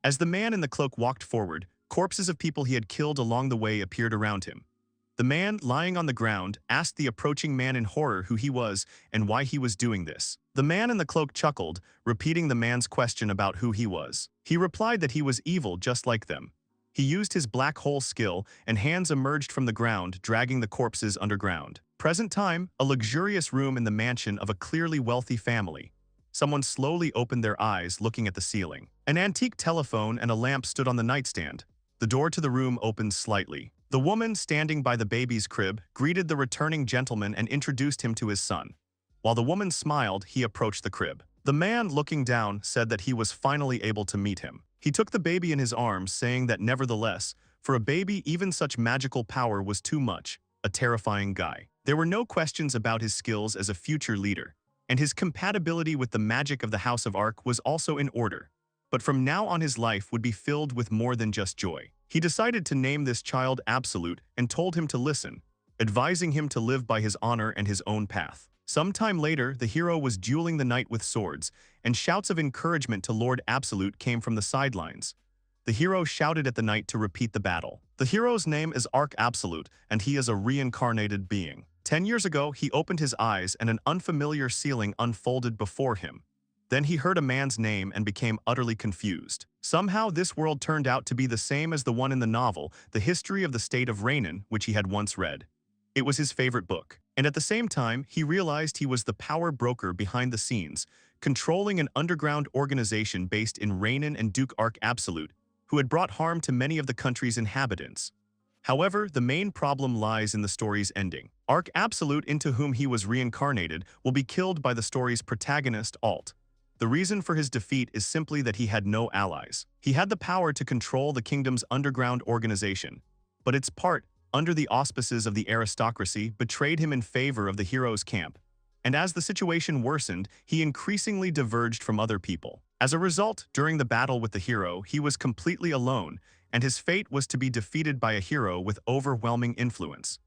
As the man in the cloak walked forward, corpses of people he had killed along the way appeared around him. The man, lying on the ground, asked the approaching man in horror who he was and why he was doing this. The man in the cloak chuckled, repeating the man's question about who he was. He replied that he was evil just like them. He used his black hole skill, and hands emerged from the ground, dragging the corpses underground. Present time, a luxurious room in the mansion of a clearly wealthy family. Someone slowly opened their eyes, looking at the ceiling. An antique telephone and a lamp stood on the nightstand. The door to the room opened slightly. The woman standing by the baby's crib greeted the returning gentleman and introduced him to his son. While the woman smiled, he approached the crib. The man, looking down, said that he was finally able to meet him. He took the baby in his arms, saying that nevertheless, for a baby, even such magical power was too much. A terrifying guy. There were no questions about his skills as a future leader, and his compatibility with the magic of the House of Ark was also in order. But from now on his life would be filled with more than just joy. He decided to name this child Absolute and told him to listen, advising him to live by his honor and his own path. Sometime later, the hero was dueling the knight with swords, and shouts of encouragement to Lord Absolute came from the sidelines. The hero shouted at the knight to repeat the battle. The hero's name is Ark Absolute, and he is a reincarnated being. 10 years ago, he opened his eyes and an unfamiliar ceiling unfolded before him. Then he heard a man's name and became utterly confused. Somehow this world turned out to be the same as the one in the novel, The History of the State of Reincarnation, which he had once read. It was his favorite book. And at the same time, he realized he was the power broker behind the scenes, controlling an underground organization based in Reincarnation and Duke Ark Absolute, who had brought harm to many of the country's inhabitants. However, the main problem lies in the story's ending. Ark Absolute, into whom he was reincarnated, will be killed by the story's protagonist, Alt. The reason for his defeat is simply that he had no allies. He had the power to control the kingdom's underground organization, but its part, under the auspices of the aristocracy, betrayed him in favor of the hero's camp. And as the situation worsened, he increasingly diverged from other people. As a result, during the battle with the hero, he was completely alone, and his fate was to be defeated by a hero with overwhelming influence.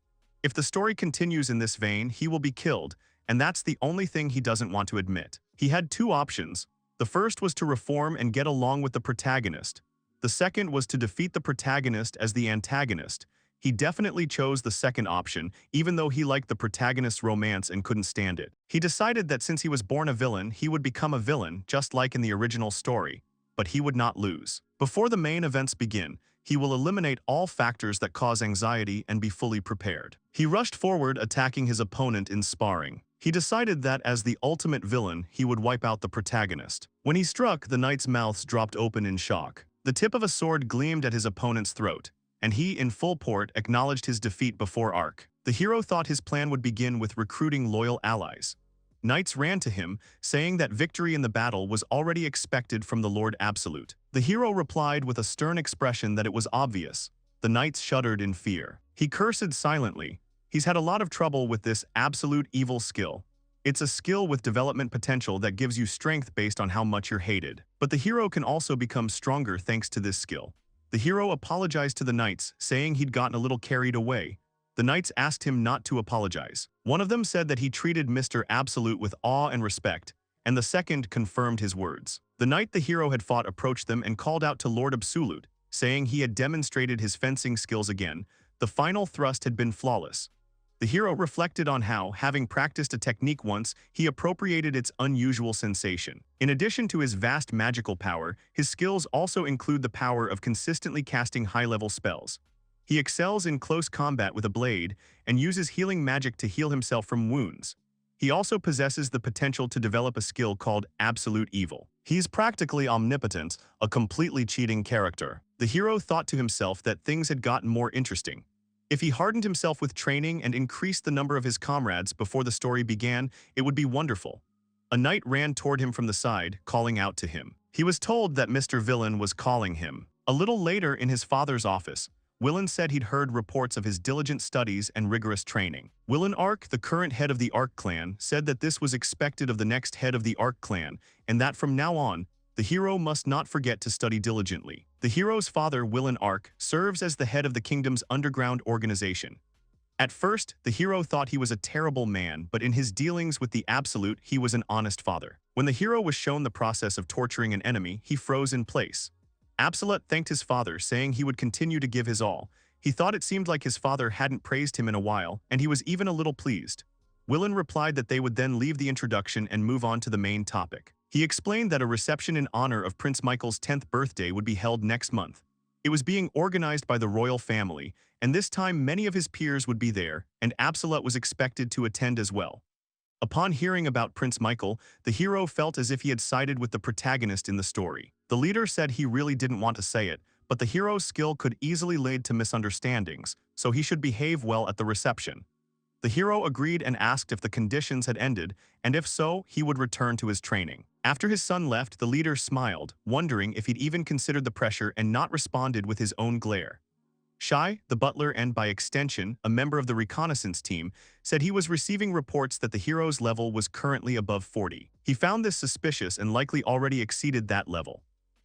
If the story continues in this vein, he will be killed, and that's the only thing he doesn't want to admit. He had two options. The first was to reform and get along with the protagonist. The second was to defeat the protagonist as the antagonist. He definitely chose the second option, even though he liked the protagonist's romance and couldn't stand it. He decided that since he was born a villain, he would become a villain, just like in the original story. But he would not lose. Before the main events begin, he will eliminate all factors that cause anxiety and be fully prepared. He rushed forward, attacking his opponent in sparring. He decided that as the ultimate villain, he would wipe out the protagonist. When he struck, the knight's mouths dropped open in shock. The tip of a sword gleamed at his opponent's throat, and he, in full port, acknowledged his defeat before Ark. The hero thought his plan would begin with recruiting loyal allies. Knights ran to him, saying that victory in the battle was already expected from the Lord Absolute. The hero replied with a stern expression that it was obvious. The knights shuddered in fear. He cursed silently. He's had a lot of trouble with this absolute evil skill. It's a skill with development potential that gives you strength based on how much you're hated. But the hero can also become stronger thanks to this skill. The hero apologized to the knights, saying he'd gotten a little carried away. The knights asked him not to apologize. One of them said that he treated Mr. Absolute with awe and respect, and the second confirmed his words. The knight the hero had fought approached them and called out to Lord Absolute, saying he had demonstrated his fencing skills again. The final thrust had been flawless. The hero reflected on how, having practiced a technique once, he appropriated its unusual sensation. In addition to his vast magical power, his skills also include the power of consistently casting high-level spells. He excels in close combat with a blade and uses healing magic to heal himself from wounds. He also possesses the potential to develop a skill called Absolute Evil. He's practically omnipotent, a completely cheating character. The hero thought to himself that things had gotten more interesting. If he hardened himself with training and increased the number of his comrades before the story began, it would be wonderful. A knight ran toward him from the side, calling out to him. He was told that Mr. Villain was calling him. A little later in his father's office, Willen said he'd heard reports of his diligent studies and rigorous training. Willen Ark, the current head of the Ark clan, said that this was expected of the next head of the Ark clan, and that from now on, the hero must not forget to study diligently. The hero's father, Willen Ark, serves as the head of the kingdom's underground organization. At first, the hero thought he was a terrible man, but in his dealings with the Absolute, he was an honest father. When the hero was shown the process of torturing an enemy, he froze in place. Absolute thanked his father, saying he would continue to give his all. He thought it seemed like his father hadn't praised him in a while, and he was even a little pleased. Willen replied that they would then leave the introduction and move on to the main topic. He explained that a reception in honor of Prince Michael's 10th birthday would be held next month. It was being organized by the royal family, and this time many of his peers would be there, and Absolute was expected to attend as well. Upon hearing about Prince Michael, the hero felt as if he had sided with the protagonist in the story. The leader said he really didn't want to say it, but the hero's skill could easily lead to misunderstandings, so he should behave well at the reception. The hero agreed and asked if the conditions had ended, and if so, he would return to his training. After his son left, the leader smiled, wondering if he'd even considered the pressure and not responded with his own glare. Shai, the butler and by extension, a member of the reconnaissance team, said he was receiving reports that the hero's level was currently above 40. He found this suspicious and likely already exceeded that level.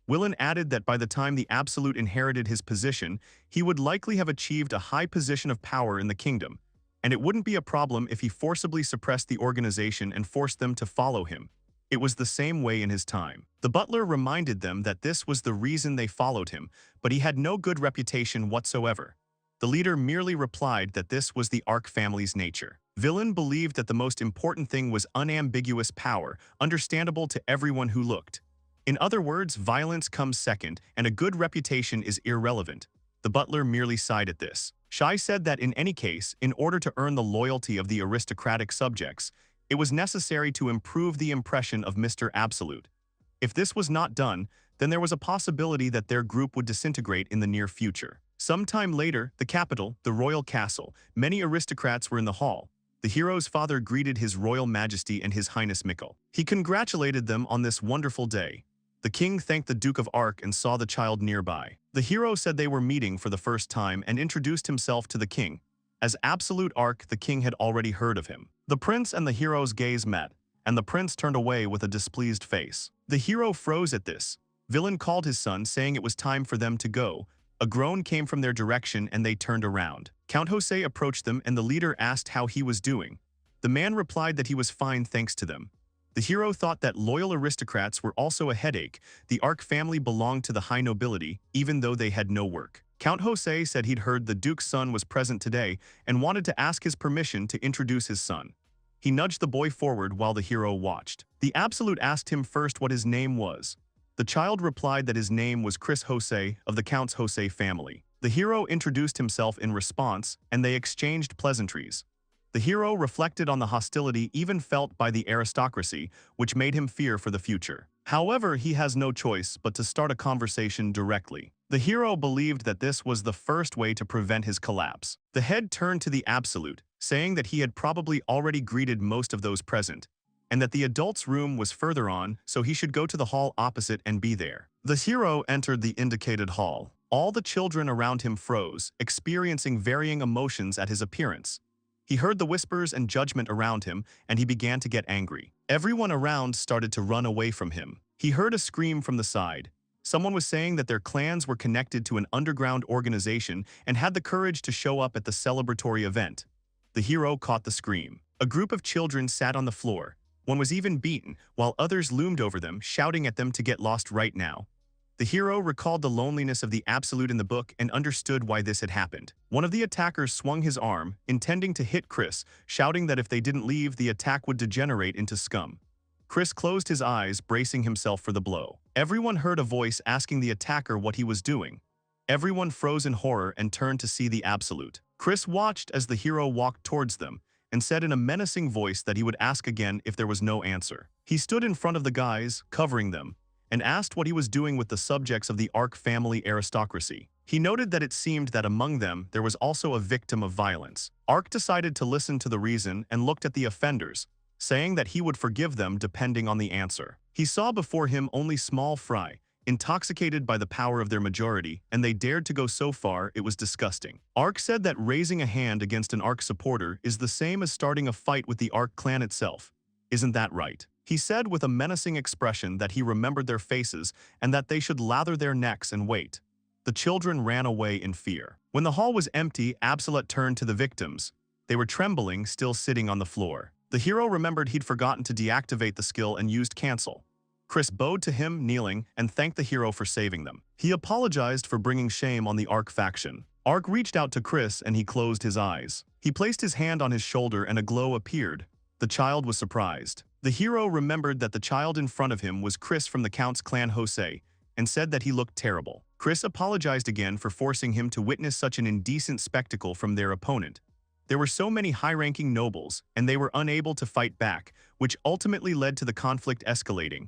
Willen added that by the time the Absolute inherited his position, he would likely have achieved a high position of power in the kingdom, and it wouldn't be a problem if he forcibly suppressed the organization and forced them to follow him. It was the same way in his time. The butler reminded them that this was the reason they followed him, but he had no good reputation whatsoever. The leader merely replied that this was the Ark family's nature. Willen believed that the most important thing was unambiguous power, understandable to everyone who looked. In other words, violence comes second, and a good reputation is irrelevant. The butler merely sighed at this. Shai said that in any case, in order to earn the loyalty of the aristocratic subjects, it was necessary to improve the impression of Mr. Absolute. If this was not done, then there was a possibility that their group would disintegrate in the near future. Sometime later, the capital, the royal castle, many aristocrats were in the hall. The hero's father greeted His Royal Majesty and His Highness Mikkel. He congratulated them on this wonderful day. The king thanked the Duke of Ark and saw the child nearby. The hero said they were meeting for the first time and introduced himself to the king. As Absolute Ark, the king had already heard of him. The prince and the hero's gaze met, and the prince turned away with a displeased face. The hero froze at this. Willen called his son, saying it was time for them to go. A groan came from their direction and they turned around. Count Jose approached them and the leader asked how he was doing. The man replied that he was fine thanks to them. The hero thought that loyal aristocrats were also a headache. The Ark family belonged to the high nobility, even though they had no work. Count Jose said he'd heard the Duke's son was present today and wanted to ask his permission to introduce his son. He nudged the boy forward while the hero watched. The Absolute asked him first what his name was. The child replied that his name was Chris Jose of the Count's Jose family. The hero introduced himself in response, and they exchanged pleasantries. The hero reflected on the hostility even felt by the aristocracy, which made him fear for the future. However, he has no choice but to start a conversation directly. The hero believed that this was the first way to prevent his collapse. The head turned to the Absolute, saying that he had probably already greeted most of those present, and that the adult's room was further on, so he should go to the hall opposite and be there. The hero entered the indicated hall. All the children around him froze, experiencing varying emotions at his appearance. He heard the whispers and judgment around him, and he began to get angry. Everyone around started to run away from him. He heard a scream from the side. Someone was saying that their clans were connected to an underground organization and had the courage to show up at the celebratory event. The hero caught the scream. A group of children sat on the floor. One was even beaten, while others loomed over them, shouting at them to get lost right now. The hero recalled the loneliness of the Absolute in the book and understood why this had happened. One of the attackers swung his arm, intending to hit Chris, shouting that if they didn't leave, the attack would degenerate into scum. Chris closed his eyes, bracing himself for the blow. Everyone heard a voice asking the attacker what he was doing. Everyone froze in horror and turned to see the Absolute. Chris watched as the hero walked towards them and said in a menacing voice that he would ask again if there was no answer. He stood in front of the guys, covering them, and asked what he was doing with the subjects of the Ark family aristocracy. He noted that it seemed that among them there was also a victim of violence. Ark decided to listen to the reason and looked at the offenders, saying that he would forgive them depending on the answer. He saw before him only small fry, intoxicated by the power of their majority, and they dared to go so far it was disgusting. Ark said that raising a hand against an Ark supporter is the same as starting a fight with the Ark clan itself. Isn't that right? He said with a menacing expression that he remembered their faces and that they should lather their necks and wait. The children ran away in fear. When the hall was empty, Absolute turned to the victims. They were trembling, still sitting on the floor. The hero remembered he'd forgotten to deactivate the skill and used cancel. Chris bowed to him, kneeling, and thanked the hero for saving them. He apologized for bringing shame on the Ark faction. Ark reached out to Chris and he closed his eyes. He placed his hand on his shoulder and a glow appeared. The child was surprised. The hero remembered that the child in front of him was Chris from the Count's clan Jose, and said that he looked terrible. Chris apologized again for forcing him to witness such an indecent spectacle from their opponent. There were so many high-ranking nobles, and they were unable to fight back, which ultimately led to the conflict escalating.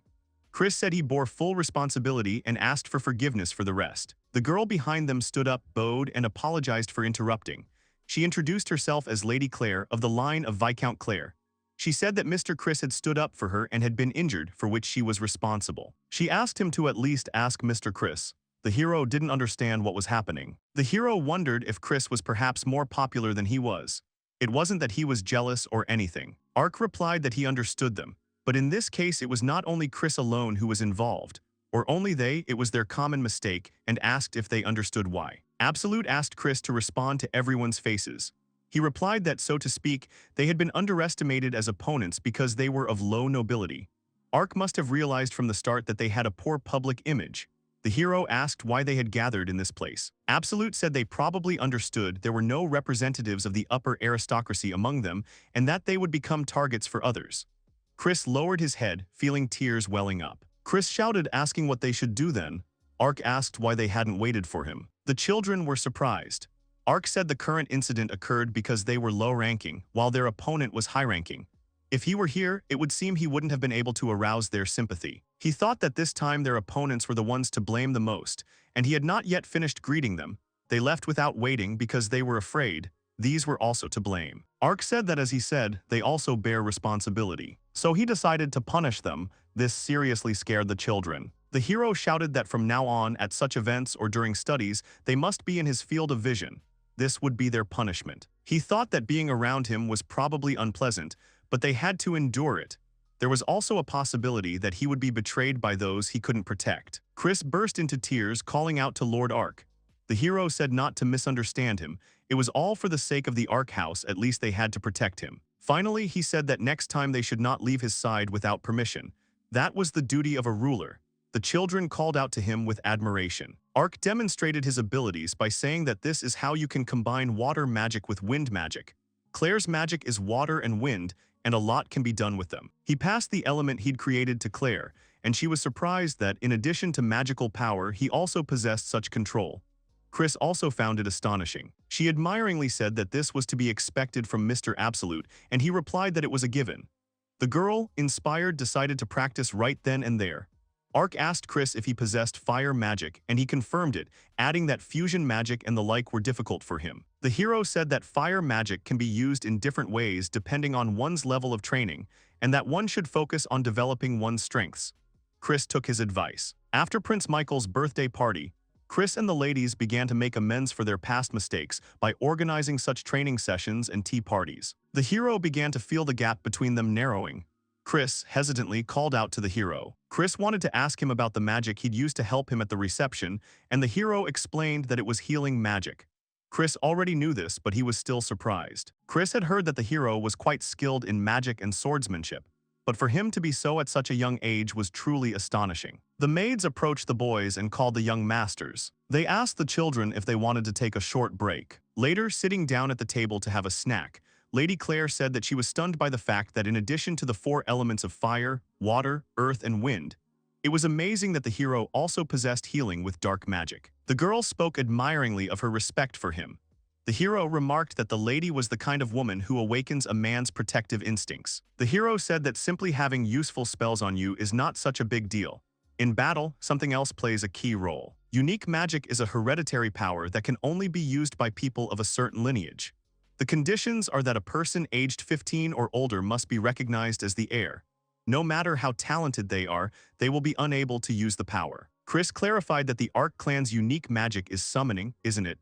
Chris said he bore full responsibility and asked for forgiveness for the rest. The girl behind them stood up, bowed, and apologized for interrupting. She introduced herself as Lady Claire of the line of Viscount Claire. She said that Mr. Chris had stood up for her and had been injured, for which she was responsible. She asked him to at least ask Mr. Chris. The hero didn't understand what was happening. The hero wondered if Chris was perhaps more popular than he was. It wasn't that he was jealous or anything. Ark replied that he understood them, but in this case it was not only Chris alone who was involved, or only they, it was their common mistake, and asked if they understood why. Absolute asked Chris to respond to everyone's faces. He replied that, so to speak, they had been underestimated as opponents because they were of low nobility. Ark must have realized from the start that they had a poor public image. The hero asked why they had gathered in this place. Absolute said they probably understood there were no representatives of the upper aristocracy among them and that they would become targets for others. Chris lowered his head, feeling tears welling up. Chris shouted, asking what they should do then. Ark asked why they hadn't waited for him. The children were surprised. Ark said the current incident occurred because they were low-ranking, while their opponent was high-ranking. If he were here, it would seem he wouldn't have been able to arouse their sympathy. He thought that this time their opponents were the ones to blame the most, and he had not yet finished greeting them. They left without waiting because they were afraid. These were also to blame. Ark said that, as he said, they also bear responsibility. So he decided to punish them. This seriously scared the children. The hero shouted that from now on, at such events or during studies, they must be in his field of vision. This would be their punishment. He thought that being around him was probably unpleasant, but they had to endure it. There was also a possibility that he would be betrayed by those he couldn't protect. Chris burst into tears, calling out to Lord Ark. The hero said not to misunderstand him. It was all for the sake of the Ark house, at least they had to protect him. Finally, he said that next time they should not leave his side without permission. That was the duty of a ruler. The children called out to him with admiration. Ark demonstrated his abilities by saying that this is how you can combine water magic with wind magic. Claire's magic is water and wind, and a lot can be done with them. He passed the element he'd created to Claire, and she was surprised that, in addition to magical power, he also possessed such control. Chris also found it astonishing. She admiringly said that this was to be expected from Mr. Absolute, and he replied that it was a given. The girl, inspired, decided to practice right then and there. Ark asked Chris if he possessed fire magic, and he confirmed it, adding that fusion magic and the like were difficult for him. The hero said that fire magic can be used in different ways depending on one's level of training, and that one should focus on developing one's strengths. Chris took his advice. After Prince Michael's birthday party, Chris and the ladies began to make amends for their past mistakes by organizing such training sessions and tea parties. The hero began to feel the gap between them narrowing. Chris hesitantly called out to the hero. Chris wanted to ask him about the magic he'd used to help him at the reception, and the hero explained that it was healing magic. Chris already knew this, but he was still surprised. Chris had heard that the hero was quite skilled in magic and swordsmanship, but for him to be so at such a young age was truly astonishing. The maids approached the boys and called the young masters. They asked the children if they wanted to take a short break. Later, sitting down at the table to have a snack, Lady Claire said that she was stunned by the fact that in addition to the 4 elements of fire, water, earth, and wind, it was amazing that the hero also possessed healing with dark magic. The girl spoke admiringly of her respect for him. The hero remarked that the lady was the kind of woman who awakens a man's protective instincts. The hero said that simply having useful spells on you is not such a big deal. In battle, something else plays a key role. Unique magic is a hereditary power that can only be used by people of a certain lineage. The conditions are that a person aged 15 or older must be recognized as the heir. No matter how talented they are, they will be unable to use the power. Chris clarified that the Ark clan's unique magic is summoning, isn't it?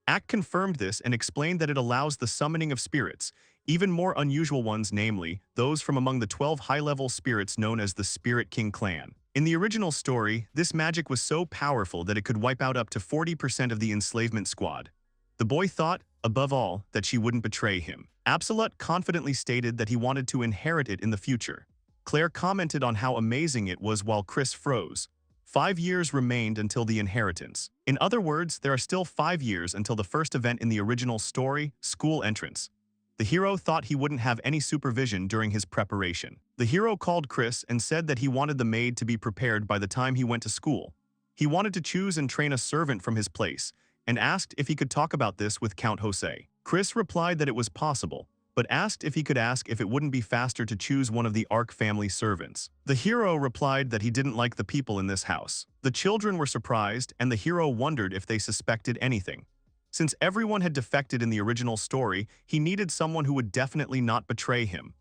Ak confirmed this and explained that it allows the summoning of spirits, even more unusual ones, namely, those from among the 12 high-level spirits known as the Spirit King clan. In the original story, this magic was so powerful that it could wipe out up to 40% of the enslavement squad. The boy thought, above all, that she wouldn't betray him. Absolute confidently stated that he wanted to inherit it in the future. Claire commented on how amazing it was while Chris froze. 5 years remained until the inheritance. In other words, there are still 5 years until the first event in the original story, school entrance. The hero thought he wouldn't have any supervision during his preparation. The hero called Chris and said that he wanted the maid to be prepared by the time he went to school. He wanted to choose and train a servant from his place, and asked if he could talk about this with Count Jose. Chris replied that it was possible, but asked if he could ask if it wouldn't be faster to choose one of the Ark family servants. The hero replied that he didn't like the people in this house. The children were surprised, and the hero wondered if they suspected anything. Since everyone had defected in the original story, he needed someone who would definitely not betray him.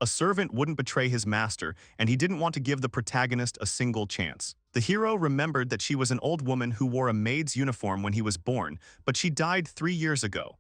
A servant wouldn't betray his master, and he didn't want to give the protagonist a single chance. The hero remembered that she was an old woman who wore a maid's uniform when he was born, but she died 3 years ago.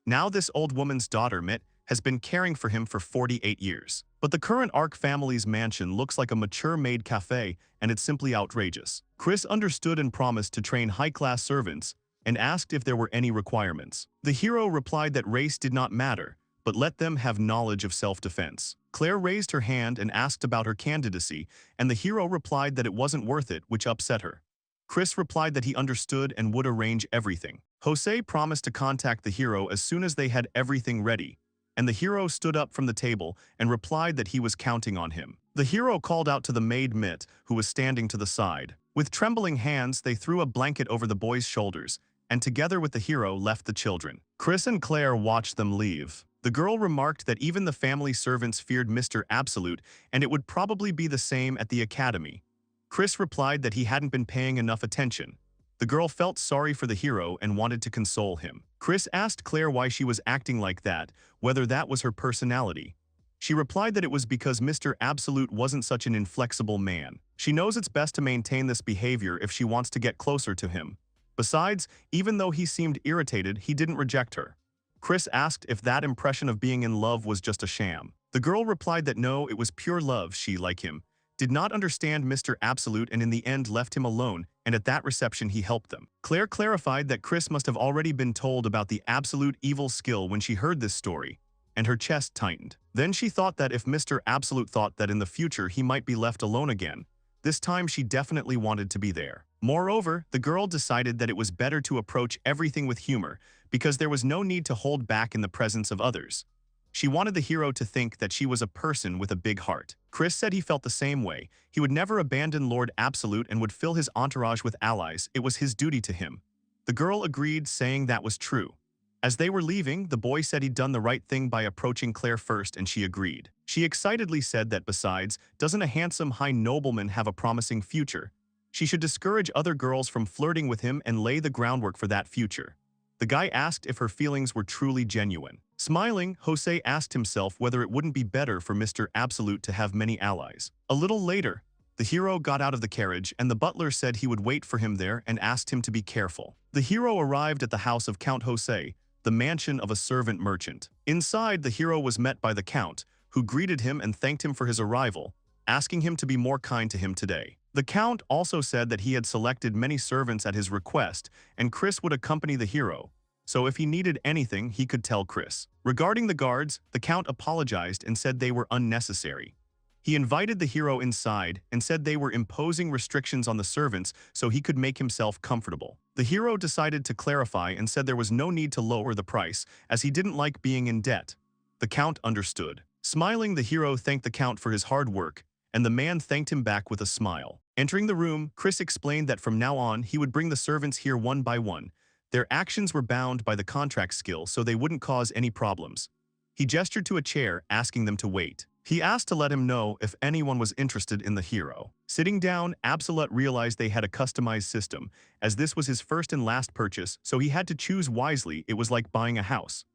Now this old woman's daughter, Mit, has been caring for him for 48 years. But the current Ark family's mansion looks like a mature maid cafe, and it's simply outrageous. Chris understood and promised to train high-class servants, and asked if there were any requirements. The hero replied that race did not matter, but let them have knowledge of self-defense. Claire raised her hand and asked about her candidacy, and the hero replied that it wasn't worth it, which upset her. Chris replied that he understood and would arrange everything. Jose promised to contact the hero as soon as they had everything ready, and the hero stood up from the table and replied that he was counting on him. The hero called out to the maid Mit, who was standing to the side. With trembling hands, they threw a blanket over the boy's shoulders, and together with the hero left the children. Chris and Claire watched them leave. The girl remarked that even the family servants feared Mr. Absolute, and it would probably be the same at the academy. Chris replied that he hadn't been paying enough attention. The girl felt sorry for the hero and wanted to console him. Chris asked Claire why she was acting like that, whether that was her personality. She replied that it was because Mr. Absolute wasn't such an inflexible man. She knows it's best to maintain this behavior if she wants to get closer to him. Besides, even though he seemed irritated, he didn't reject her. Chris asked if that impression of being in love was just a sham. The girl replied that no, it was pure love. She, like him, did not understand Mr. Absolute and in the end left him alone, and at that reception he helped them. Claire clarified that Chris must have already been told about the absolute evil skill when she heard this story, and her chest tightened. Then she thought that if Mr. Absolute thought that in the future he might be left alone again, this time she definitely wanted to be there. Moreover, the girl decided that it was better to approach everything with humor because there was no need to hold back in the presence of others. She wanted the hero to think that she was a person with a big heart. Chris said he felt the same way. He would never abandon Lord Absolute and would fill his entourage with allies. It was his duty to him. The girl agreed, saying that was true. As they were leaving, the boy said he'd done the right thing by approaching Claire first, and she agreed. She excitedly said that besides, doesn't a handsome high nobleman have a promising future? She should discourage other girls from flirting with him and lay the groundwork for that future. The guy asked if her feelings were truly genuine. Smiling, Jose asked himself whether it wouldn't be better for Mr. Absolute to have many allies. A little later, the hero got out of the carriage and the butler said he would wait for him there and asked him to be careful. The hero arrived at the house of Count Jose, the mansion of a servant merchant. Inside, the hero was met by the count, who greeted him and thanked him for his arrival, asking him to be more kind to him today. The count also said that he had selected many servants at his request, and Chris would accompany the hero, so if he needed anything, he could tell Chris. Regarding the guards, the count apologized and said they were unnecessary. He invited the hero inside and said they were imposing restrictions on the servants so he could make himself comfortable. The hero decided to clarify and said there was no need to lower the price, as he didn't like being in debt. The count understood. Smiling, the hero thanked the count for his hard work, and the man thanked him back with a smile. Entering the room, Chris explained that from now on he would bring the servants here one by one. Their actions were bound by the contract skill so they wouldn't cause any problems. He gestured to a chair, asking them to wait. He asked to let him know if anyone was interested in the hero. Sitting down, Absolute realized they had a customized system, as this was his first and last purchase, so he had to choose wisely. It was like buying a house.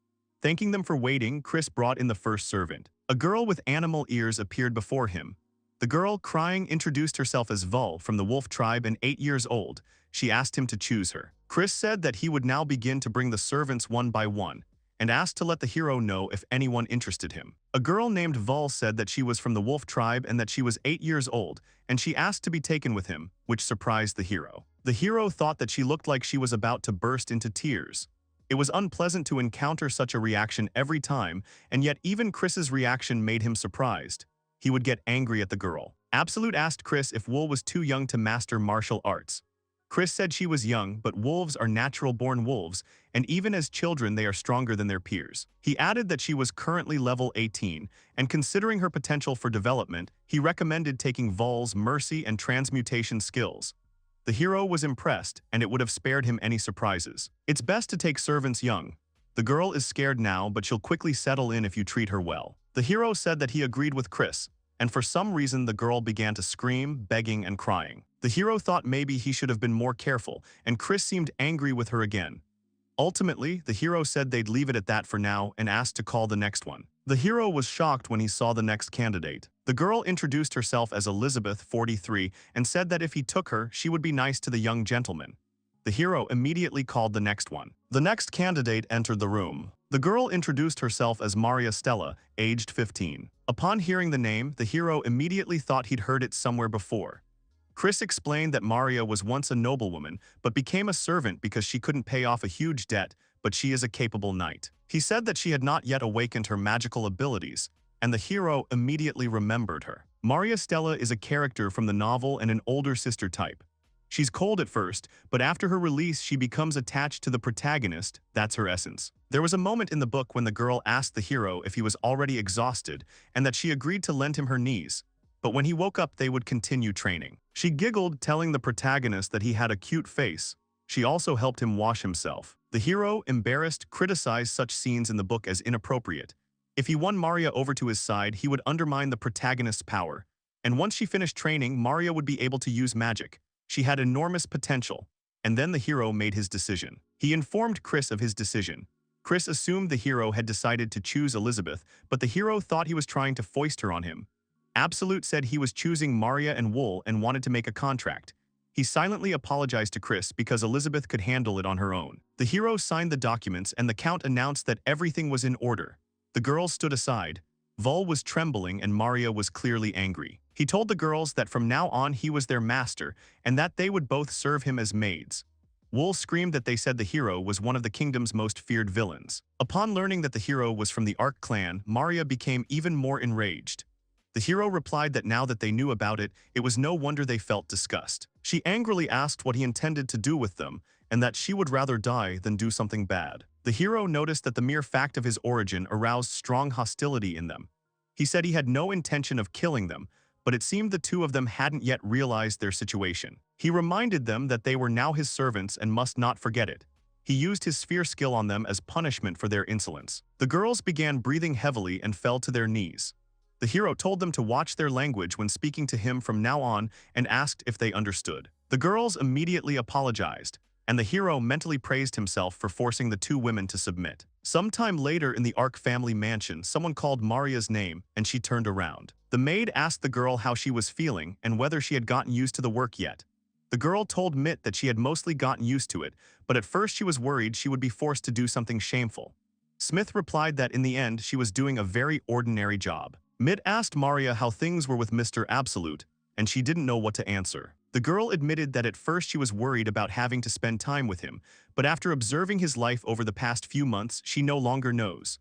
Thanking them for waiting, Chris brought in the first servant. A girl with animal ears appeared before him. The girl, crying, introduced herself as Vul from the wolf tribe and 8 years old. She asked him to choose her. Chris said that he would now begin to bring the servants one by one, and asked to let the hero know if anyone interested him. A girl named Vul said that she was from the wolf tribe and that she was 8 years old, and she asked to be taken with him, which surprised the hero. The hero thought that she looked like she was about to burst into tears. It was unpleasant to encounter such a reaction every time, and yet even Chris's reaction made him surprised. he would get angry at the girl. Absolute asked Chris if Wool was too young to master martial arts. Chris said she was young, but wolves are natural-born wolves, and even as children they are stronger than their peers. He added that she was currently level 18, and considering her potential for development, he recommended taking Vol's mercy and transmutation skills. The hero was impressed, and it would have spared him any surprises. It's best to take servants young. The girl is scared now, but she'll quickly settle in if you treat her well. The hero said that he agreed with Chris, and for some reason the girl began to scream, begging, and crying. The hero thought maybe he should have been more careful, and Chris seemed angry with her again. Ultimately, the hero said they'd leave it at that for now and asked to call the next one. The hero was shocked when he saw the next candidate. The girl introduced herself as Elizabeth, 43, and said that if he took her, she would be nice to the young gentleman. The hero immediately called the next one. The next candidate entered the room. The girl introduced herself as Maria Stella, aged 15. Upon hearing the name, the hero immediately thought he'd heard it somewhere before. Chris explained that Maria was once a noblewoman, but became a servant because she couldn't pay off a huge debt, but she is a capable knight. He said that she had not yet awakened her magical abilities, and the hero immediately remembered her. Maria Stella is a character from the novel and an older sister type. She's cold at first, but after her release she becomes attached to the protagonist. That's her essence. There was a moment in the book when the girl asked the hero if he was already exhausted and that she agreed to lend him her knees, but when he woke up they would continue training. She giggled, telling the protagonist that he had a cute face. She also helped him wash himself. The hero, embarrassed, criticized such scenes in the book as inappropriate. If he won Maria over to his side, he would undermine the protagonist's power. And once she finished training, Maria would be able to use magic. She had enormous potential. And then the hero made his decision. He informed Chris of his decision. Chris assumed the hero had decided to choose Elizabeth, but the hero thought he was trying to foist her on him. Absolute said he was choosing Maria and Wool and wanted to make a contract. He silently apologized to Chris because Elizabeth could handle it on her own. The hero signed the documents and the count announced that everything was in order. The girls stood aside. Vol was trembling and Maria was clearly angry. He told the girls that from now on he was their master and that they would both serve him as maids. Wool screamed that they said the hero was one of the kingdom's most feared villains. Upon learning that the hero was from the Ark clan, Maria became even more enraged. The hero replied that now that they knew about it, it was no wonder they felt disgust. She angrily asked what he intended to do with them, and that she would rather die than do something bad. The hero noticed that the mere fact of his origin aroused strong hostility in them. He said he had no intention of killing them, but it seemed the two of them hadn't yet realized their situation. He reminded them that they were now his servants and must not forget it. He used his sphere skill on them as punishment for their insolence. The girls began breathing heavily and fell to their knees. The hero told them to watch their language when speaking to him from now on and asked if they understood. The girls immediately apologized, and the hero mentally praised himself for forcing the two women to submit. Sometime later in the Ark family mansion, someone called Maria's name, and she turned around. The maid asked the girl how she was feeling and whether she had gotten used to the work yet. The girl told Mitt that she had mostly gotten used to it, but at first she was worried she would be forced to do something shameful. Smith replied that in the end she was doing a very ordinary job. Mitt asked Maria how things were with Mr. Absolute, and she didn't know what to answer. The girl admitted that at first she was worried about having to spend time with him, but after observing his life over the past few months, she no longer knows.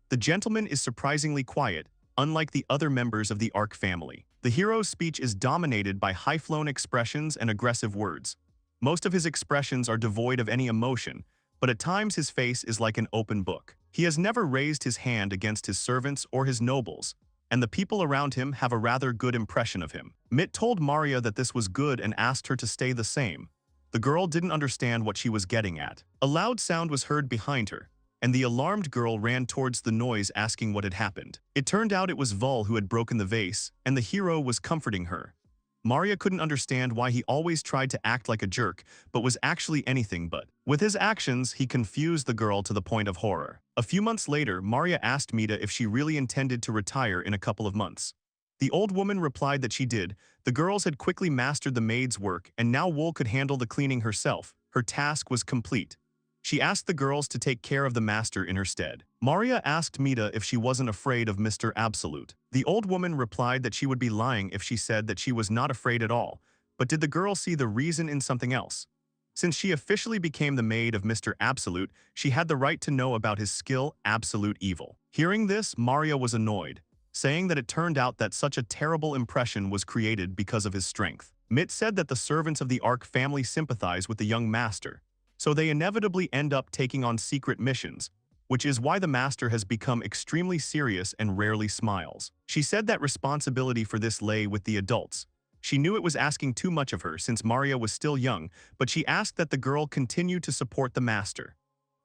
The gentleman is surprisingly quiet, unlike the other members of the Ark family. The hero's speech is dominated by high-flown expressions and aggressive words. Most of his expressions are devoid of any emotion, but at times his face is like an open book. He has never raised his hand against his servants or his nobles, and the people around him have a rather good impression of him. Mitt told Maria that this was good and asked her to stay the same. The girl didn't understand what she was getting at. A loud sound was heard behind her, and the alarmed girl ran towards the noise asking what had happened. It turned out it was Vol who had broken the vase, and the hero was comforting her. Maria couldn't understand why he always tried to act like a jerk, but was actually anything but. With his actions, he confused the girl to the point of horror. A few months later, Maria asked Mita if she really intended to retire in a couple of months. The old woman replied that she did. The girls had quickly mastered the maid's work, and now Wool could handle the cleaning herself. Her task was complete. She asked the girls to take care of the master in her stead. Maria asked Mita if she wasn't afraid of Mr. Absolute. The old woman replied that she would be lying if she said that she was not afraid at all, but did the girl see the reason in something else? Since she officially became the maid of Mr. Absolute, she had the right to know about his skill, absolute evil. Hearing this, Maria was annoyed. saying that it turned out that such a terrible impression was created because of his strength. Mitt said that the servants of the Ark family sympathize with the young master, so they inevitably end up taking on secret missions, which is why the master has become extremely serious and rarely smiles. She said that responsibility for this lay with the adults. She knew it was asking too much of her since Maria was still young, but she asked that the girl continue to support the master.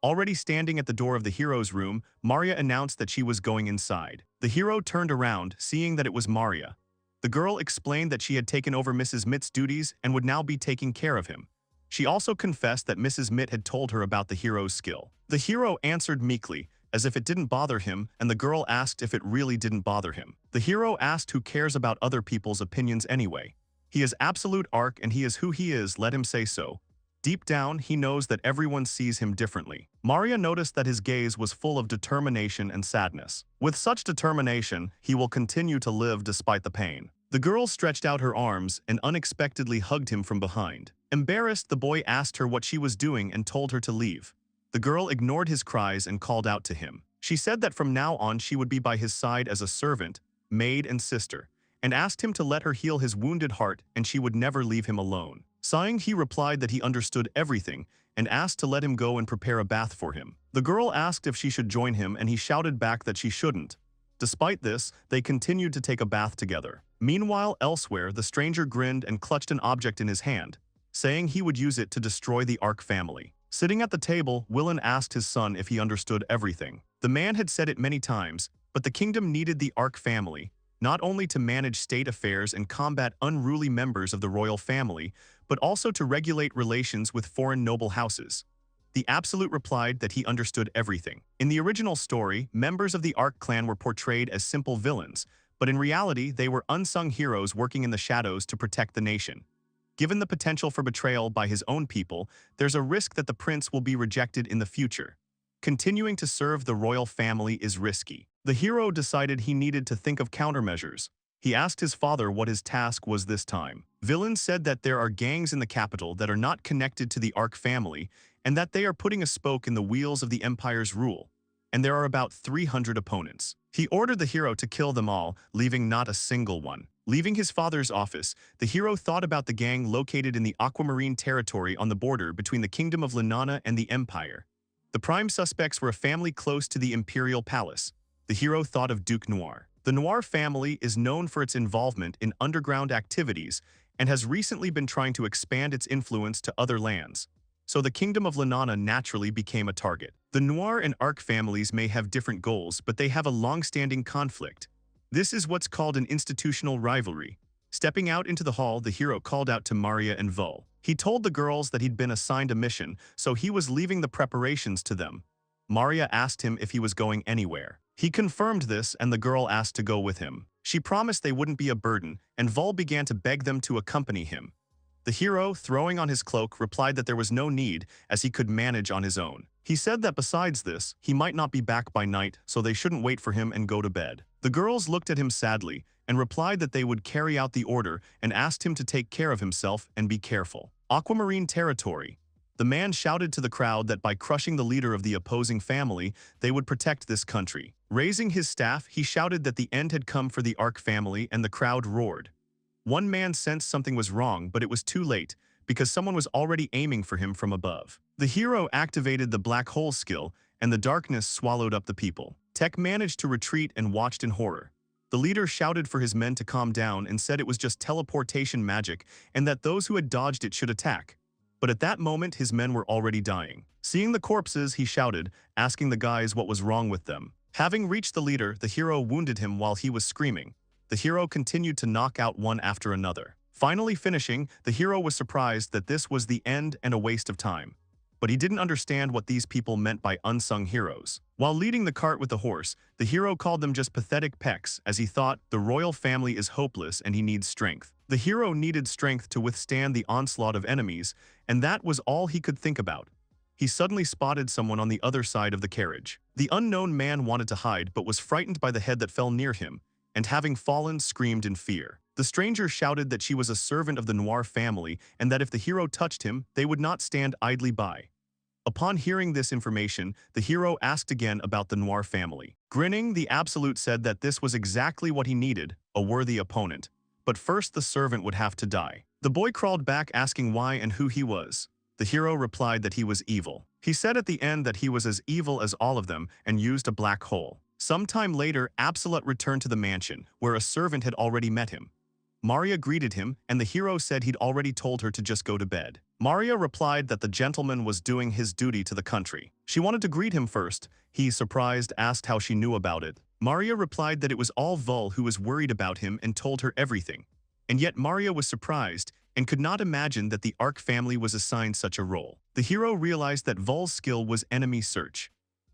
Already standing at the door of the hero's room, Maria announced that she was going inside. The hero turned around, seeing that it was Maria. The girl explained that she had taken over Mrs. Mitt's duties and would now be taking care of him. She also confessed that Mrs. Mitt had told her about the hero's skill. The hero answered meekly, as if it didn't bother him, and the girl asked if it really didn't bother him. The hero asked who cares about other people's opinions anyway. He is Absolute Ark and he is who he is, let him say so. Deep down, he knows that everyone sees him differently. Maria noticed that his gaze was full of determination and sadness. With such determination, he will continue to live despite the pain. The girl stretched out her arms and unexpectedly hugged him from behind. Embarrassed, the boy asked her what she was doing and told her to leave. The girl ignored his cries and called out to him. She said that from now on she would be by his side as a servant, maid, and sister, and asked him to let her heal his wounded heart and she would never leave him alone. Sighing, he replied that he understood everything and asked to let him go and prepare a bath for him. The girl asked if she should join him and he shouted back that she shouldn't. Despite this, they continued to take a bath together. Meanwhile, elsewhere, the stranger grinned and clutched an object in his hand, saying he would use it to destroy the Ark family. Sitting at the table, Willen asked his son if he understood everything. The man had said it many times, but the kingdom needed the Ark family, not only to manage state affairs and combat unruly members of the royal family, but also to regulate relations with foreign noble houses. The Absolute replied that he understood everything. In the original story, members of the Ark clan were portrayed as simple villains, but in reality they were unsung heroes working in the shadows to protect the nation. Given the potential for betrayal by his own people, there's a risk that the prince will be rejected in the future. Continuing to serve the royal family is risky. The hero decided he needed to think of countermeasures. He asked his father what his task was this time. Villain said that there are gangs in the capital that are not connected to the Ark family and that they are putting a spoke in the wheels of the empire's rule, and there are about 300 opponents. He ordered the hero to kill them all, leaving not a single one. Leaving his father's office, the hero thought about the gang located in the aquamarine territory on the border between the Kingdom of Lenana and the Empire. The prime suspects were a family close to the Imperial Palace. The hero thought of Duke Noir. The Noir family is known for its involvement in underground activities and has recently been trying to expand its influence to other lands. So the Kingdom of Lenana naturally became a target. The Noir and Ark families may have different goals, but they have a long-standing conflict. This is what's called an institutional rivalry. Stepping out into the hall, the hero called out to Maria and Vul. He told the girls that he'd been assigned a mission, so he was leaving the preparations to them. Maria asked him if he was going anywhere. He confirmed this, and the girl asked to go with him. She promised they wouldn't be a burden, and Vul began to beg them to accompany him. The hero, throwing on his cloak, replied that there was no need, as he could manage on his own. He said that besides this, he might not be back by night, so they shouldn't wait for him and go to bed. The girls looked at him sadly, and replied that they would carry out the order and asked him to take care of himself and be careful. Aquamarine territory. The man shouted to the crowd that by crushing the leader of the opposing family, they would protect this country. Raising his staff, he shouted that the end had come for the Ark family, and the crowd roared. One man sensed something was wrong, but it was too late, because someone was already aiming for him from above. The hero activated the black hole skill, and the darkness swallowed up the people. Tech managed to retreat and watched in horror. The leader shouted for his men to calm down and said it was just teleportation magic and that those who had dodged it should attack. But at that moment, his men were already dying. Seeing the corpses, he shouted, asking the guys what was wrong with them. Having reached the leader, the hero wounded him while he was screaming. The hero continued to knock out one after another. Finally finishing, the hero was surprised that this was the end and a waste of time. But he didn't understand what these people meant by unsung heroes. While leading the cart with the horse, the hero called them just pathetic pecks, as he thought the royal family is hopeless and he needs strength. The hero needed strength to withstand the onslaught of enemies, and that was all he could think about. He suddenly spotted someone on the other side of the carriage. The unknown man wanted to hide but was frightened by the head that fell near him, and having fallen, screamed in fear. The stranger shouted that she was a servant of the Noir family and that if the hero touched him, they would not stand idly by. Upon hearing this information, the hero asked again about the Noir family. Grinning, the Absolute said that this was exactly what he needed, a worthy opponent. But first the servant would have to die. The boy crawled back asking why and who he was. The hero replied that he was evil. He said at the end that he was as evil as all of them and used a black hole. Sometime later, Absolute returned to the mansion, where a servant had already met him. Maria greeted him, and the hero said he'd already told her to just go to bed. Maria replied that the gentleman was doing his duty to the country. She wanted to greet him first. He, surprised, asked how she knew about it. Maria replied that it was all Vul who was worried about him and told her everything. And yet Maria was surprised and could not imagine that the Ark family was assigned such a role. The hero realized that Vul's skill was enemy search.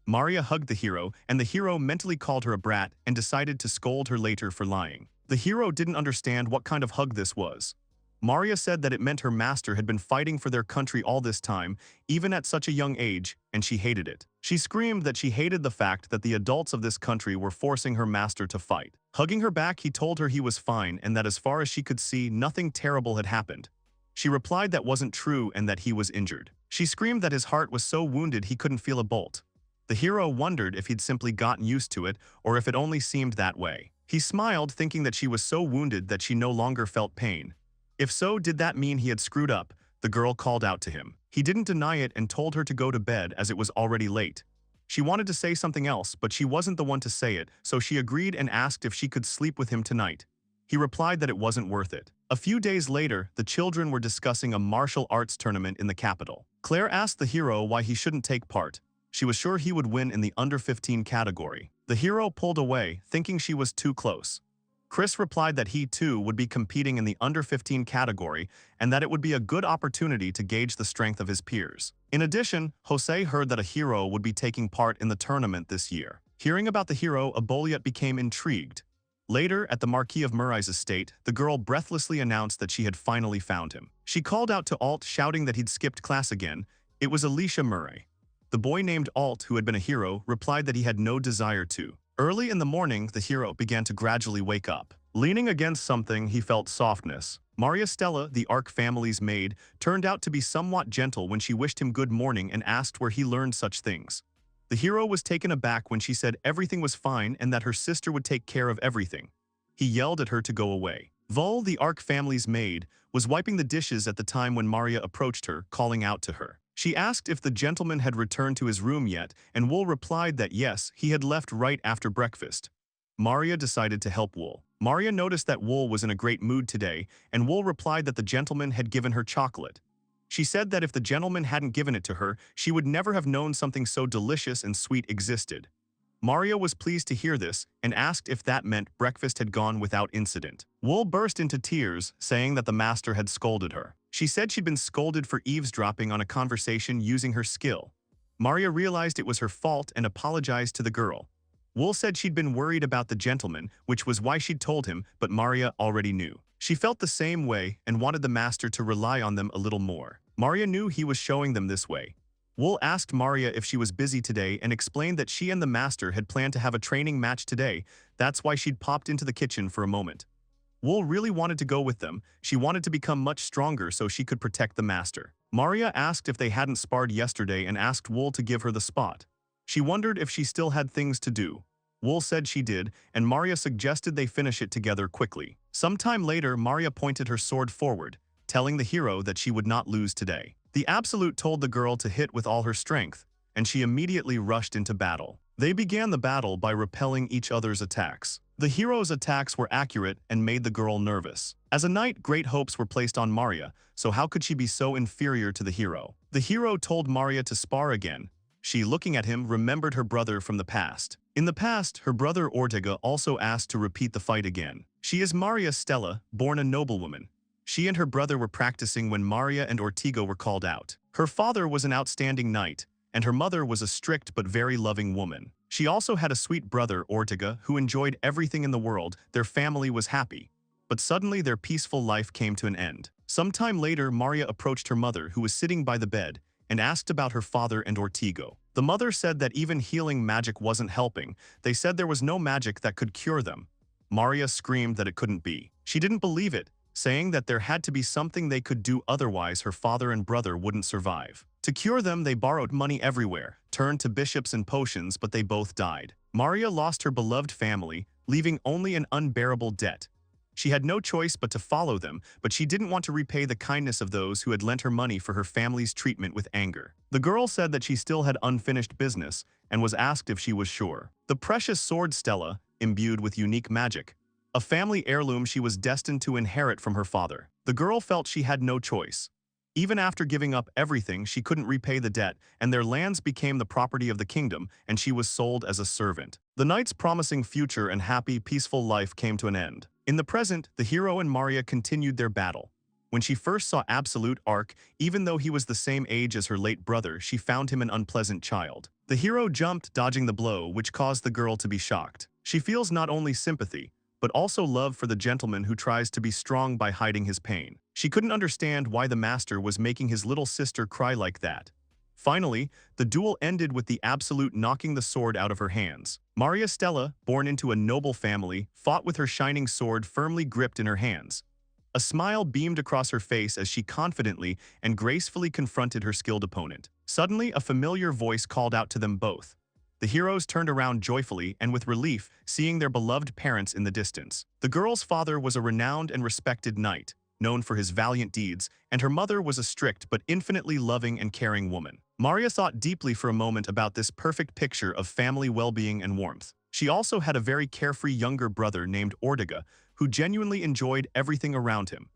Maria hugged the hero, and the hero mentally called her a brat and decided to scold her later for lying. The hero didn't understand what kind of hug this was. Maria said that it meant her master had been fighting for their country all this time, even at such a young age, and she hated it. She screamed that she hated the fact that the adults of this country were forcing her master to fight. Hugging her back, he told her he was fine and that as far as she could see, nothing terrible had happened. She replied that wasn't true and that he was injured. She screamed that his heart was so wounded he couldn't feel a bolt. The hero wondered if he'd simply gotten used to it or if it only seemed that way. He smiled, thinking that she was so wounded that she no longer felt pain. If so, did that mean he had screwed up? The girl called out to him. He didn't deny it and told her to go to bed as it was already late. She wanted to say something else, but she wasn't the one to say it, so she agreed and asked if she could sleep with him tonight. He replied that it wasn't worth it. A few days later, the children were discussing a martial arts tournament in the capital. Claire asked the hero why he shouldn't take part. She was sure he would win in the under 15 category. The hero pulled away, thinking she was too close. Chris replied that he too would be competing in the under 15 category and that it would be a good opportunity to gauge the strength of his peers. In addition, Jose heard that a hero would be taking part in the tournament this year. Hearing about the hero, Aboliet became intrigued. Later, at the Marquis of Murray's estate, the girl breathlessly announced that she had finally found him. She called out to Alt, shouting that he'd skipped class again. It was Alicia Murray. The boy named Alt, who had been a hero, replied that he had no desire to. Early in the morning, the hero began to gradually wake up. Leaning against something, he felt softness. Maria Stella, the Ark family's maid, turned out to be somewhat gentle when she wished him good morning and asked where he learned such things. The hero was taken aback when she said everything was fine and that her sister would take care of everything. He yelled at her to go away. Vul, the Ark family's maid, was wiping the dishes at the time when Maria approached her, calling out to her. She asked if the gentleman had returned to his room yet, and Wool replied that yes, he had left right after breakfast. Maria decided to help Wool. Maria noticed that Wool was in a great mood today, and Wool replied that the gentleman had given her chocolate. She said that if the gentleman hadn't given it to her, she would never have known something so delicious and sweet existed. Maria was pleased to hear this and asked if that meant breakfast had gone without incident. Wool burst into tears, saying that the master had scolded her. She said she'd been scolded for eavesdropping on a conversation using her skill. Maria realized it was her fault and apologized to the girl. Wool said she'd been worried about the gentleman, which was why she'd told him, but Maria already knew. She felt the same way and wanted the master to rely on them a little more. Maria knew he was showing them this way. Wool asked Maria if she was busy today and explained that she and the master had planned to have a training match today. That's why she'd popped into the kitchen for a moment. Wool really wanted to go with them. She wanted to become much stronger so she could protect the master. Maria asked if they hadn't sparred yesterday and asked Wool to give her the spot. She wondered if she still had things to do. Wool said she did, and Maria suggested they finish it together quickly. Sometime later, Maria pointed her sword forward, telling the hero that she would not lose today. The Absolute told the girl to hit with all her strength, and she immediately rushed into battle. They began the battle by repelling each other's attacks. The hero's attacks were accurate and made the girl nervous. As a knight, great hopes were placed on Maria, so how could she be so inferior to the hero? The hero told Maria to spar again. She, looking at him, remembered her brother from the past. In the past, her brother Ortega also asked to repeat the fight again. She is Maria Stella, born a noblewoman. She and her brother were practicing when Maria and Ortega were called out. Her father was an outstanding knight, and her mother was a strict but very loving woman. She also had a sweet brother, Ortega, who enjoyed everything in the world. Their family was happy. But suddenly their peaceful life came to an end. Sometime later, Maria approached her mother, who was sitting by the bed, and asked about her father and Ortega. The mother said that even healing magic wasn't helping. They said there was no magic that could cure them. Maria screamed that it couldn't be. She didn't believe it, saying that there had to be something they could do, otherwise her father and brother wouldn't survive. To cure them, they borrowed money everywhere, turned to bishops and potions, but they both died. Maria lost her beloved family, leaving only an unbearable debt. She had no choice but to follow them, but she didn't want to repay the kindness of those who had lent her money for her family's treatment with anger. The girl said that she still had unfinished business and was asked if she was sure. The precious sword Stella, imbued with unique magic, a family heirloom she was destined to inherit from her father. The girl felt she had no choice. Even after giving up everything, she couldn't repay the debt, and their lands became the property of the kingdom, and she was sold as a servant. The knight's promising future and happy, peaceful life came to an end. In the present, the hero and Maria continued their battle. When she first saw Absolute Ark, even though he was the same age as her late brother, she found him an unpleasant child. The hero jumped, dodging the blow, which caused the girl to be shocked. She feels not only sympathy, but also love for the gentleman who tries to be strong by hiding his pain. She couldn't understand why the master was making his little sister cry like that. Finally, the duel ended with the Absolute knocking the sword out of her hands. Maria Stella, born into a noble family, fought with her shining sword firmly gripped in her hands. A smile beamed across her face as she confidently and gracefully confronted her skilled opponent. Suddenly, a familiar voice called out to them both. The heroes turned around joyfully and with relief, seeing their beloved parents in the distance. The girl's father was a renowned and respected knight, known for his valiant deeds, and her mother was a strict but infinitely loving and caring woman. Maria thought deeply for a moment about this perfect picture of family well-being and warmth. She also had a very carefree younger brother named Ortega, who genuinely enjoyed everything around him.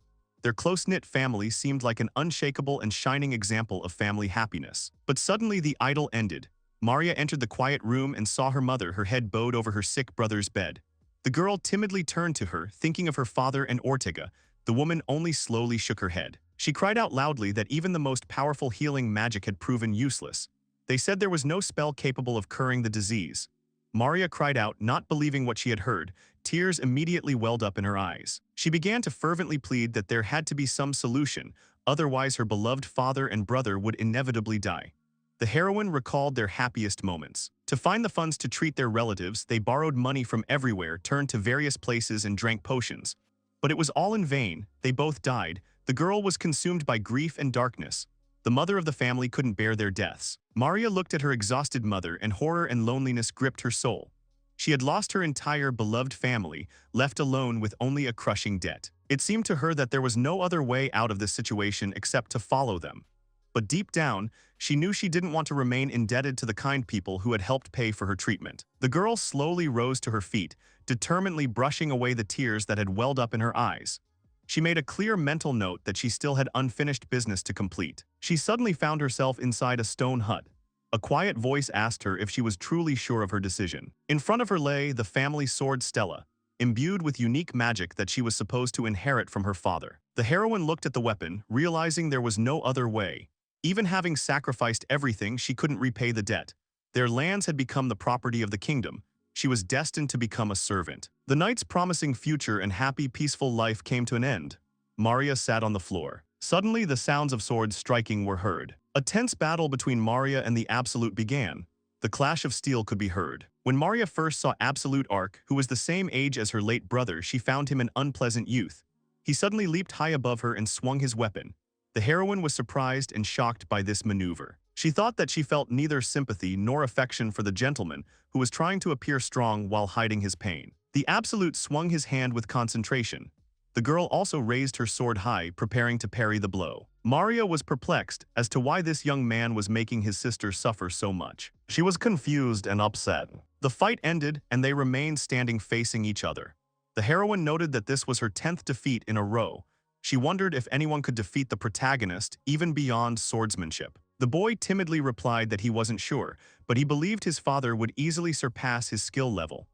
Their close-knit family seemed like an unshakable and shining example of family happiness. But suddenly the idyll ended. Maria entered the quiet room and saw her mother, her head bowed over her sick brother's bed. The girl timidly turned to her, thinking of her father and Ortega. The woman only slowly shook her head. She cried out loudly that even the most powerful healing magic had proven useless. They said there was no spell capable of curing the disease. Maria cried out, not believing what she had heard. Tears immediately welled up in her eyes. She began to fervently plead that there had to be some solution, otherwise her beloved father and brother would inevitably die. The heroine recalled their happiest moments. To find the funds to treat their relatives, they borrowed money from everywhere, turned to various places and drank potions. But it was all in vain. They both died. The girl was consumed by grief and darkness. The mother of the family couldn't bear their deaths. Maria looked at her exhausted mother, and horror and loneliness gripped her soul. She had lost her entire beloved family, left alone with only a crushing debt. It seemed to her that there was no other way out of this situation except to follow them. But deep down, she knew she didn't want to remain indebted to the kind people who had helped pay for her treatment. The girl slowly rose to her feet, determinedly brushing away the tears that had welled up in her eyes. She made a clear mental note that she still had unfinished business to complete. She suddenly found herself inside a stone hut. A quiet voice asked her if she was truly sure of her decision. In front of her lay the family sword Stella, imbued with unique magic that she was supposed to inherit from her father. The heroine looked at the weapon, realizing there was no other way. Even having sacrificed everything, she couldn't repay the debt. Their lands had become the property of the kingdom. She was destined to become a servant. The knight's promising future and happy, peaceful life came to an end. Maria sat on the floor. Suddenly, the sounds of swords striking were heard. A tense battle between Maria and the Absolute began. The clash of steel could be heard. When Maria first saw Absolute Ark, who was the same age as her late brother, she found him an unpleasant youth. He suddenly leaped high above her and swung his weapon. The heroine was surprised and shocked by this maneuver. She thought that she felt neither sympathy nor affection for the gentleman who was trying to appear strong while hiding his pain. The Absolute swung his hand with concentration. The girl also raised her sword high, preparing to parry the blow. Maria was perplexed as to why this young man was making his sister suffer so much. She was confused and upset. The fight ended, and they remained standing facing each other. The heroine noted that this was her 10th defeat in a row. She wondered if anyone could defeat the protagonist, even beyond swordsmanship. The boy timidly replied that he wasn't sure, but he believed his father would easily surpass his skill level.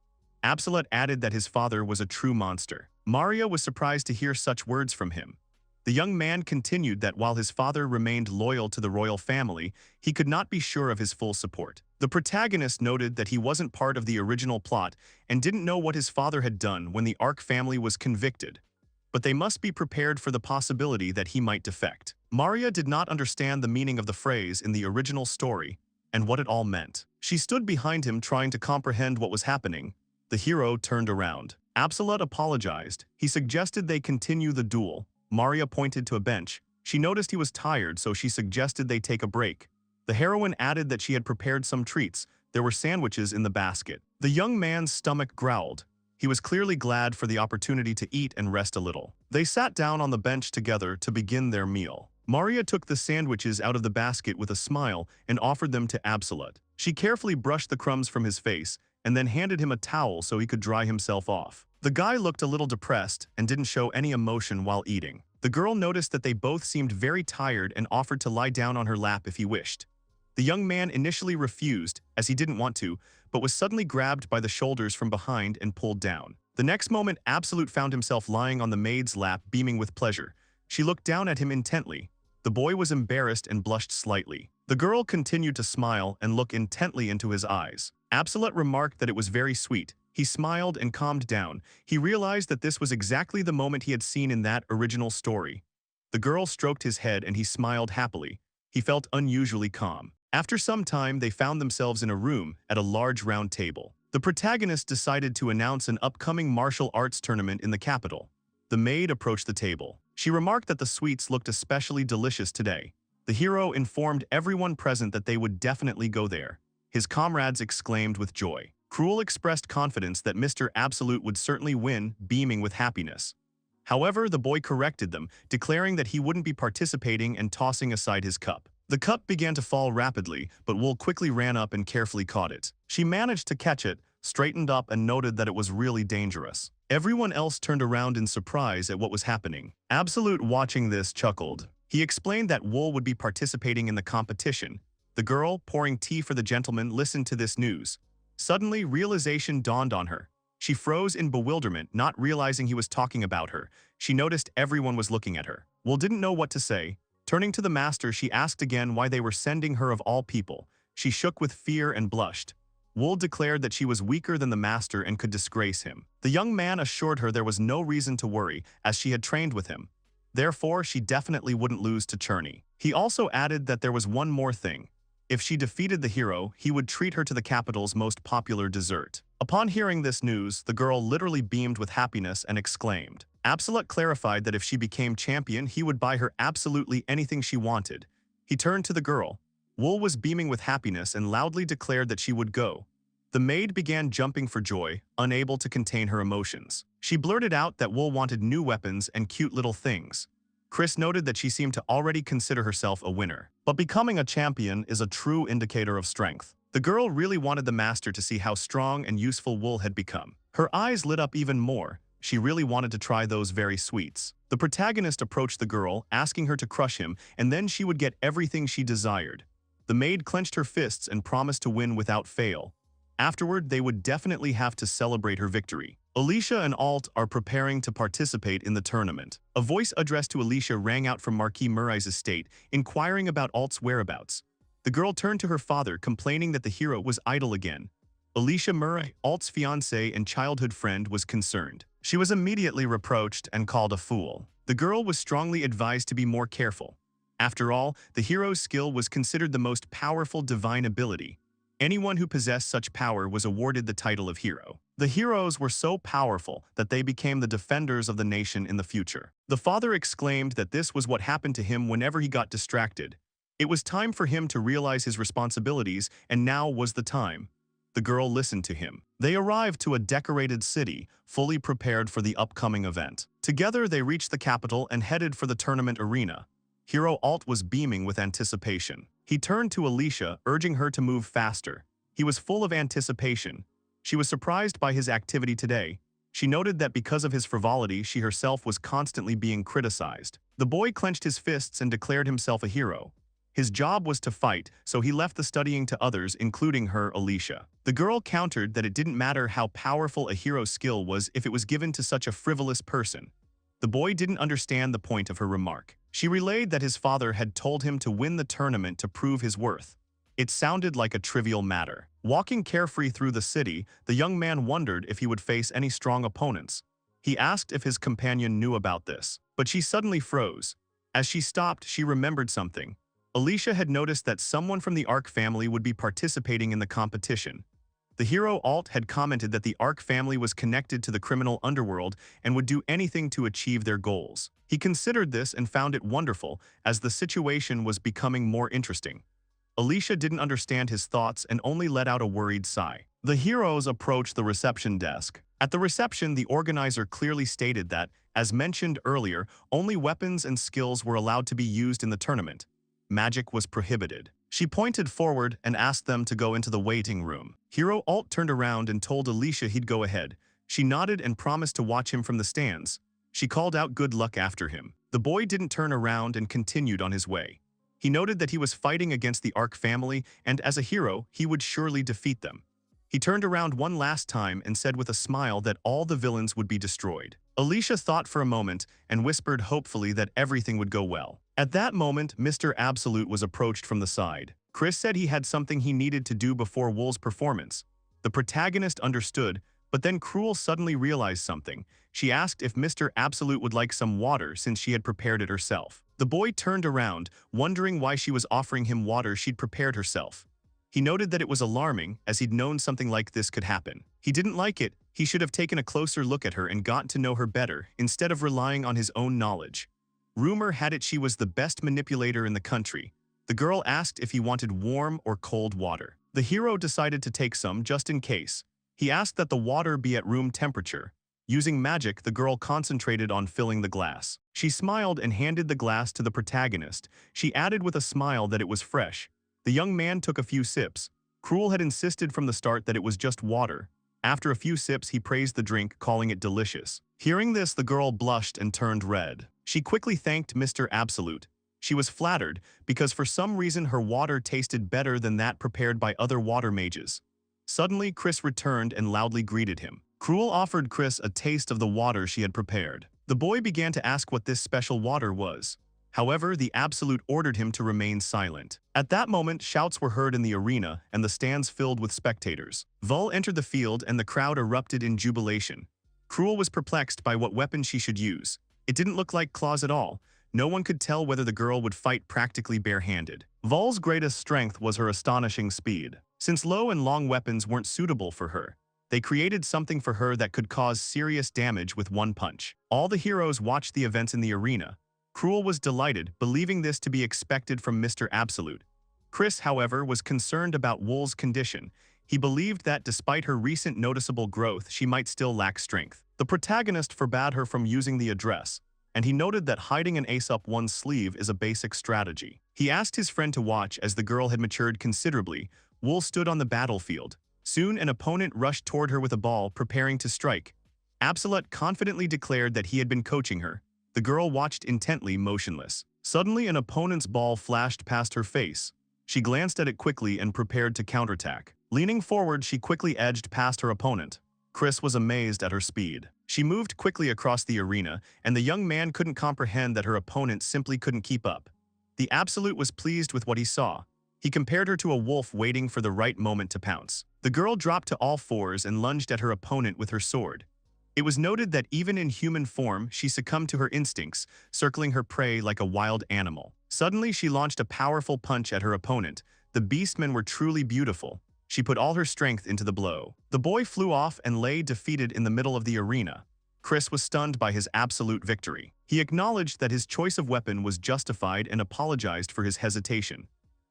Absolute added that his father was a true monster. Maria was surprised to hear such words from him. The young man continued that while his father remained loyal to the royal family, he could not be sure of his full support. The protagonist noted that he wasn't part of the original plot and didn't know what his father had done when the Ark family was convicted. But they must be prepared for the possibility that he might defect. Maria did not understand the meaning of the phrase in the original story and what it all meant. She stood behind him trying to comprehend what was happening. The hero turned around. Absolute apologized. He suggested they continue the duel. Maria pointed to a bench. She noticed he was tired, so she suggested they take a break. The heroine added that she had prepared some treats. There were sandwiches in the basket. The young man's stomach growled. He was clearly glad for the opportunity to eat and rest a little. They sat down on the bench together to begin their meal. Maria took the sandwiches out of the basket with a smile and offered them to Absolute. She carefully brushed the crumbs from his face and then handed him a towel so he could dry himself off. The guy looked a little depressed and didn't show any emotion while eating. The girl noticed that they both seemed very tired and offered to lie down on her lap if he wished. The young man initially refused, as he didn't want to, but was suddenly grabbed by the shoulders from behind and pulled down. The next moment, Absolute found himself lying on the maid's lap, beaming with pleasure. She looked down at him intently. The boy was embarrassed and blushed slightly. The girl continued to smile and look intently into his eyes. Absolute remarked that it was very sweet. He smiled and calmed down. He realized that this was exactly the moment he had seen in that original story. The girl stroked his head and he smiled happily. He felt unusually calm. After some time, they found themselves in a room at a large round table. The protagonist decided to announce an upcoming martial arts tournament in the capital. The maid approached the table. She remarked that the sweets looked especially delicious today. The hero informed everyone present that they would definitely go there. His comrades exclaimed with joy. Cruel expressed confidence that Mr. Absolute would certainly win, beaming with happiness. However, the boy corrected them, declaring that he wouldn't be participating and tossing aside his cup. The cup began to fall rapidly, but Wool quickly ran up and carefully caught it. She managed to catch it, straightened up and noted that it was really dangerous. Everyone else turned around in surprise at what was happening. Absolute, watching this, chuckled. He explained that Wool would be participating in the competition. The girl, pouring tea for the gentleman, listened to this news. Suddenly, realization dawned on her. She froze in bewilderment, not realizing he was talking about her. She noticed everyone was looking at her. Wool didn't know what to say. Turning to the master, she asked again why they were sending her of all people. She shook with fear and blushed. Wool declared that she was weaker than the master and could disgrace him. The young man assured her there was no reason to worry, as she had trained with him. Therefore, she definitely wouldn't lose to Churney. He also added that there was one more thing. If she defeated the hero, he would treat her to the capital's most popular dessert. Upon hearing this news, the girl literally beamed with happiness and exclaimed. Absolute clarified that if she became champion, he would buy her absolutely anything she wanted. He turned to the girl. Wool was beaming with happiness and loudly declared that she would go. The maid began jumping for joy, unable to contain her emotions. She blurted out that Wool wanted new weapons and cute little things. Chris noted that she seemed to already consider herself a winner. But becoming a champion is a true indicator of strength. The girl really wanted the master to see how strong and useful Wool had become. Her eyes lit up even more. She really wanted to try those very sweets. The protagonist approached the girl, asking her to crush him, and then she would get everything she desired. The maid clenched her fists and promised to win without fail. Afterward, they would definitely have to celebrate her victory. Alicia and Alt are preparing to participate in the tournament. A voice addressed to Alicia rang out from Marquis Murray's estate, inquiring about Alt's whereabouts. The girl turned to her father, complaining that the hero was idle again. Alicia Murray, Alt's fiancée and childhood friend, was concerned. She was immediately reproached and called a fool. The girl was strongly advised to be more careful. After all, the hero's skill was considered the most powerful divine ability. Anyone who possessed such power was awarded the title of hero. The heroes were so powerful that they became the defenders of the nation in the future. The father exclaimed that this was what happened to him whenever he got distracted. It was time for him to realize his responsibilities, and now was the time. The girl listened to him. They arrived to a decorated city, fully prepared for the upcoming event. Together, they reached the capital and headed for the tournament arena. Hero Alt was beaming with anticipation. He turned to Alicia, urging her to move faster. He was full of anticipation. She was surprised by his activity today. She noted that because of his frivolity, she herself was constantly being criticized. The boy clenched his fists and declared himself a hero. His job was to fight, so he left the studying to others, including her, Alicia. The girl countered that it didn't matter how powerful a hero's skill was if it was given to such a frivolous person. The boy didn't understand the point of her remark. She relayed that his father had told him to win the tournament to prove his worth. It sounded like a trivial matter. Walking carefree through the city, the young man wondered if he would face any strong opponents. He asked if his companion knew about this, but she suddenly froze. As she stopped, she remembered something. Alicia had noticed that someone from the Ark family would be participating in the competition. The The hero Alt had commented that the Ark family was connected to the criminal underworld and would do anything to achieve their goals. He considered this and found it wonderful as the situation was becoming more interesting. Alicia didn't understand his thoughts and only let out a worried sigh. The heroes approached the reception desk. At the reception, the organizer clearly stated that, as mentioned earlier, only weapons and skills were allowed to be used in the tournament. Magic was prohibited. She pointed forward and asked them to go into the waiting room. Hero Alt turned around and told Alicia he'd go ahead. She nodded and promised to watch him from the stands. She called out good luck after him. The boy didn't turn around and continued on his way. He noted that he was fighting against the Ark family, and as a hero, he would surely defeat them. He turned around one last time and said with a smile that all the villains would be destroyed. Alicia thought for a moment and whispered hopefully that everything would go well. At that moment, Mr. Absolute was approached from the side. Chris said he had something he needed to do before Wool's performance. The protagonist understood, but then Cruel suddenly realized something. She asked if Mr. Absolute would like some water since she had prepared it herself. The boy turned around, wondering why she was offering him water she'd prepared herself. He noted that it was alarming, as he'd known something like this could happen. He didn't like it. He should have taken a closer look at her and gotten to know her better, instead of relying on his own knowledge. Rumor had it she was the best manipulator in the country. The girl asked if he wanted warm or cold water. The hero decided to take some just in case. He asked that the water be at room temperature. Using magic, the girl concentrated on filling the glass. She smiled and handed the glass to the protagonist. She added with a smile that it was fresh. The young man took a few sips. Cruel had insisted from the start that it was just water. After a few sips, he praised the drink, calling it delicious. Hearing this, the girl blushed and turned red. She quickly thanked Mr. Absolute. She was flattered because for some reason her water tasted better than that prepared by other water mages. Suddenly, Chris returned and loudly greeted him. Cruel offered Chris a taste of the water she had prepared. The boy began to ask what this special water was. However, the Absolute ordered him to remain silent. At that moment, shouts were heard in the arena and the stands filled with spectators. Vul entered the field and the crowd erupted in jubilation. Cruel was perplexed by what weapon she should use. It didn't look like claws at all. No one could tell whether the girl would fight practically barehanded. Vul's greatest strength was her astonishing speed. Since low and long weapons weren't suitable for her, they created something for her that could cause serious damage with one punch. All the heroes watched the events in the arena. Cruel was delighted, believing this to be expected from Mr. Absolute. Chris, however, was concerned about Wool's condition. He believed that despite her recent noticeable growth, she might still lack strength. The protagonist forbade her from using the address, and he noted that hiding an ace up one's sleeve is a basic strategy. He asked his friend to watch as the girl had matured considerably. Wool stood on the battlefield. Soon an opponent rushed toward her with a ball, preparing to strike. Absolute confidently declared that he had been coaching her. The girl watched intently, motionless. Suddenly, an opponent's ball flashed past her face. She glanced at it quickly and prepared to counterattack. Leaning forward, she quickly edged past her opponent. Chris was amazed at her speed. She moved quickly across the arena, and the young man couldn't comprehend that her opponent simply couldn't keep up. The Absolute was pleased with what he saw. He compared her to a wolf waiting for the right moment to pounce. The girl dropped to all fours and lunged at her opponent with her sword. It was noted that even in human form, she succumbed to her instincts, circling her prey like a wild animal. Suddenly, she launched a powerful punch at her opponent. The beastmen were truly beautiful. She put all her strength into the blow. The boy flew off and lay defeated in the middle of the arena. Chris was stunned by his absolute victory. He acknowledged that his choice of weapon was justified and apologized for his hesitation.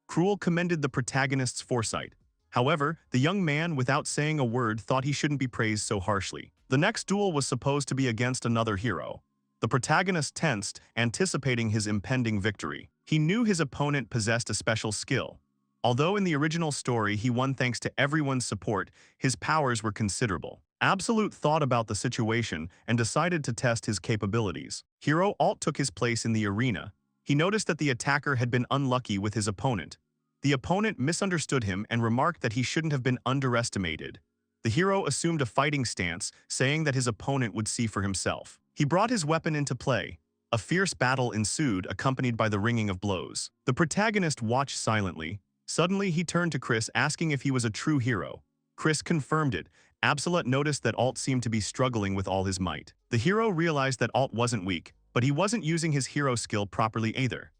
Cruel commended the protagonist's foresight. However, the young man, without saying a word, thought he shouldn't be praised so harshly. The next duel was supposed to be against another hero. The protagonist tensed, anticipating his impending victory. He knew his opponent possessed a special skill. Although in the original story he won thanks to everyone's support, his powers were considerable. Absolute thought about the situation and decided to test his capabilities. Hero Alt took his place in the arena. He noticed that the attacker had been unlucky with his opponent. The opponent misunderstood him and remarked that he shouldn't have been underestimated. The hero assumed a fighting stance, saying that his opponent would see for himself. He brought his weapon into play. A fierce battle ensued, accompanied by the ringing of blows. The protagonist watched silently. Suddenly, he turned to Chris, asking if he was a true hero. Chris confirmed it. Absolute noticed that Alt seemed to be struggling with all his might. The hero realized that Alt wasn't weak, but he wasn't using his hero skill properly either.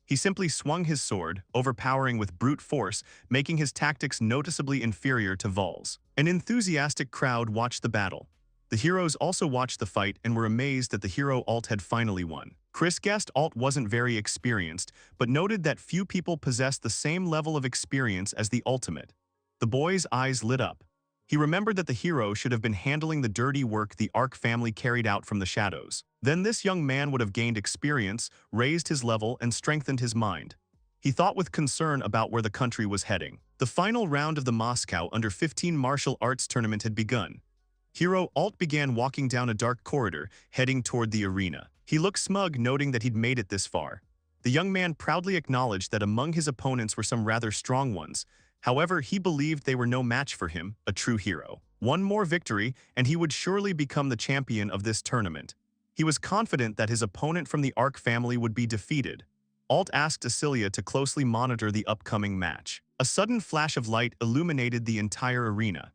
He simply swung his sword, overpowering with brute force, making his tactics noticeably inferior to Vol's. An enthusiastic crowd watched the battle. The heroes also watched the fight and were amazed that the hero Alt had finally won. Chris guessed Alt wasn't very experienced, but noted that few people possessed the same level of experience as the ultimate. The boy's eyes lit up. He remembered that the hero should have been handling the dirty work the Ark family carried out from the shadows. Then this young man would have gained experience, raised his level, and strengthened his mind. He thought with concern about where the country was heading. The final round of the Moscow Under-15 martial arts tournament had begun. Hero Alt began walking down a dark corridor, heading toward the arena. He looked smug, noting that he'd made it this far. The young man proudly acknowledged that among his opponents were some rather strong ones. However, he believed they were no match for him, a true hero. One more victory, and he would surely become the champion of this tournament. He was confident that his opponent from the Ark family would be defeated. Alt asked Asilia to closely monitor the upcoming match. A sudden flash of light illuminated the entire arena.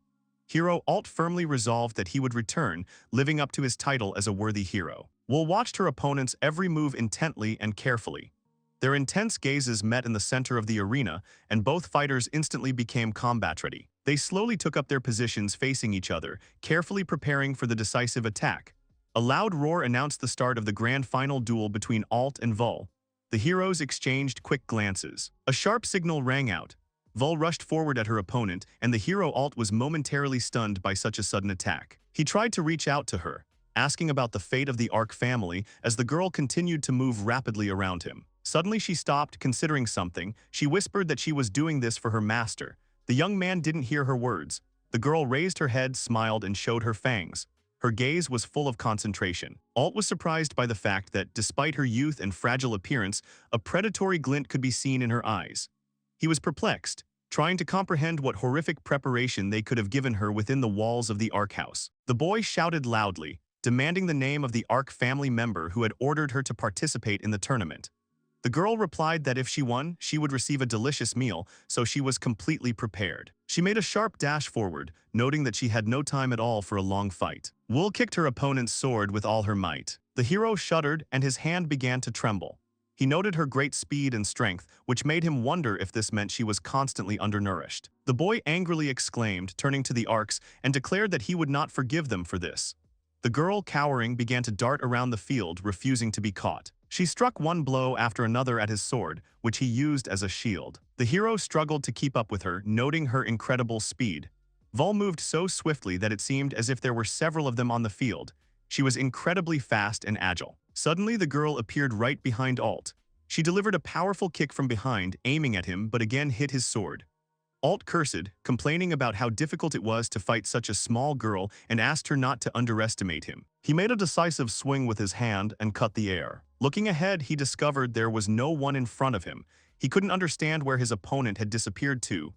Hero Alt firmly resolved that he would return, living up to his title as a worthy hero. Will watched her opponent's every move intently and carefully. Their intense gazes met in the center of the arena, and both fighters instantly became combat-ready. They slowly took up their positions facing each other, carefully preparing for the decisive attack. A loud roar announced the start of the grand final duel between Alt and Vol. The heroes exchanged quick glances. A sharp signal rang out. Vol rushed forward at her opponent, and the hero Alt was momentarily stunned by such a sudden attack. He tried to reach out to her, asking about the fate of the Ark family as the girl continued to move rapidly around him. Suddenly she stopped, considering something. She whispered that she was doing this for her master. The young man didn't hear her words. The girl raised her head, smiled, and showed her fangs. Her gaze was full of concentration. Alt was surprised by the fact that, despite her youth and fragile appearance, a predatory glint could be seen in her eyes. He was perplexed, trying to comprehend what horrific preparation they could have given her within the walls of the Ark house. The boy shouted loudly, demanding the name of the Ark family member who had ordered her to participate in the tournament. The girl replied that if she won, she would receive a delicious meal, so she was completely prepared. She made a sharp dash forward, noting that she had no time at all for a long fight. Wool kicked her opponent's sword with all her might. The hero shuddered, and his hand began to tremble. He noted her great speed and strength, which made him wonder if this meant she was constantly undernourished. The boy angrily exclaimed, turning to the Arks, and declared that he would not forgive them for this. The girl, cowering, began to dart around the field, refusing to be caught. She struck one blow after another at his sword, which he used as a shield. The hero struggled to keep up with her, noting her incredible speed. Vol moved so swiftly that it seemed as if there were several of them on the field. She was incredibly fast and agile. Suddenly, the girl appeared right behind Alt. She delivered a powerful kick from behind, aiming at him, but again hit his sword. Alt cursed, complaining about how difficult it was to fight such a small girl, and asked her not to underestimate him. He made a decisive swing with his hand and cut the air. Looking ahead, he discovered there was no one in front of him. He couldn't understand where his opponent had disappeared to.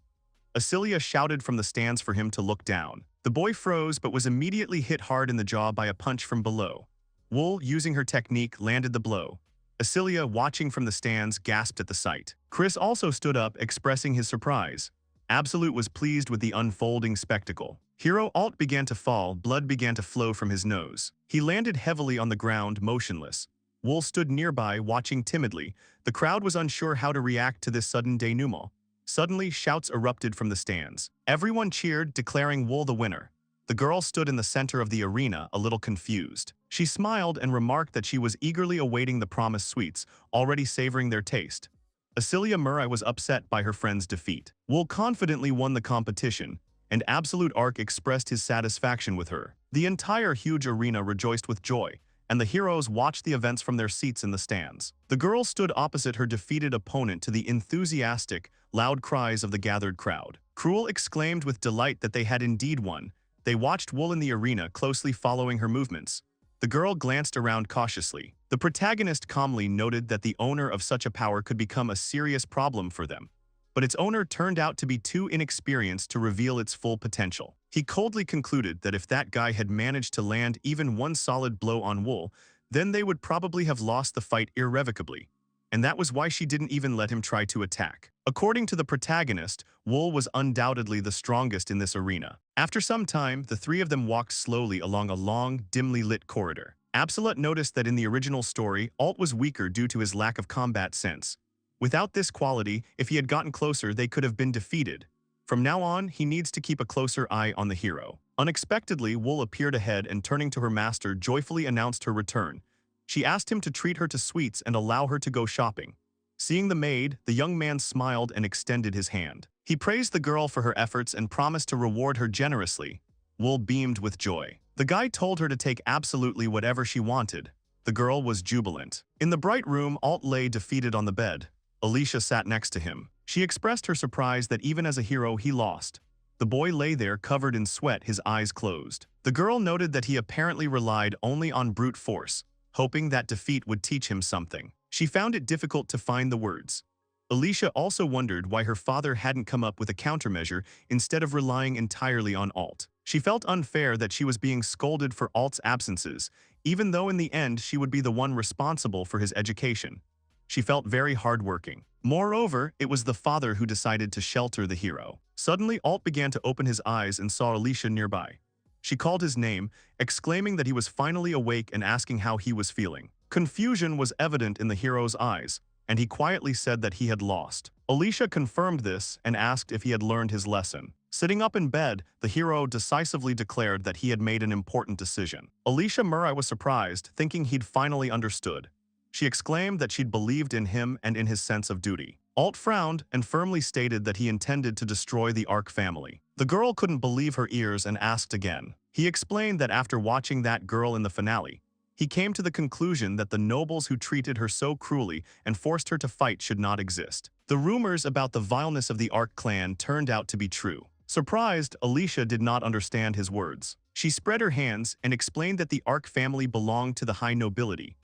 Asilia shouted from the stands for him to look down. The boy froze but was immediately hit hard in the jaw by a punch from below. Wool, using her technique, landed the blow. Asilia, watching from the stands, gasped at the sight. Chris also stood up, expressing his surprise. Absolute was pleased with the unfolding spectacle. Hero Alt began to fall, blood began to flow from his nose. He landed heavily on the ground, motionless. Wool stood nearby, watching timidly. The crowd was unsure how to react to this sudden denouement. Suddenly, shouts erupted from the stands. Everyone cheered, declaring Wool the winner. The girl stood in the center of the arena, a little confused. She smiled and remarked that she was eagerly awaiting the promised sweets, already savoring their taste. Asilia Murray was upset by her friend's defeat. Wool confidently won the competition, and Absolute Ark expressed his satisfaction with her. The entire huge arena rejoiced with joy, and the heroes watched the events from their seats in the stands. The girl stood opposite her defeated opponent to the enthusiastic, loud cries of the gathered crowd. Cruel exclaimed with delight that they had indeed won. They watched Wool in the arena, closely following her movements. The girl glanced around cautiously. The protagonist calmly noted that the owner of such a power could become a serious problem for them. But its owner turned out to be too inexperienced to reveal its full potential. He coldly concluded that if that guy had managed to land even one solid blow on Wool, then they would probably have lost the fight irrevocably. And that was why she didn't even let him try to attack. According to the protagonist, Wool was undoubtedly the strongest in this arena. After some time, the three of them walked slowly along a long, dimly lit corridor. Absolute noticed that in the original story, Alt was weaker due to his lack of combat sense. Without this quality, if he had gotten closer, they could have been defeated. From now on, he needs to keep a closer eye on the hero. Unexpectedly, Wool appeared ahead and turning to her master joyfully announced her return. She asked him to treat her to sweets and allow her to go shopping. Seeing the maid, the young man smiled and extended his hand. He praised the girl for her efforts and promised to reward her generously. Wool beamed with joy. The guy told her to take absolutely whatever she wanted. The girl was jubilant. In the bright room, Alt lay defeated on the bed. Alicia sat next to him. She expressed her surprise that even as a hero he lost. The boy lay there covered in sweat, his eyes closed. The girl noted that he apparently relied only on brute force, hoping that defeat would teach him something. She found it difficult to find the words. Alicia also wondered why her father hadn't come up with a countermeasure instead of relying entirely on Alt. She felt unfair that she was being scolded for Alt's absences, even though in the end she would be the one responsible for his education. She felt very hardworking. Moreover, it was the father who decided to shelter the hero. Suddenly, Alt began to open his eyes and saw Alicia nearby. She called his name, exclaiming that he was finally awake and asking how he was feeling. Confusion was evident in the hero's eyes, and he quietly said that he had lost. Alicia confirmed this and asked if he had learned his lesson. Sitting up in bed, the hero decisively declared that he had made an important decision. Alicia Murray was surprised, thinking he'd finally understood. She exclaimed that she'd believed in him and in his sense of duty. Alt frowned and firmly stated that he intended to destroy the Ark family. The girl couldn't believe her ears and asked again. He explained that after watching that girl in the finale, he came to the conclusion that the nobles who treated her so cruelly and forced her to fight should not exist. The rumors about the vileness of the Ark clan turned out to be true. Surprised, Alicia did not understand his words. She spread her hands and explained that the Ark family belonged to the high nobility.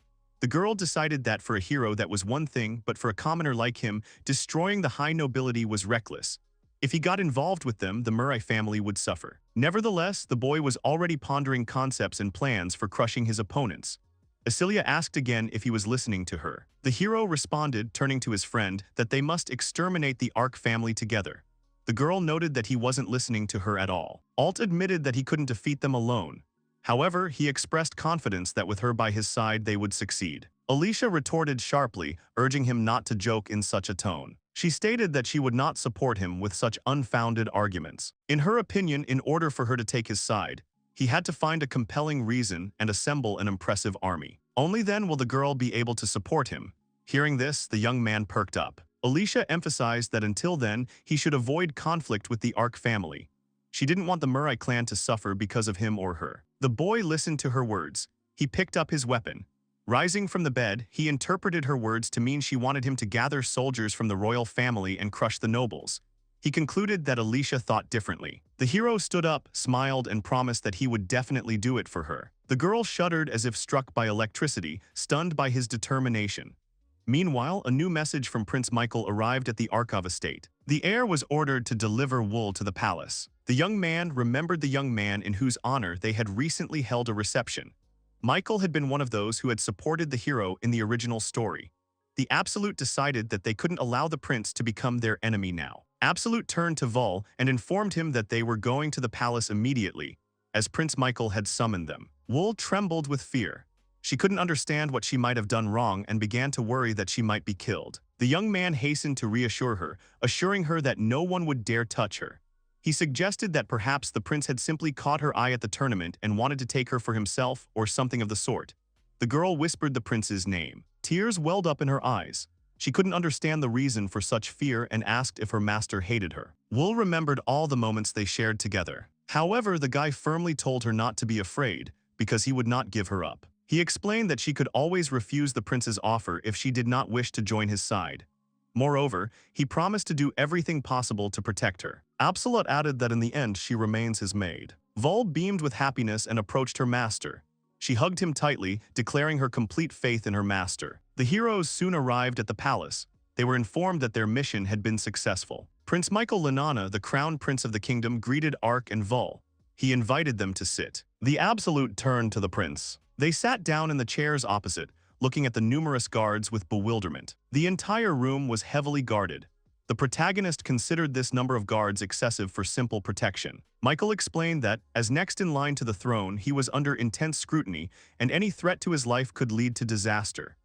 The girl decided that for a hero that was one thing, but for a commoner like him, destroying the high nobility was reckless. If he got involved with them, the Murray family would suffer. Nevertheless, the boy was already pondering concepts and plans for crushing his opponents. Acelia asked again if he was listening to her. The hero responded, turning to his friend, that they must exterminate the Ark family together. The girl noted that he wasn't listening to her at all. Alt admitted that he couldn't defeat them alone. However, he expressed confidence that with her by his side they would succeed. Alicia retorted sharply, urging him not to joke in such a tone. She stated that she would not support him with such unfounded arguments. In her opinion, in order for her to take his side, he had to find a compelling reason and assemble an impressive army. Only then will the girl be able to support him. Hearing this, the young man perked up. Alicia emphasized that until then, he should avoid conflict with the Ark family. She didn't want the Murray clan to suffer because of him or her. The boy listened to her words. He picked up his weapon. Rising from the bed, he interpreted her words to mean she wanted him to gather soldiers from the royal family and crush the nobles. He concluded that Alicia thought differently. The hero stood up, smiled, and promised that he would definitely do it for her. The girl shuddered as if struck by electricity, stunned by his determination. Meanwhile, a new message from Prince Michael arrived at the Archive estate. The heir was ordered to deliver wool to the palace. The young man remembered the young man in whose honor they had recently held a reception. Michael had been one of those who had supported the hero in the original story. The Absolute decided that they couldn't allow the prince to become their enemy now. Absolute turned to Vol and informed him that they were going to the palace immediately, as Prince Michael had summoned them. Wool trembled with fear. She couldn't understand what she might have done wrong and began to worry that she might be killed. The young man hastened to reassure her, assuring her that no one would dare touch her. He suggested that perhaps the prince had simply caught her eye at the tournament and wanted to take her for himself or something of the sort. The girl whispered the prince's name. Tears welled up in her eyes. She couldn't understand the reason for such fear and asked if her master hated her. Wool remembered all the moments they shared together. However, the guy firmly told her not to be afraid, because he would not give her up. He explained that she could always refuse the prince's offer if she did not wish to join his side. Moreover, he promised to do everything possible to protect her. Absolute added that in the end she remains his maid. Vol beamed with happiness and approached her master. She hugged him tightly, declaring her complete faith in her master. The heroes soon arrived at the palace. They were informed that their mission had been successful. Prince Michael Linana, the crown prince of the kingdom, greeted Ark and Vol. He invited them to sit. The Absolute turned to the prince. They sat down in the chairs opposite, looking at the numerous guards with bewilderment. The entire room was heavily guarded. The protagonist considered this number of guards excessive for simple protection. Michael explained that, as next in line to the throne, he was under intense scrutiny, and any threat to his life could lead to disaster.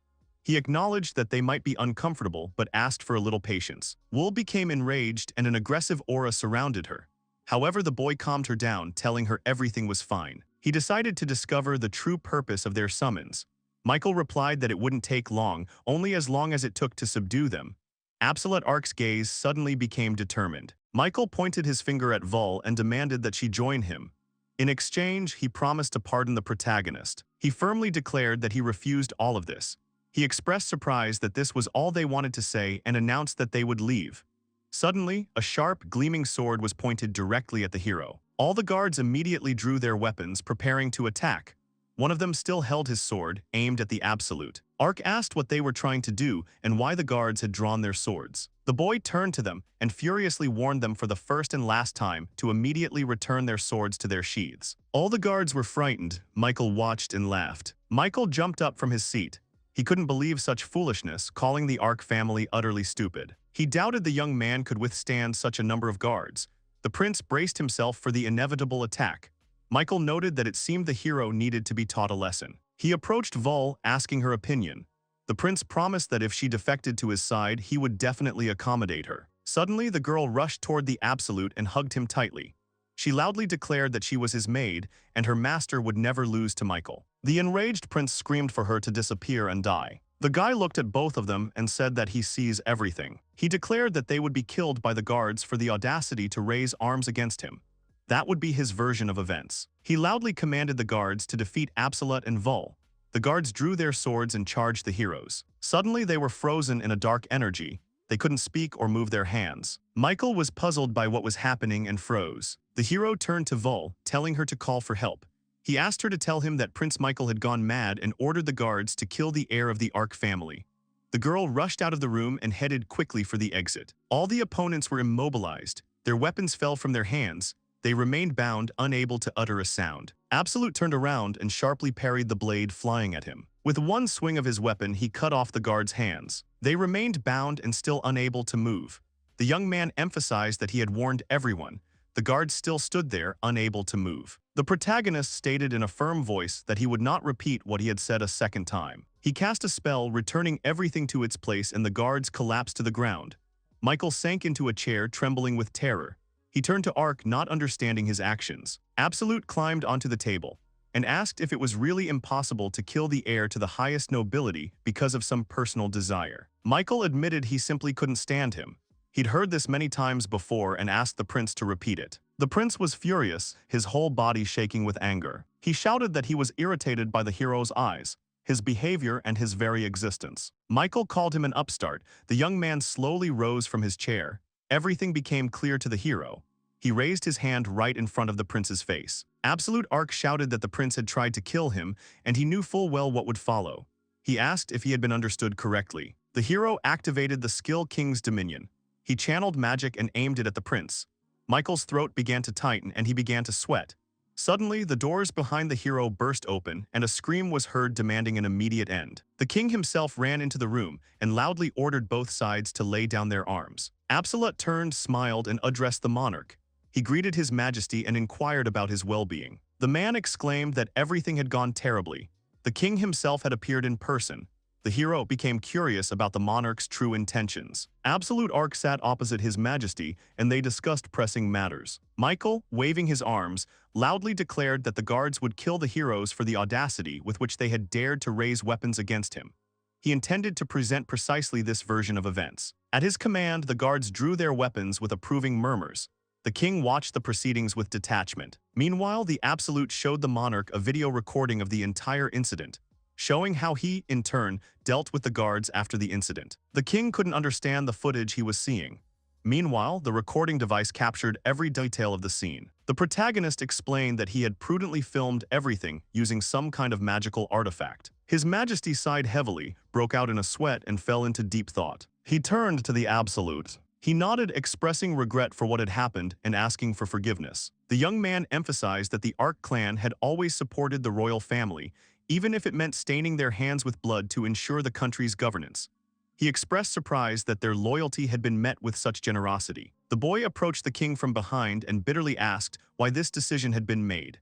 He acknowledged that they might be uncomfortable but asked for a little patience. Wool became enraged and an aggressive aura surrounded her. However, the boy calmed her down, telling her everything was fine. He decided to discover the true purpose of their summons. Michael replied that it wouldn't take long, only as long as it took to subdue them. Absolute Ark's gaze suddenly became determined. Michael pointed his finger at Vol and demanded that she join him. In exchange, he promised to pardon the protagonist. He firmly declared that he refused all of this. He expressed surprise that this was all they wanted to say and announced that they would leave. Suddenly, a sharp, gleaming sword was pointed directly at the hero. All the guards immediately drew their weapons, preparing to attack. One of them still held his sword, aimed at the Absolute. Ark asked what they were trying to do and why the guards had drawn their swords. The boy turned to them and furiously warned them for the first and last time to immediately return their swords to their sheaths. All the guards were frightened. Michael watched and laughed. Michael jumped up from his seat. He couldn't believe such foolishness, calling the Ark family utterly stupid. He doubted the young man could withstand such a number of guards. The prince braced himself for the inevitable attack. Michael noted that it seemed the hero needed to be taught a lesson. He approached Vol, asking her opinion. The prince promised that if she defected to his side, he would definitely accommodate her. Suddenly, the girl rushed toward the Absolute and hugged him tightly. She loudly declared that she was his maid, and her master would never lose to Michael. The enraged prince screamed for her to disappear and die. The guy looked at both of them and said that he sees everything. He declared that they would be killed by the guards for the audacity to raise arms against him. That would be his version of events. He loudly commanded the guards to defeat Absolute and Vol. The guards drew their swords and charged the heroes. Suddenly, they were frozen in a dark energy. They couldn't speak or move their hands. Michael was puzzled by what was happening and froze. The hero turned to Vol, telling her to call for help. He asked her to tell him that Prince Michael had gone mad and ordered the guards to kill the heir of the Ark family. The girl rushed out of the room and headed quickly for the exit. All the opponents were immobilized. Their weapons fell from their hands. They remained bound, unable to utter a sound. Absolute turned around and sharply parried the blade flying at him. With one swing of his weapon, he cut off the guards' hands. They remained bound and still unable to move. The young man emphasized that he had warned everyone. The guards still stood there, unable to move. The protagonist stated in a firm voice that he would not repeat what he had said a second time. He cast a spell, returning everything to its place, and the guards collapsed to the ground. Michael sank into a chair, trembling with terror. He turned to Ark, not understanding his actions. Absolute climbed onto the table and asked if it was really impossible to kill the heir to the highest nobility because of some personal desire. Michael admitted he simply couldn't stand him. He'd heard this many times before and asked the prince to repeat it. The prince was furious, his whole body shaking with anger. He shouted that he was irritated by the hero's eyes, his behavior, and his very existence. Michael called him an upstart. The young man slowly rose from his chair. Everything became clear to the hero. He raised his hand right in front of the prince's face. Absolute Ark shouted that the prince had tried to kill him, and he knew full well what would follow. He asked if he had been understood correctly. The hero activated the skill King's Dominion. He channeled magic and aimed it at the prince. Michael's throat began to tighten and he began to sweat. Suddenly, the doors behind the hero burst open and a scream was heard demanding an immediate end. The king himself ran into the room and loudly ordered both sides to lay down their arms. Absolute turned, smiled, and addressed the monarch. He greeted his majesty and inquired about his well-being. The man exclaimed that everything had gone terribly. The king himself had appeared in person. The hero became curious about the monarch's true intentions. Absolute Ark sat opposite his majesty, and they discussed pressing matters. Michael, waving his arms, loudly declared that the guards would kill the heroes for the audacity with which they had dared to raise weapons against him. He intended to present precisely this version of events. At his command, the guards drew their weapons with approving murmurs. The king watched the proceedings with detachment. Meanwhile, the Absolute showed the monarch a video recording of the entire incident, showing how he, in turn, dealt with the guards after the incident. The king couldn't understand the footage he was seeing. Meanwhile, the recording device captured every detail of the scene. The protagonist explained that he had prudently filmed everything using some kind of magical artifact. His majesty sighed heavily, broke out in a sweat, and fell into deep thought. He turned to the Absolute. He nodded, expressing regret for what had happened and asking for forgiveness. The young man emphasized that the Ark clan had always supported the royal family, even if it meant staining their hands with blood to ensure the country's governance. He expressed surprise that their loyalty had been met with such generosity. The boy approached the king from behind and bitterly asked why this decision had been made.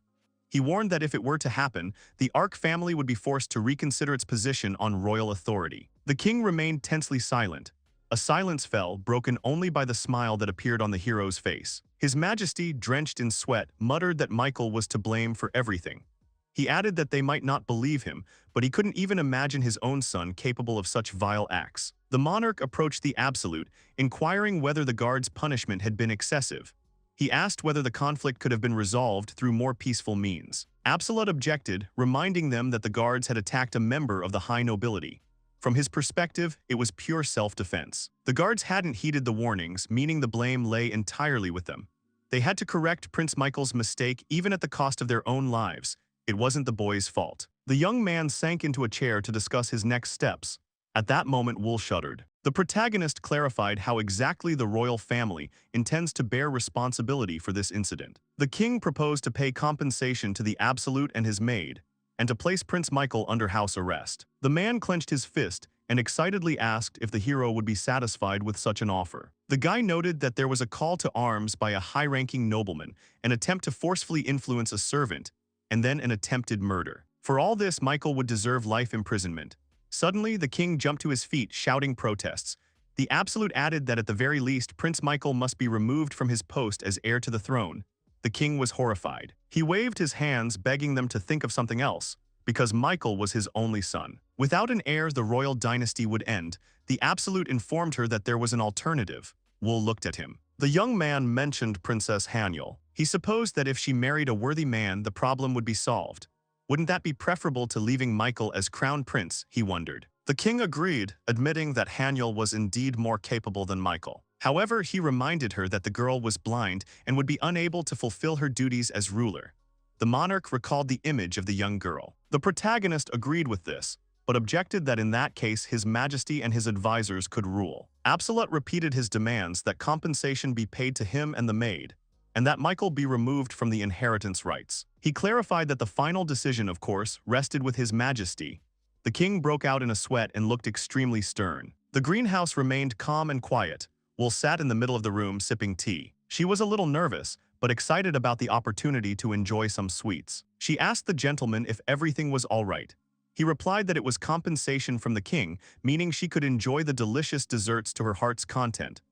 He warned that if it were to happen, the Ark family would be forced to reconsider its position on royal authority. The king remained tensely silent. A silence fell, broken only by the smile that appeared on the hero's face. His Majesty, drenched in sweat, muttered that Michael was to blame for everything. He added that they might not believe him, but he couldn't even imagine his own son capable of such vile acts. The monarch approached the Absolute, inquiring whether the guard's punishment had been excessive. He asked whether the conflict could have been resolved through more peaceful means. Absolute objected, reminding them that the guards had attacked a member of the high nobility. From his perspective, it was pure self-defense. The guards hadn't heeded the warnings, meaning the blame lay entirely with them. They had to correct Prince Michael's mistake even at the cost of their own lives. It wasn't the boy's fault. The young man sank into a chair to discuss his next steps. At that moment, Wool shuddered. The protagonist clarified how exactly the royal family intends to bear responsibility for this incident. The king proposed to pay compensation to the Absolute and his maid, and to place Prince Michael under house arrest. The man clenched his fist and excitedly asked if the hero would be satisfied with such an offer. The guy noted that there was a call to arms by a high-ranking nobleman, an attempt to forcefully influence a servant, and then an attempted murder. For all this, Michael would deserve life imprisonment. Suddenly, the king jumped to his feet, shouting protests. The Absolute added that at the very least, Prince Michael must be removed from his post as heir to the throne. The king was horrified. He waved his hands, begging them to think of something else, because Michael was his only son. Without an heir, the royal dynasty would end. The Absolute informed her that there was an alternative. Wool looked at him. The young man mentioned Princess Haniel. He supposed that if she married a worthy man, the problem would be solved. Wouldn't that be preferable to leaving Michael as crown prince, he wondered. The king agreed, admitting that Haniel was indeed more capable than Michael. However, he reminded her that the girl was blind and would be unable to fulfill her duties as ruler. The monarch recalled the image of the young girl. The protagonist agreed with this, but objected that in that case his majesty and his advisors could rule. Absolute repeated his demands that compensation be paid to him and the maid, and that Michael be removed from the inheritance rights. He clarified that the final decision, of course, rested with his majesty. The king broke out in a sweat and looked extremely stern. The greenhouse remained calm and quiet. Wool sat in the middle of the room sipping tea. She was a little nervous, but excited about the opportunity to enjoy some sweets. She asked the gentleman if everything was all right. He replied that it was compensation from the king, meaning she could enjoy the delicious desserts to her heart's content.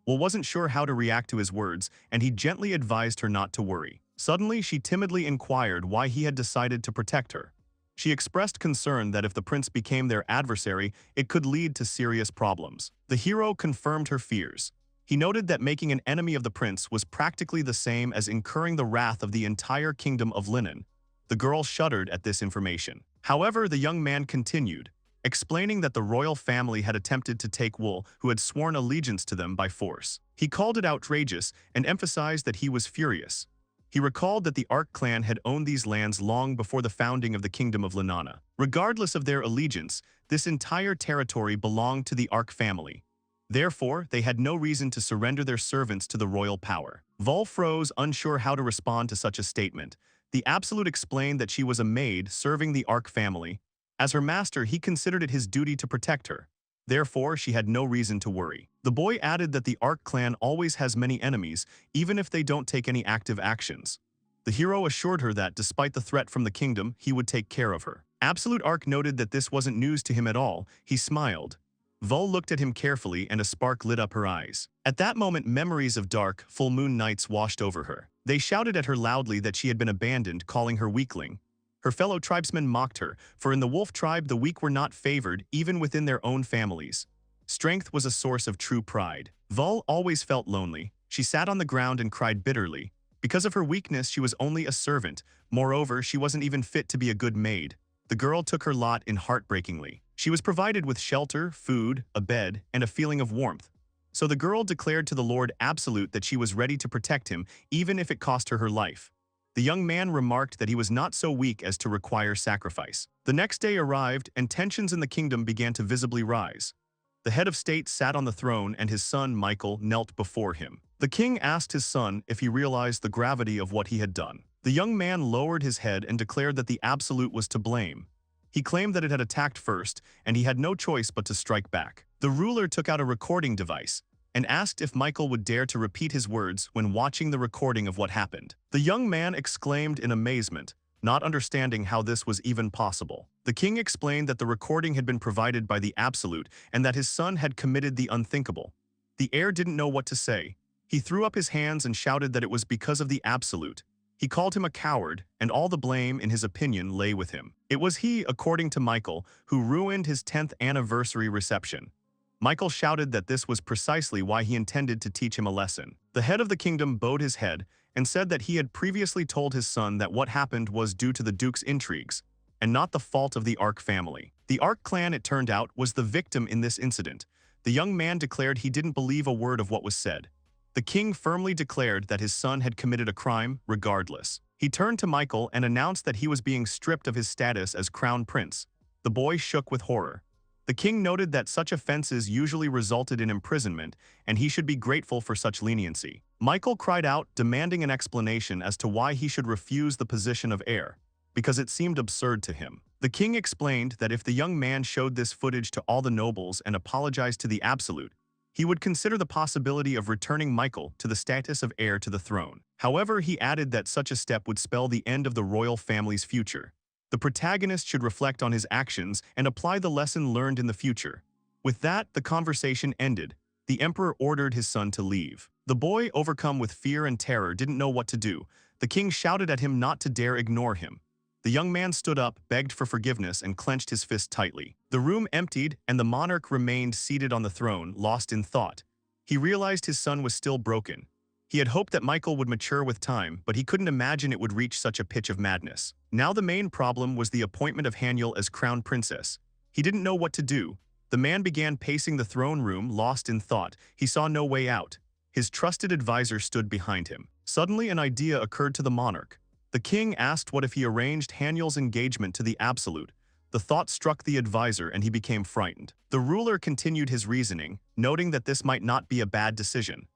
Wool wasn't sure how to react to his words, and he gently advised her not to worry. Suddenly, she timidly inquired why he had decided to protect her. She expressed concern that if the prince became their adversary, it could lead to serious problems. The hero confirmed her fears. He noted that making an enemy of the prince was practically the same as incurring the wrath of the entire kingdom of Linen. The girl shuddered at this information. However, the young man continued, explaining that the royal family had attempted to take Wool, who had sworn allegiance to them, by force. He called it outrageous and emphasized that he was furious. He recalled that the Ark clan had owned these lands long before the founding of the Kingdom of Lenana. Regardless of their allegiance, this entire territory belonged to the Ark family. Therefore, they had no reason to surrender their servants to the royal power. Vol froze, unsure how to respond to such a statement. The Absolute explained that she was a maid serving the Ark family. As her master, he considered it his duty to protect her. Therefore, she had no reason to worry. The boy added that the Ark clan always has many enemies, even if they don't take any active actions. The hero assured her that, despite the threat from the kingdom, he would take care of her. Absolute Ark noted that this wasn't news to him at all. He smiled. Vol looked at him carefully, and a spark lit up her eyes. At that moment, memories of dark, full moon nights washed over her. They shouted at her loudly that she had been abandoned, calling her weakling. Her fellow tribesmen mocked her, for in the wolf tribe the weak were not favored, even within their own families. Strength was a source of true pride. Vol always felt lonely. She sat on the ground and cried bitterly. Because of her weakness, she was only a servant. Moreover, she wasn't even fit to be a good maid. The girl took her lot in heartbreakingly. She was provided with shelter, food, a bed, and a feeling of warmth. So the girl declared to the Lord Absolute that she was ready to protect him, even if it cost her her life. The young man remarked that he was not so weak as to require sacrifice. The next day arrived, and tensions in the kingdom began to visibly rise. The head of state sat on the throne, and his son, Michael, knelt before him. The king asked his son if he realized the gravity of what he had done. The young man lowered his head and declared that the Absolute was to blame. He claimed that it had attacked first, and he had no choice but to strike back. The ruler took out a recording device and asked if Michael would dare to repeat his words when watching the recording of what happened. The young man exclaimed in amazement, not understanding how this was even possible. The king explained that the recording had been provided by the Absolute and that his son had committed the unthinkable. The heir didn't know what to say. He threw up his hands and shouted that it was because of the Absolute. He called him a coward, and all the blame, in his opinion, lay with him. It was he, according to Michael, who ruined his 10th anniversary reception. Michael shouted that this was precisely why he intended to teach him a lesson. The head of the kingdom bowed his head and said that he had previously told his son that what happened was due to the duke's intrigues, and not the fault of the Ark family. The Ark clan, it turned out, was the victim in this incident. The young man declared he didn't believe a word of what was said. The king firmly declared that his son had committed a crime, regardless. He turned to Michael and announced that he was being stripped of his status as crown prince. The boy shook with horror. The king noted that such offenses usually resulted in imprisonment, and he should be grateful for such leniency. Michael cried out, demanding an explanation as to why he should refuse the position of heir, because it seemed absurd to him. The king explained that if the young man showed this footage to all the nobles and apologized to the Absolute, he would consider the possibility of returning Michael to the status of heir to the throne. However, he added that such a step would spell the end of the royal family's future. The protagonist should reflect on his actions and apply the lesson learned in the future. With that, the conversation ended. The emperor ordered his son to leave. The boy, overcome with fear and terror, didn't know what to do. The king shouted at him not to dare ignore him. The young man stood up, begged for forgiveness, and clenched his fist tightly. The room emptied, and the monarch remained seated on the throne, lost in thought. He realized his son was still broken. He had hoped that Michael would mature with time, but he couldn't imagine it would reach such a pitch of madness. Now the main problem was the appointment of Haniel as crown princess. He didn't know what to do. The man began pacing the throne room, lost in thought. He saw no way out. His trusted advisor stood behind him. Suddenly an idea occurred to the monarch. The king asked what if he arranged Haniel's engagement to the Absolute. The thought struck the advisor and he became frightened. The ruler continued his reasoning, noting that this might not be a bad decision.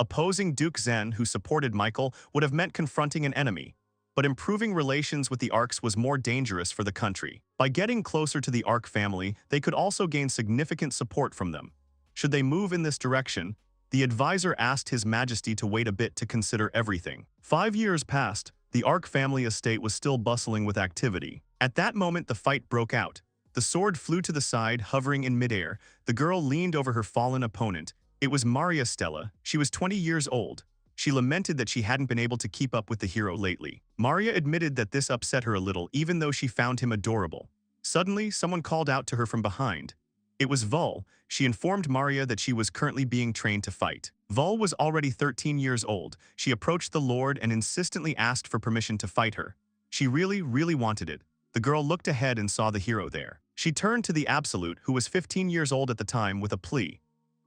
Opposing Duke Zen, who supported Michael, would have meant confronting an enemy. But improving relations with the Arks was more dangerous for the country. By getting closer to the Ark family, they could also gain significant support from them. Should they move in this direction, the advisor asked His Majesty to wait a bit to consider everything. 5 years passed. The Ark family estate was still bustling with activity. At that moment, the fight broke out. The sword flew to the side, hovering in midair. The girl leaned over her fallen opponent. It was Maria Stella. She was 20 years old. She lamented that she hadn't been able to keep up with the hero lately. Maria admitted that this upset her a little, even though she found him adorable. Suddenly, someone called out to her from behind. It was Vul. She informed Maria that she was currently being trained to fight. Vul was already 13 years old. She approached the Lord and insistently asked for permission to fight her. She really wanted it. The girl looked ahead and saw the hero there. She turned to the Absolute, who was 15 years old at the time, with a plea.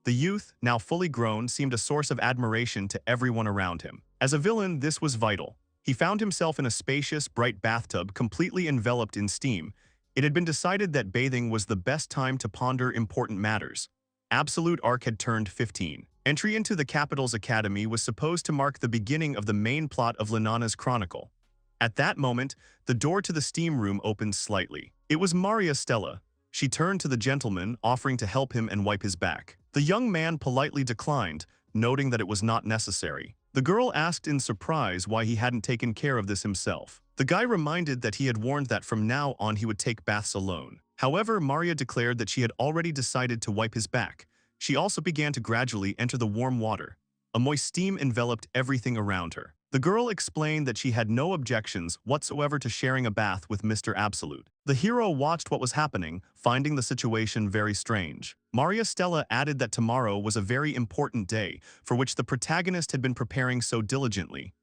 The youth, now fully grown, seemed a source of admiration to everyone around him. As a villain, this was vital. He found himself in a spacious, bright bathtub, completely enveloped in steam. It had been decided that bathing was the best time to ponder important matters. Absolute Ark had turned 15. Entry into the capital's academy was supposed to mark the beginning of the main plot of Linana's chronicle. At that moment, the door to the steam room opened slightly. It was Maria Stella. She turned to the gentleman, offering to help him and wipe his back. The young man politely declined, noting that it was not necessary. The girl asked in surprise why he hadn't taken care of this himself. The guy reminded that he had warned that from now on he would take baths alone. However, Maria declared that she had already decided to wipe his back. She also began to gradually enter the warm water. A moist steam enveloped everything around her. The girl explained that she had no objections whatsoever to sharing a bath with Mr. Absolute. The hero watched what was happening, finding the situation very strange. Maria Stella added that tomorrow was a very important day, for which the protagonist had been preparing so diligently.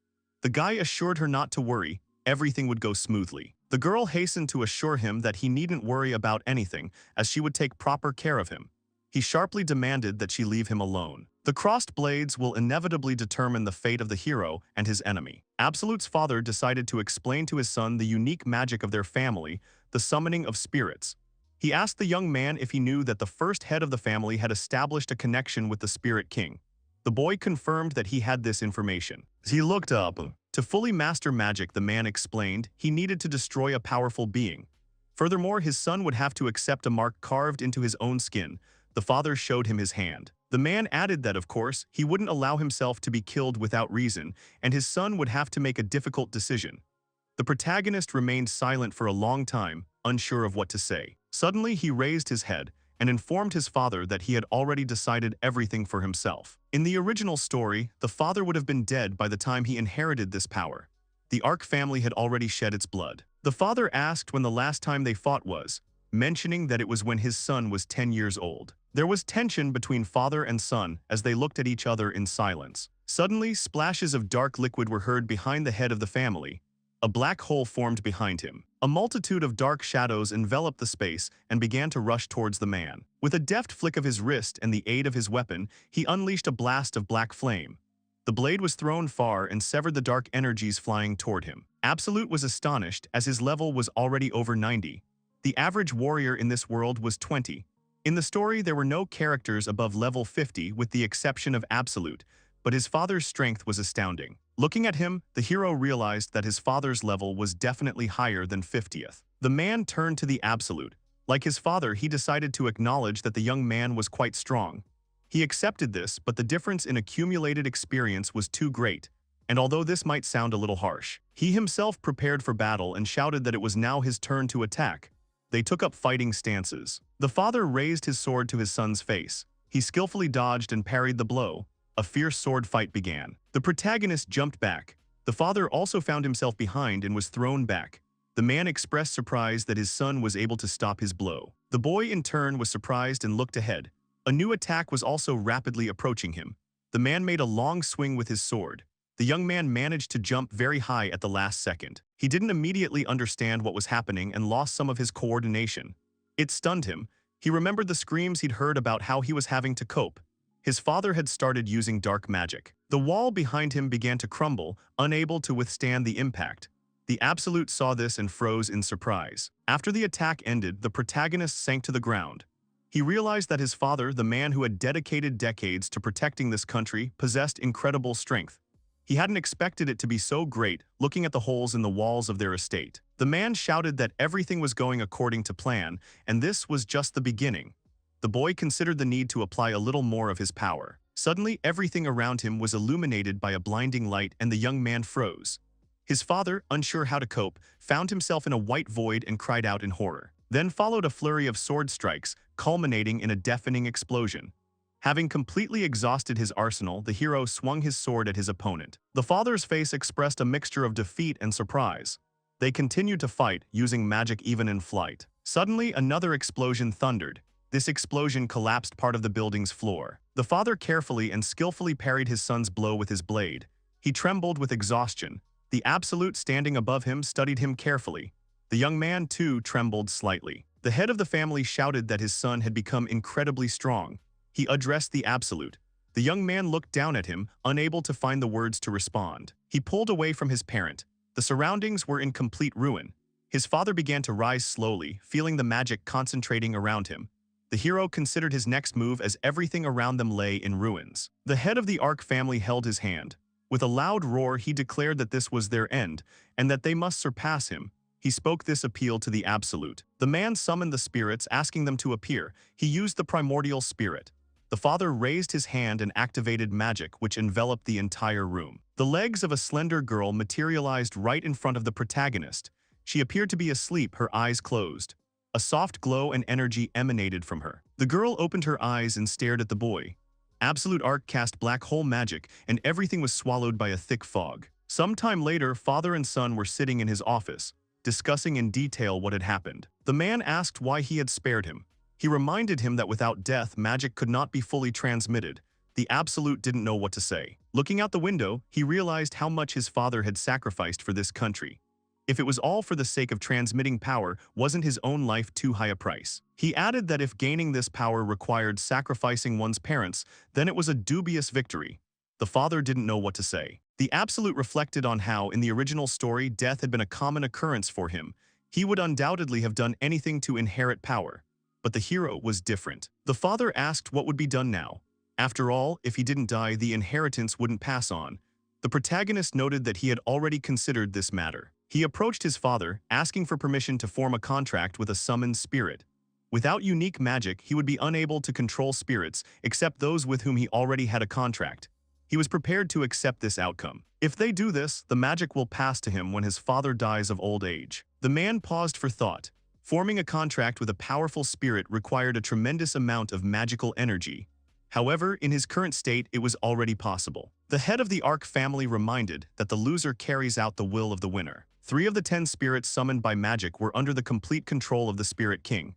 The guy assured her not to worry, everything would go smoothly. The girl hastened to assure him that he needn't worry about anything, as she would take proper care of him. He sharply demanded that she leave him alone. The crossed blades will inevitably determine the fate of the hero and his enemy. Absolute's father decided to explain to his son the unique magic of their family, the summoning of spirits. He asked the young man if he knew that the first head of the family had established a connection with the Spirit King. The boy confirmed that he had this information. As he looked up, to fully master magic, the man explained, he needed to destroy a powerful being. Furthermore, his son would have to accept a mark carved into his own skin. The father showed him his hand. The man added that, of course, he wouldn't allow himself to be killed without reason, and his son would have to make a difficult decision. The protagonist remained silent for a long time, unsure of what to say. Suddenly, he raised his head and informed his father that he had already decided everything for himself. In the original story, the father would have been dead by the time he inherited this power. The Ark family had already shed its blood. The father asked when the last time they fought was, mentioning that it was when his son was 10 years old. There was tension between father and son as they looked at each other in silence. Suddenly, splashes of dark liquid were heard behind the head of the family. A black hole formed behind him. A multitude of dark shadows enveloped the space and began to rush towards the man. With a deft flick of his wrist and the aid of his weapon, he unleashed a blast of black flame. The blade was thrown far and severed the dark energies flying toward him. Absolute was astonished as his level was already over 90. The average warrior in this world was 20. In the story, there were no characters above level 50 with the exception of Absolute, but his father's strength was astounding. Looking at him, the hero realized that his father's level was definitely higher than 50th. The man turned to the Absolute. Like his father, he decided to acknowledge that the young man was quite strong. He accepted this, but the difference in accumulated experience was too great, and although this might sound a little harsh, he himself prepared for battle and shouted that it was now his turn to attack. They took up fighting stances. The father raised his sword to his son's face. He skillfully dodged and parried the blow. A fierce sword fight began. The protagonist jumped back. The father also found himself behind and was thrown back. The man expressed surprise that his son was able to stop his blow. The boy in turn was surprised and looked ahead. A new attack was also rapidly approaching him. The man made a long swing with his sword. The young man managed to jump very high at the last second. He didn't immediately understand what was happening and lost some of his coordination. It stunned him. He remembered the screams he'd heard about how he was having to cope. His father had started using dark magic. The wall behind him began to crumble, unable to withstand the impact. The Absolute saw this and froze in surprise. After the attack ended, the protagonist sank to the ground. He realized that his father, the man who had dedicated decades to protecting this country, possessed incredible strength. He hadn't expected it to be so great, looking at the holes in the walls of their estate. The man shouted that everything was going according to plan, and this was just the beginning. The boy considered the need to apply a little more of his power. Suddenly, everything around him was illuminated by a blinding light and the young man froze. His father, unsure how to cope, found himself in a white void and cried out in horror. Then followed a flurry of sword strikes, culminating in a deafening explosion. Having completely exhausted his arsenal, the hero swung his sword at his opponent. The father's face expressed a mixture of defeat and surprise. They continued to fight, using magic even in flight. Suddenly, another explosion thundered. This explosion collapsed part of the building's floor. The father carefully and skillfully parried his son's blow with his blade. He trembled with exhaustion. The Absolute standing above him studied him carefully. The young man, too, trembled slightly. The head of the family shouted that his son had become incredibly strong. He addressed the Absolute. The young man looked down at him, unable to find the words to respond. He pulled away from his parent. The surroundings were in complete ruin. His father began to rise slowly, feeling the magic concentrating around him. The hero considered his next move as everything around them lay in ruins. The head of the Ark family held his hand. With a loud roar, he declared that this was their end, and that they must surpass him. He spoke this appeal to the Absolute. The man summoned the spirits, asking them to appear. He used the primordial spirit. The father raised his hand and activated magic, which enveloped the entire room. The legs of a slender girl materialized right in front of the protagonist. She appeared to be asleep, her eyes closed. A soft glow and energy emanated from her. The girl opened her eyes and stared at the boy. Absolute Ark cast black hole magic, and everything was swallowed by a thick fog. Sometime later, father and son were sitting in his office, discussing in detail what had happened. The man asked why he had spared him. He reminded him that without death, magic could not be fully transmitted. The Absolute didn't know what to say. Looking out the window, he realized how much his father had sacrificed for this country. If it was all for the sake of transmitting power, wasn't his own life too high a price? He added that if gaining this power required sacrificing one's parents, then it was a dubious victory. The father didn't know what to say. The Absolute reflected on how, in the original story, death had been a common occurrence for him. He would undoubtedly have done anything to inherit power. But the hero was different. The father asked what would be done now. After all, if he didn't die, the inheritance wouldn't pass on. The protagonist noted that he had already considered this matter. He approached his father, asking for permission to form a contract with a summoned spirit. Without unique magic, he would be unable to control spirits, except those with whom he already had a contract. He was prepared to accept this outcome. If they do this, the magic will pass to him when his father dies of old age. The man paused for thought. Forming a contract with a powerful spirit required a tremendous amount of magical energy. However, in his current state, it was already possible. The head of the Ark family reminded that the loser carries out the will of the winner. 3 of the 10 spirits summoned by magic were under the complete control of the Spirit King.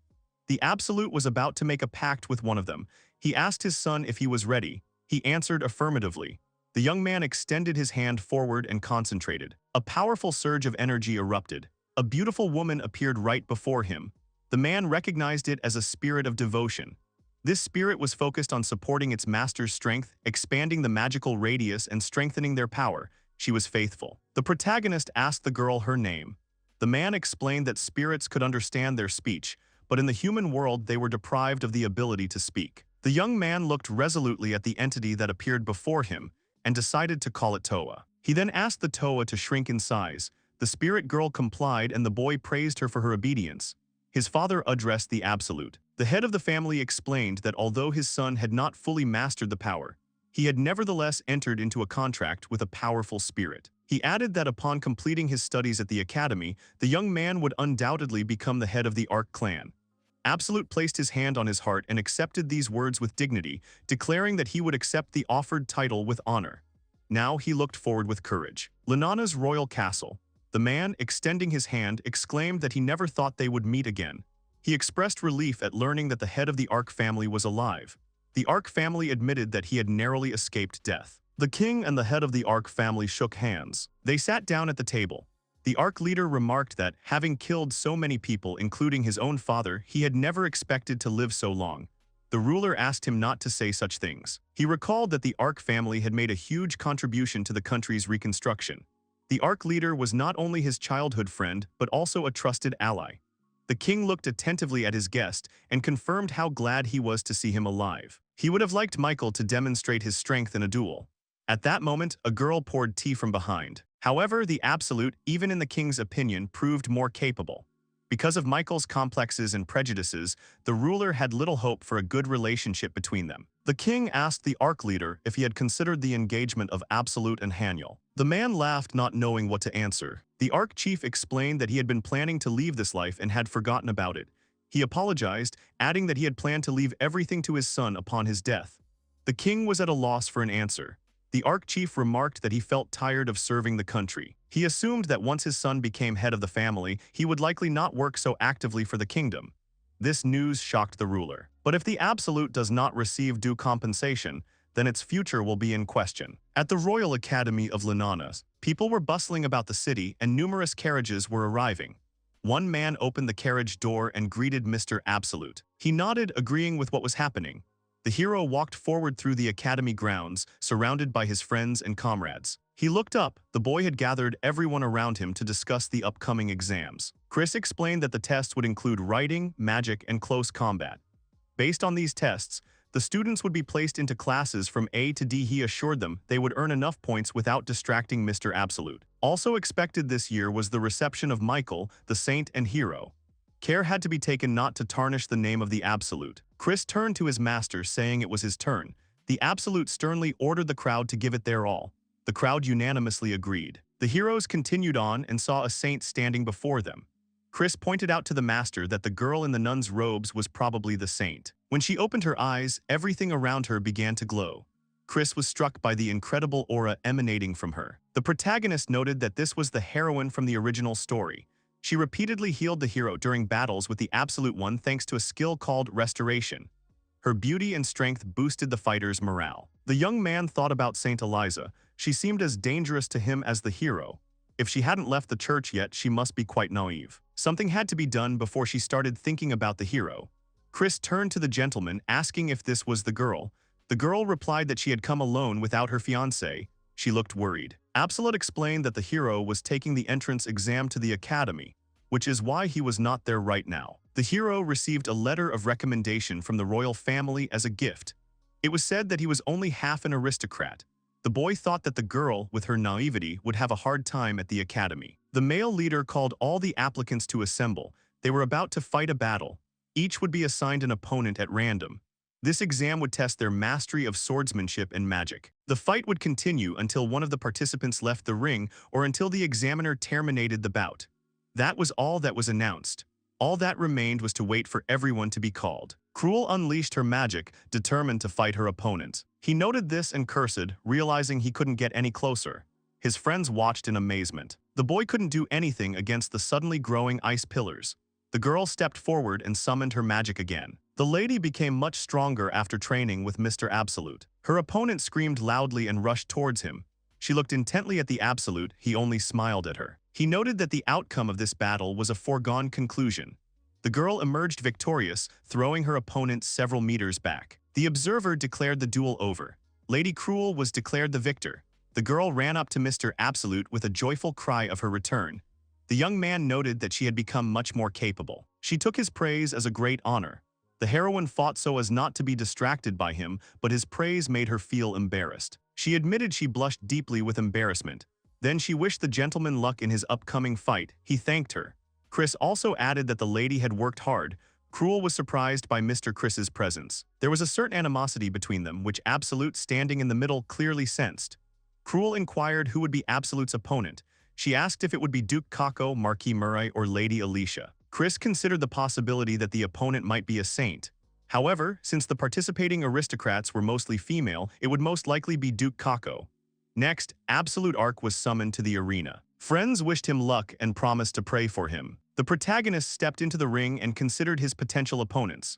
The Absolute was about to make a pact with one of them. He asked his son if he was ready. He answered affirmatively. The young man extended his hand forward and concentrated. A powerful surge of energy erupted. A beautiful woman appeared right before him. The man recognized it as a spirit of devotion. This spirit was focused on supporting its master's strength, expanding the magical radius and strengthening their power. She was faithful. The protagonist asked the girl her name. The man explained that spirits could understand their speech, but in the human world they were deprived of the ability to speak. The young man looked resolutely at the entity that appeared before him and decided to call it Toa. He then asked the Toa to shrink in size. The spirit girl complied and the boy praised her for her obedience. His father addressed the Absolute. The head of the family explained that although his son had not fully mastered the power, he had nevertheless entered into a contract with a powerful spirit. He added that upon completing his studies at the academy, the young man would undoubtedly become the head of the Ark clan. Absolute placed his hand on his heart and accepted these words with dignity, declaring that he would accept the offered title with honor. Now he looked forward with courage. Lunana's royal castle. The man, extending his hand, exclaimed that he never thought they would meet again. He expressed relief at learning that the head of the Ark family was alive. The Ark family admitted that he had narrowly escaped death. The king and the head of the Ark family shook hands. They sat down at the table. The Ark leader remarked that, having killed so many people, including his own father, he had never expected to live so long. The ruler asked him not to say such things. He recalled that the Ark family had made a huge contribution to the country's reconstruction. The Ark leader was not only his childhood friend, but also a trusted ally. The king looked attentively at his guest and confirmed how glad he was to see him alive. He would have liked Michael to demonstrate his strength in a duel. At that moment, a girl poured tea from behind. However, the Absolute, even in the king's opinion, proved more capable. Because of Michael's complexes and prejudices, the ruler had little hope for a good relationship between them. The king asked the Ark leader if he had considered the engagement of Absolute and Haniel. The man laughed, not knowing what to answer. The Ark chief explained that he had been planning to leave this life and had forgotten about it. He apologized, adding that he had planned to leave everything to his son upon his death. The king was at a loss for an answer. The Ark chief remarked that he felt tired of serving the country. He assumed that once his son became head of the family, he would likely not work so actively for the kingdom. This news shocked the ruler. But if the Absolute does not receive due compensation, then its future will be in question. At the Royal Academy of Lunana, people were bustling about the city and numerous carriages were arriving. One man opened the carriage door and greeted Mr. Absolute. He nodded, agreeing with what was happening. The hero walked forward through the academy grounds, surrounded by his friends and comrades. He looked up. The boy had gathered everyone around him to discuss the upcoming exams. Chris explained that the tests would include writing, magic, and close combat. Based on these tests, the students would be placed into classes from A to D. He assured them they would earn enough points without distracting Mr. Absolute. Also expected this year was the reception of Michael, the saint and hero. Care had to be taken not to tarnish the name of the Absolute. Chris turned to his master, saying it was his turn. The Absolute sternly ordered the crowd to give it their all. The crowd unanimously agreed. The heroes continued on and saw a saint standing before them. Chris pointed out to the master that the girl in the nun's robes was probably the saint. When she opened her eyes, everything around her began to glow. Chris was struck by the incredible aura emanating from her. The protagonist noted that this was the heroine from the original story. She repeatedly healed the hero during battles with the Absolute One thanks to a skill called Restoration. Her beauty and strength boosted the fighter's morale. The young man thought about Saint Eliza. She seemed as dangerous to him as the hero. If she hadn't left the church yet, she must be quite naive. Something had to be done before she started thinking about the hero. Chris turned to the gentleman, asking if this was the girl. The girl replied that she had come alone without her fiancé. She looked worried. Absolute explained that the hero was taking the entrance exam to the academy, which is why he was not there right now. The hero received a letter of recommendation from the royal family as a gift. It was said that he was only half an aristocrat. The boy thought that the girl, with her naivety, would have a hard time at the academy. The male leader called all the applicants to assemble. They were about to fight a battle. Each would be assigned an opponent at random. This exam would test their mastery of swordsmanship and magic. The fight would continue until one of the participants left the ring or until the examiner terminated the bout. That was all that was announced. All that remained was to wait for everyone to be called. Cruel unleashed her magic, determined to fight her opponent. He noted this and cursed, realizing he couldn't get any closer. His friends watched in amazement. The boy couldn't do anything against the suddenly growing ice pillars. The girl stepped forward and summoned her magic again. The lady became much stronger after training with Mr. Absolute. Her opponent screamed loudly and rushed towards him. She looked intently at the Absolute, he only smiled at her. He noted that the outcome of this battle was a foregone conclusion. The girl emerged victorious, throwing her opponent several meters back. The observer declared the duel over. Lady Cruel was declared the victor. The girl ran up to Mr. Absolute with a joyful cry of her return. The young man noted that she had become much more capable. She took his praise as a great honor. The heroine fought so as not to be distracted by him, but his praise made her feel embarrassed. She admitted she blushed deeply with embarrassment. Then she wished the gentleman luck in his upcoming fight. He thanked her. Chris also added that the lady had worked hard. Cruel was surprised by Mr. Chris's presence. There was a certain animosity between them, which Absolute, standing in the middle, clearly sensed. Cruel inquired who would be Absolute's opponent. She asked if it would be Duke Kako, Marquis Murray, or Lady Alicia. Chris considered the possibility that the opponent might be a saint. However, since the participating aristocrats were mostly female, it would most likely be Duke Kako. Next, Absolute Ark was summoned to the arena. Friends wished him luck and promised to pray for him. The protagonist stepped into the ring and considered his potential opponents.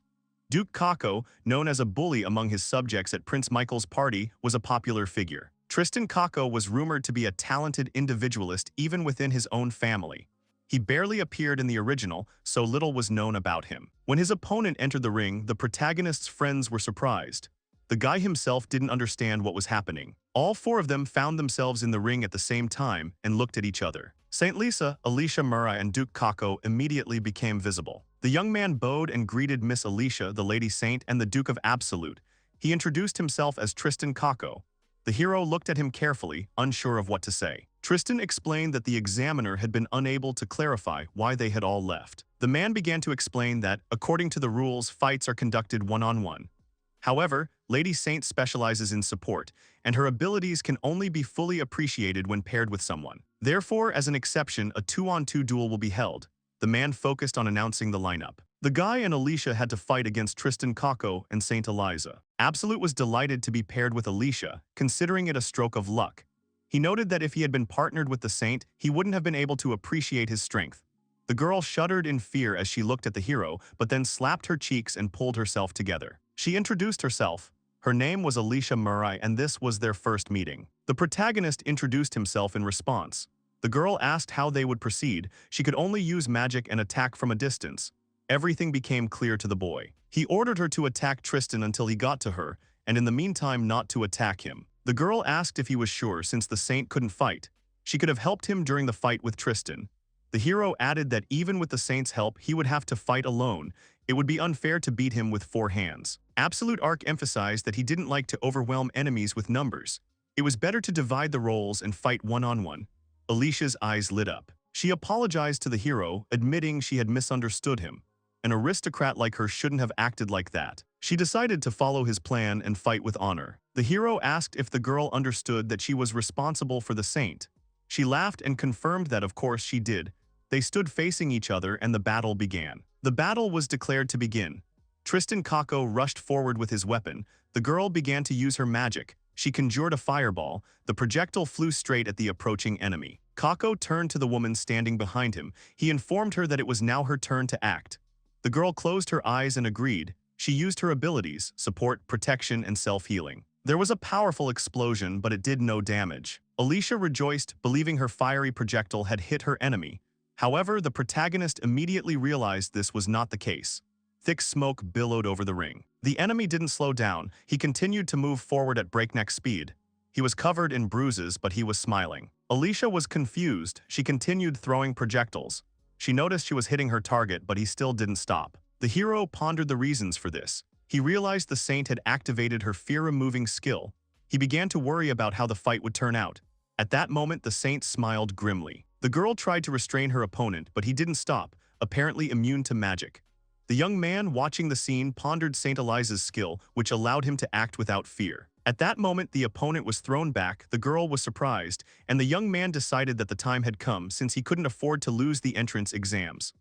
Duke Kako, known as a bully among his subjects at Prince Michael's party, was a popular figure. Tristan Kako was rumored to be a talented individualist even within his own family. He barely appeared in the original, so little was known about him. When his opponent entered the ring, the protagonist's friends were surprised. The guy himself didn't understand what was happening. All four of them found themselves in the ring at the same time and looked at each other. Saint Lisa, Alicia Murray, and Duke Kako immediately became visible. The young man bowed and greeted Miss Alicia, the Lady Saint, and the Duke of Absolute. He introduced himself as Tristan Kako. The hero looked at him carefully, unsure of what to say. Tristan explained that the examiner had been unable to clarify why they had all left. The man began to explain that, according to the rules, fights are conducted one-on-one. However, Lady Saint specializes in support, and her abilities can only be fully appreciated when paired with someone. Therefore, as an exception, a 2-on-2 duel will be held. The man focused on announcing the lineup. The guy and Alicia had to fight against Tristan Kako and Saint Eliza. Absolute was delighted to be paired with Alicia, considering it a stroke of luck. He noted that if he had been partnered with the Saint, he wouldn't have been able to appreciate his strength. The girl shuddered in fear as she looked at the hero, but then slapped her cheeks and pulled herself together. She introduced herself. Her name was Alicia Murray, and this was their first meeting. The protagonist introduced himself in response. The girl asked how they would proceed. She could only use magic and attack from a distance. Everything became clear to the boy. He ordered her to attack Tristan until he got to her, and in the meantime not to attack him. The girl asked if he was sure since the Saint couldn't fight. She could have helped him during the fight with Tristan. The hero added that even with the Saint's help, he would have to fight alone. It would be unfair to beat him with 4 hands. Absolute Ark emphasized that he didn't like to overwhelm enemies with numbers. It was better to divide the roles and fight one-on-one. Alicia's eyes lit up. She apologized to the hero, admitting she had misunderstood him. An aristocrat like her shouldn't have acted like that. She decided to follow his plan and fight with honor. The hero asked if the girl understood that she was responsible for the Saint. She laughed and confirmed that of course she did. They stood facing each other and the battle began. The battle was declared to begin. Tristan Kako rushed forward with his weapon. The girl began to use her magic. She conjured a fireball. The projectile flew straight at the approaching enemy. Kako turned to the woman standing behind him. He informed her that it was now her turn to act. The girl closed her eyes and agreed. She used her abilities, support, protection, and self-healing. There was a powerful explosion, but it did no damage. Alicia rejoiced, believing her fiery projectile had hit her enemy. However, the protagonist immediately realized this was not the case. Thick smoke billowed over the ring. The enemy didn't slow down. He continued to move forward at breakneck speed. He was covered in bruises, but he was smiling. Alicia was confused. She continued throwing projectiles. She noticed she was hitting her target, but he still didn't stop. The hero pondered the reasons for this. He realized the Saint had activated her fear-removing skill. He began to worry about how the fight would turn out. At that moment, the Saint smiled grimly. The girl tried to restrain her opponent, but he didn't stop, apparently immune to magic. The young man watching the scene pondered Saint Eliza's skill, which allowed him to act without fear. At that moment, the opponent was thrown back, the girl was surprised, and the young man decided that the time had come since he couldn't afford to lose the entrance exams.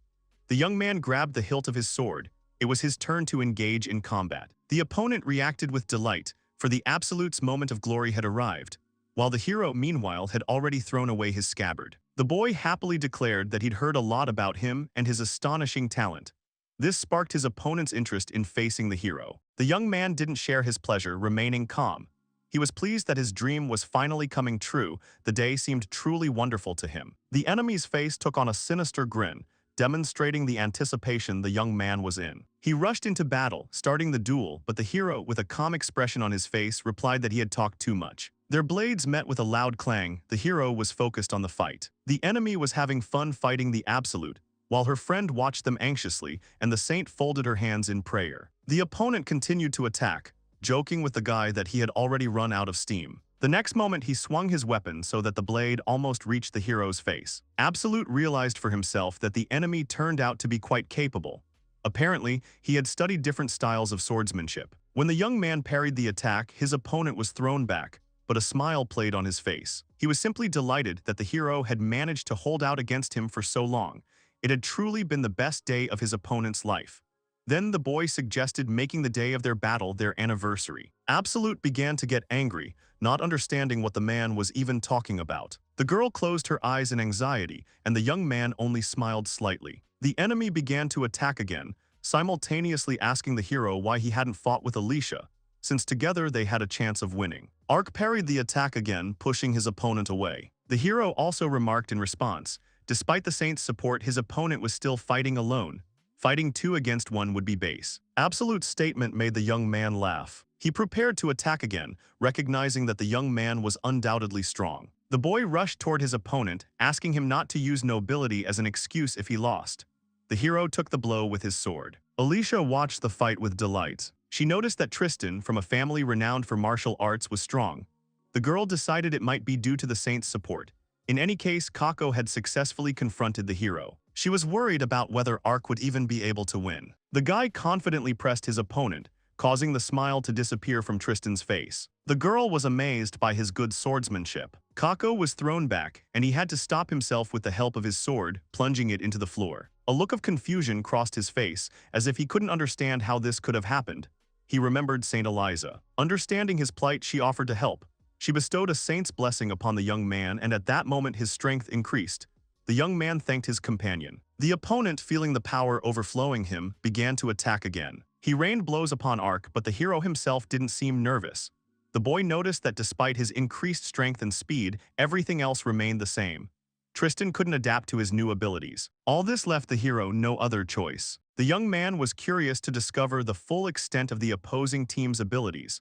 The young man grabbed the hilt of his sword. It was his turn to engage in combat. The opponent reacted with delight, for the Absolute's moment of glory had arrived, while the hero, meanwhile, had already thrown away his scabbard. The boy happily declared that he'd heard a lot about him and his astonishing talent. This sparked his opponent's interest in facing the hero. The young man didn't share his pleasure, remaining calm. He was pleased that his dream was finally coming true. The day seemed truly wonderful to him. The enemy's face took on a sinister grin, demonstrating the anticipation the young man was in. He rushed into battle, starting the duel, but the hero, with a calm expression on his face, replied that he had talked too much. Their blades met with a loud clang. The hero was focused on the fight. The enemy was having fun fighting the Absolute, while her friend watched them anxiously, and the saint folded her hands in prayer. The opponent continued to attack, joking with the guy that he had already run out of steam. The next moment he swung his weapon so that the blade almost reached the hero's face. Absolute realized for himself that the enemy turned out to be quite capable. Apparently, he had studied different styles of swordsmanship. When the young man parried the attack, his opponent was thrown back, but a smile played on his face. He was simply delighted that the hero had managed to hold out against him for so long. It had truly been the best day of his opponent's life. Then the boy suggested making the day of their battle their anniversary. Absolute began to get angry, not understanding what the man was even talking about. The girl closed her eyes in anxiety, and the young man only smiled slightly. The enemy began to attack again, simultaneously asking the hero why he hadn't fought with Alicia, since together they had a chance of winning. Ark parried the attack again, pushing his opponent away. The hero also remarked in response, despite the saint's support, his opponent was still fighting alone. Fighting 2 against 1 would be base. Absolute's statement made the young man laugh. He prepared to attack again, recognizing that the young man was undoubtedly strong. The boy rushed toward his opponent, asking him not to use nobility as an excuse if he lost. The hero took the blow with his sword. Alicia watched the fight with delight. She noticed that Tristan, from a family renowned for martial arts, was strong. The girl decided it might be due to the saint's support. In any case, Kako had successfully confronted the hero. She was worried about whether Ark would even be able to win. The guy confidently pressed his opponent, causing the smile to disappear from Tristan's face. The girl was amazed by his good swordsmanship. Kako was thrown back, and he had to stop himself with the help of his sword, plunging it into the floor. A look of confusion crossed his face, as if he couldn't understand how this could have happened. He remembered Saint Eliza. Understanding his plight, she offered to help. She bestowed a saint's blessing upon the young man, and at that moment his strength increased. The young man thanked his companion. The opponent, feeling the power overflowing him, began to attack again. He rained blows upon Ark, but the hero himself didn't seem nervous. The boy noticed that despite his increased strength and speed, everything else remained the same. Tristan couldn't adapt to his new abilities. All this left the hero no other choice. The young man was curious to discover the full extent of the opposing team's abilities.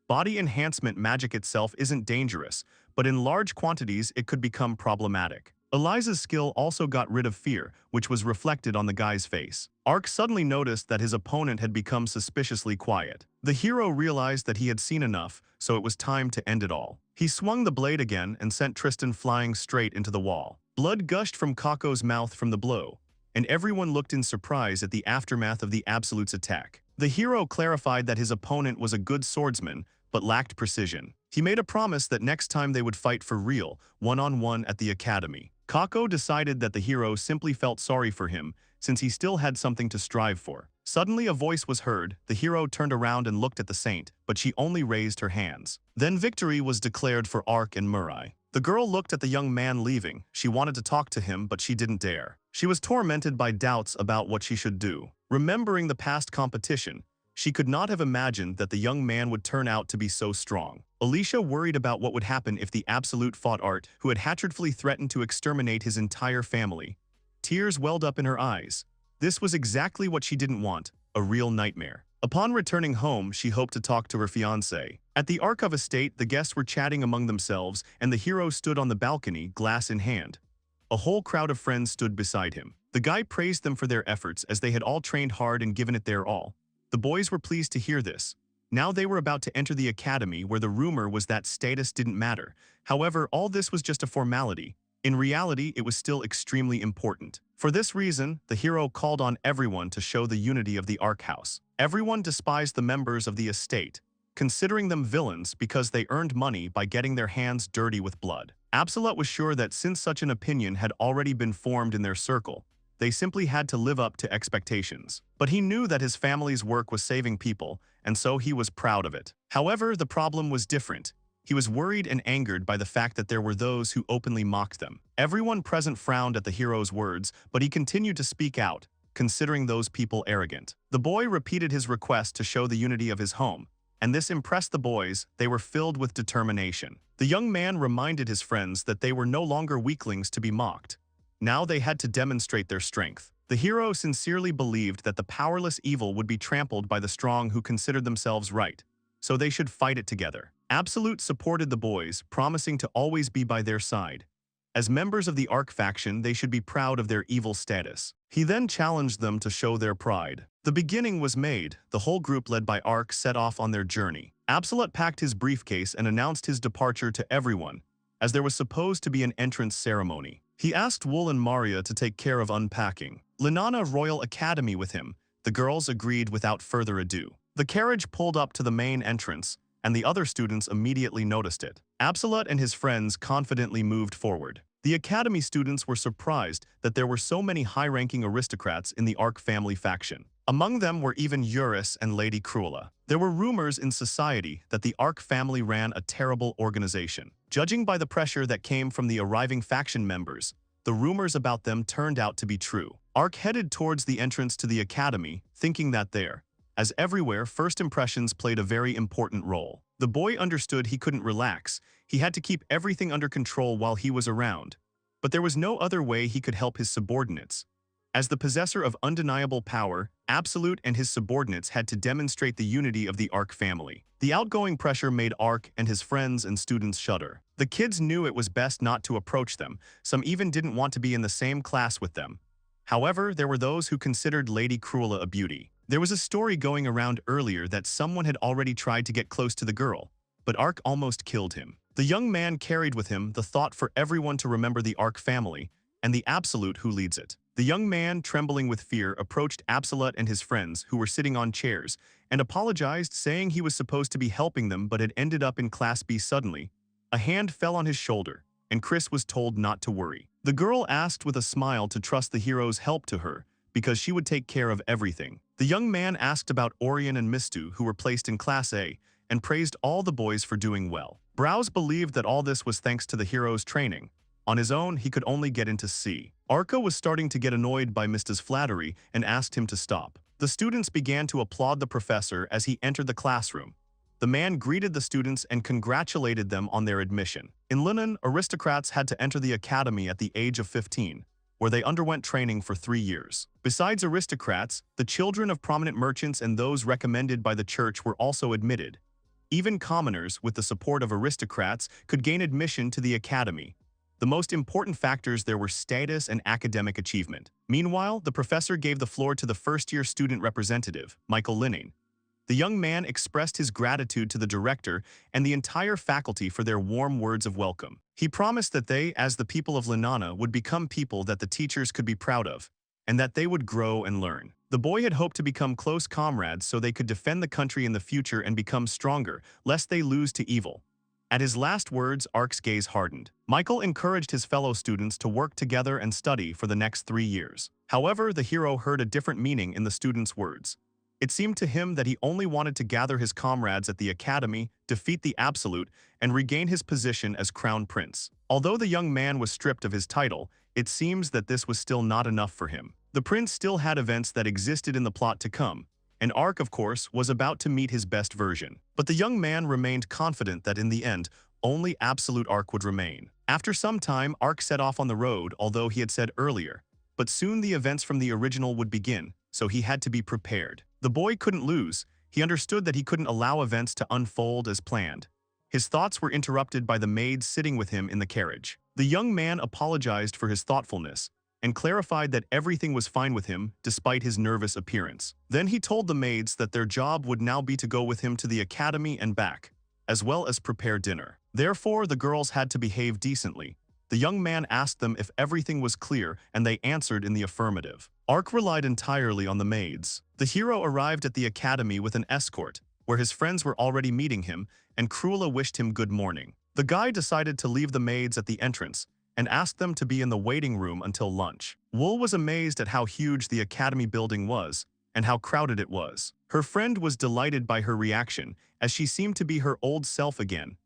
Body enhancement magic itself isn't dangerous, but in large quantities it could become problematic. Eliza's skill also got rid of fear, which was reflected on the guy's face. Ark suddenly noticed that his opponent had become suspiciously quiet. The hero realized that he had seen enough, so it was time to end it all. He swung the blade again and sent Tristan flying straight into the wall. Blood gushed from Kako's mouth from the blow, and everyone looked in surprise at the aftermath of the Absolute's attack. The hero clarified that his opponent was a good swordsman, but lacked precision. He made a promise that next time they would fight for real, one-on-one at the academy. Kako decided that the hero simply felt sorry for him, since he still had something to strive for. Suddenly a voice was heard. The hero turned around and looked at the saint, but she only raised her hands. Then victory was declared for Ark and Murai. The girl looked at the young man leaving. She wanted to talk to him, but she didn't dare. She was tormented by doubts about what she should do. Remembering the past competition, she could not have imagined that the young man would turn out to be so strong. Alicia worried about what would happen if the Absolute fought Art, who had hatredly threatened to exterminate his entire family. Tears welled up in her eyes. This was exactly what she didn't want, a real nightmare. Upon returning home, she hoped to talk to her fiancé. At the Archive estate, the guests were chatting among themselves, and the hero stood on the balcony, glass in hand. A whole crowd of friends stood beside him. The guy praised them for their efforts, as they had all trained hard and given it their all. The boys were pleased to hear this. Now they were about to enter the academy, where the rumor was that status didn't matter. However, all this was just a formality. In reality, it was still extremely important. For this reason, the hero called on everyone to show the unity of the Ark House. Everyone despised the members of the estate, considering them villains because they earned money by getting their hands dirty with blood. Absolute was sure that since such an opinion had already been formed in their circle, they simply had to live up to expectations. But he knew that his family's work was saving people, and so he was proud of it. However, the problem was different. He was worried and angered by the fact that there were those who openly mocked them. Everyone present frowned at the hero's words, but he continued to speak out, considering those people arrogant. The boy repeated his request to show the unity of his home, and this impressed the boys. They were filled with determination. The young man reminded his friends that they were no longer weaklings to be mocked. Now they had to demonstrate their strength. The hero sincerely believed that the powerless evil would be trampled by the strong who considered themselves right, so they should fight it together. Absolute supported the boys, promising to always be by their side. As members of the Ark faction, they should be proud of their evil status. He then challenged them to show their pride. The beginning was made. The whole group led by Ark set off on their journey. Absolute packed his briefcase and announced his departure to everyone, as there was supposed to be an entrance ceremony. He asked Wool and Maria to take care of unpacking. Linana Royal Academy with him. The girls agreed without further ado. The carriage pulled up to the main entrance, and the other students immediately noticed it. Absolute and his friends confidently moved forward. The academy students were surprised that there were so many high-ranking aristocrats in the Ark family faction. Among them were even Eurus and Lady Cruella. There were rumors in society that the Ark family ran a terrible organization. Judging by the pressure that came from the arriving faction members, the rumors about them turned out to be true. Ark headed towards the entrance to the academy, thinking that there, as everywhere, first impressions played a very important role. The boy understood he couldn't relax. He had to keep everything under control while he was around. But there was no other way he could help his subordinates. As the possessor of undeniable power, Absolute and his subordinates had to demonstrate the unity of the Ark family. The outgoing pressure made Ark and his friends and students shudder. The kids knew it was best not to approach them. Some even didn't want to be in the same class with them. However, there were those who considered Lady Cruella a beauty. There was a story going around earlier that someone had already tried to get close to the girl, but Ark almost killed him. The young man carried with him the thought for everyone to remember the Ark family and the Absolute who leads it. The young man, trembling with fear, approached Absolute and his friends, who were sitting on chairs, and apologized, saying he was supposed to be helping them but had ended up in Class B suddenly. A hand fell on his shoulder, and Chris was told not to worry. The girl asked with a smile to trust the hero's help to her, because she would take care of everything. The young man asked about Orion and Mistu, who were placed in Class A, and praised all the boys for doing well. Browse believed that all this was thanks to the hero's training. On his own, he could only get into C. Arka was starting to get annoyed by Mista's flattery and asked him to stop. The students began to applaud the professor as he entered the classroom. The man greeted the students and congratulated them on their admission. In Linen, aristocrats had to enter the academy at the age of 15, where they underwent training for 3 years. Besides aristocrats, the children of prominent merchants and those recommended by the church were also admitted. Even commoners, with the support of aristocrats, could gain admission to the academy. The most important factors there were status and academic achievement. Meanwhile, the professor gave the floor to the first-year student representative, Michael Linning. The young man expressed his gratitude to the director and the entire faculty for their warm words of welcome. He promised that they, as the people of Linana, would become people that the teachers could be proud of, and that they would grow and learn. The boy had hoped to become close comrades so they could defend the country in the future and become stronger, lest they lose to evil. At his last words, Ark's gaze hardened. Michael encouraged his fellow students to work together and study for the next 3 years. However, the hero heard a different meaning in the students' words. It seemed to him that he only wanted to gather his comrades at the academy, defeat the Absolute, and regain his position as crown prince. Although the young man was stripped of his title, it seems that this was still not enough for him. The prince still had events that existed in the plot to come, and Ark, of course, was about to meet his best version. But the young man remained confident that in the end, only Absolute Ark would remain. After some time, Ark set off on the road, although he had said earlier. But soon the events from the original would begin, so he had to be prepared. The boy couldn't lose. He understood that he couldn't allow events to unfold as planned. His thoughts were interrupted by the maids sitting with him in the carriage. The young man apologized for his thoughtfulness and clarified that everything was fine with him despite his nervous appearance. Then he told the maids that their job would now be to go with him to the academy and back, as well as prepare dinner. Therefore, the girls had to behave decently. The young man asked them if everything was clear, and they answered in the affirmative. Ark relied entirely on the maids. The hero arrived at the academy with an escort, where his friends were already meeting him, and Cruella wished him good morning. The guy decided to leave the maids at the entrance and asked them to be in the waiting room until lunch. Wool was amazed at how huge the academy building was and how crowded it was. Her friend was delighted by her reaction, as she seemed to be her old self again.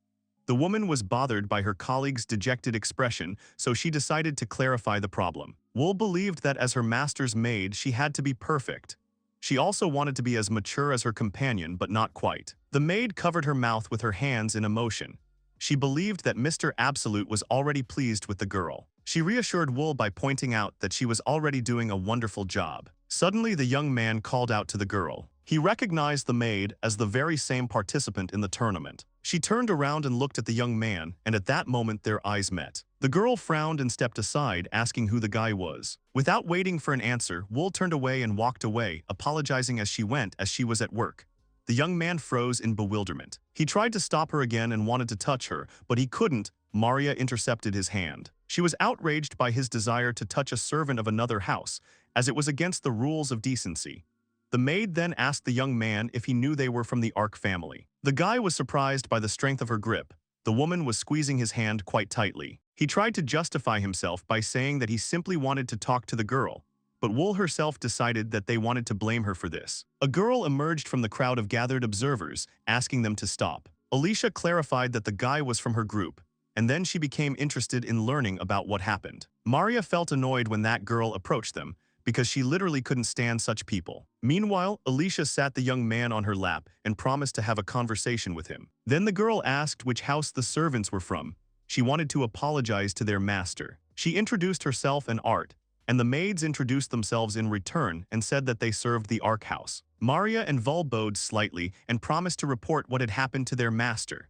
The woman was bothered by her colleague's dejected expression, so she decided to clarify the problem. Wool believed that as her master's maid, she had to be perfect. She also wanted to be as mature as her companion, but not quite. The maid covered her mouth with her hands in emotion. She believed that Mr. Absolute was already pleased with the girl. She reassured Wool by pointing out that she was already doing a wonderful job. Suddenly, the young man called out to the girl. He recognized the maid as the very same participant in the tournament. She turned around and looked at the young man, and at that moment their eyes met. The girl frowned and stepped aside, asking who the guy was. Without waiting for an answer, Wool turned away and walked away, apologizing as she went, as she was at work. The young man froze in bewilderment. He tried to stop her again and wanted to touch her, but he couldn't. Maria intercepted his hand. She was outraged by his desire to touch a servant of another house, as it was against the rules of decency. The maid then asked the young man if he knew they were from the Ark family. The guy was surprised by the strength of her grip. The woman was squeezing his hand quite tightly. He tried to justify himself by saying that he simply wanted to talk to the girl, but Wool herself decided that they wanted to blame her for this. A girl emerged from the crowd of gathered observers, asking them to stop. Alicia clarified that the guy was from her group, and then she became interested in learning about what happened. Maria felt annoyed when that girl approached them, because she literally couldn't stand such people. Meanwhile, Alicia sat the young man on her lap and promised to have a conversation with him. Then the girl asked which house the servants were from. She wanted to apologize to their master. She introduced herself and Art, and the maids introduced themselves in return and said that they served the Ark house. Maria and Vul bowed slightly and promised to report what had happened to their master.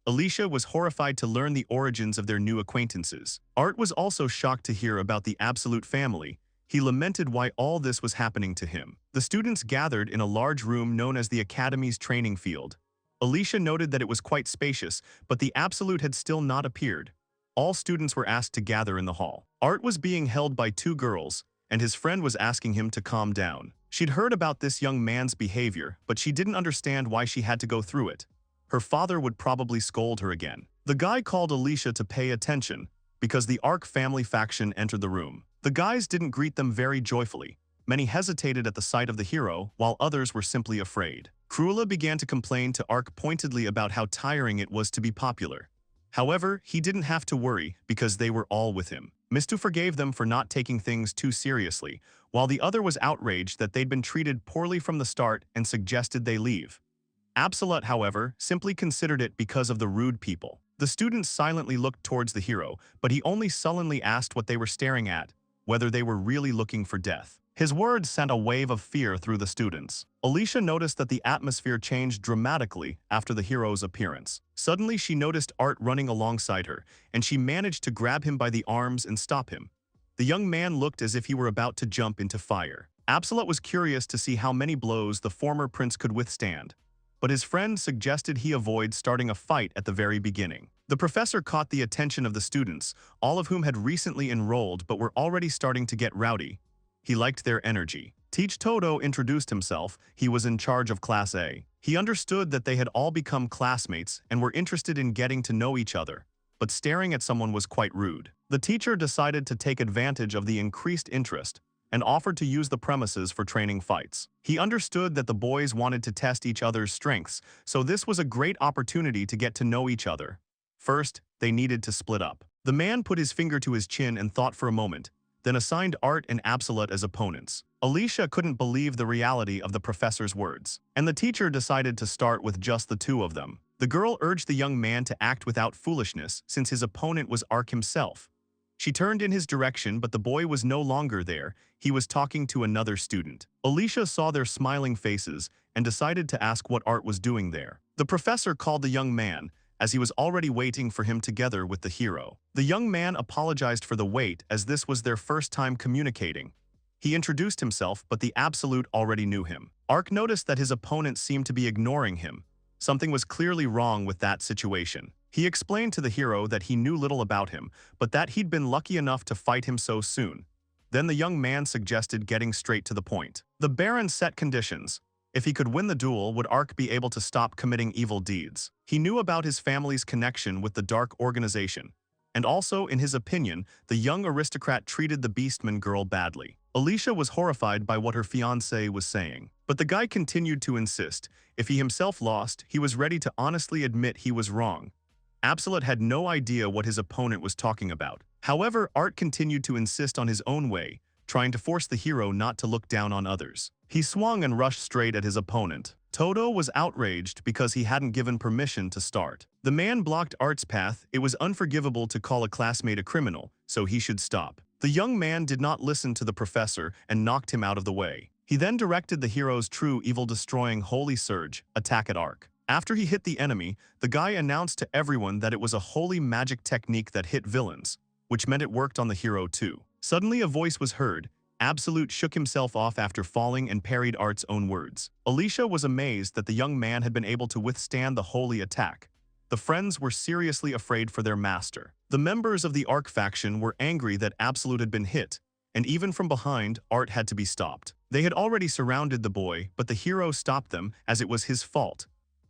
Alicia was horrified to learn the origins of their new acquaintances. Art was also shocked to hear about the Absolute family. He lamented why all this was happening to him. The students gathered in a large room known as the Academy's training field. Alicia noted that it was quite spacious, but the Absolute had still not appeared. All students were asked to gather in the hall. Art was being held by two girls, and his friend was asking him to calm down. She'd heard about this young man's behavior, but she didn't understand why she had to go through it. Her father would probably scold her again. The guy called Alicia to pay attention, because the Ark family faction entered the room. The guys didn't greet them very joyfully. Many hesitated at the sight of the hero, while others were simply afraid. Cruella began to complain to Ark pointedly about how tiring it was to be popular. However, he didn't have to worry because they were all with him. Mistu forgave them for not taking things too seriously, while the other was outraged that they'd been treated poorly from the start and suggested they leave. Absolute, however, simply considered it because of the rude people. The students silently looked towards the hero, but he only sullenly asked what they were staring at, whether they were really looking for death. His words sent a wave of fear through the students. Alicia noticed that the atmosphere changed dramatically after the hero's appearance. Suddenly, she noticed Art running alongside her, and she managed to grab him by the arms and stop him. The young man looked as if he were about to jump into fire. Absolute was curious to see how many blows the former prince could withstand, but his friend suggested he avoid starting a fight at the very beginning. The professor caught the attention of the students, all of whom had recently enrolled but were already starting to get rowdy. He liked their energy. Teach Todo introduced himself. He was in charge of Class A. He understood that they had all become classmates and were interested in getting to know each other, but staring at someone was quite rude. The teacher decided to take advantage of the increased interest and offered to use the premises for training fights. He understood that the boys wanted to test each other's strengths, so this was a great opportunity to get to know each other. First, they needed to split up. The man put his finger to his chin and thought for a moment, then assigned Art and Absolute as opponents. Alicia couldn't believe the reality of the professor's words, and the teacher decided to start with just the two of them. The girl urged the young man to act without foolishness since his opponent was Ark himself. She turned in his direction, but the boy was no longer there. He was talking to another student. Alicia saw their smiling faces and decided to ask what Art was doing there. The professor called the young man, as he was already waiting for him together with the hero. The young man apologized for the wait, as this was their first time communicating. He introduced himself, but the Absolute already knew him. Ark noticed that his opponent seemed to be ignoring him. Something was clearly wrong with that situation. He explained to the hero that he knew little about him, but that he'd been lucky enough to fight him so soon. Then the young man suggested getting straight to the point. The Baron set conditions. If he could win the duel, would Ark be able to stop committing evil deeds? He knew about his family's connection with the Dark Organization. And also, in his opinion, the young aristocrat treated the Beastman girl badly. Alicia was horrified by what her fiancé was saying. But the guy continued to insist. If he himself lost, he was ready to honestly admit he was wrong. Absolute had no idea what his opponent was talking about. However, Art continued to insist on his own way, trying to force the hero not to look down on others. He swung and rushed straight at his opponent. Toto was outraged because he hadn't given permission to start. The man blocked Art's path. It was unforgivable to call a classmate a criminal, so he should stop. The young man did not listen to the professor and knocked him out of the way. He then directed the hero's true evil-destroying Holy Surge attack at Ark. After he hit the enemy, the guy announced to everyone that it was a holy magic technique that hit villains, which meant it worked on the hero too. Suddenly a voice was heard. Absolute shook himself off after falling and parried Art's own words. Alicia was amazed that the young man had been able to withstand the holy attack. The friends were seriously afraid for their master. The members of the Ark faction were angry that Absolute had been hit, and even from behind, Art had to be stopped. They had already surrounded the boy, but the hero stopped them as it was his fault.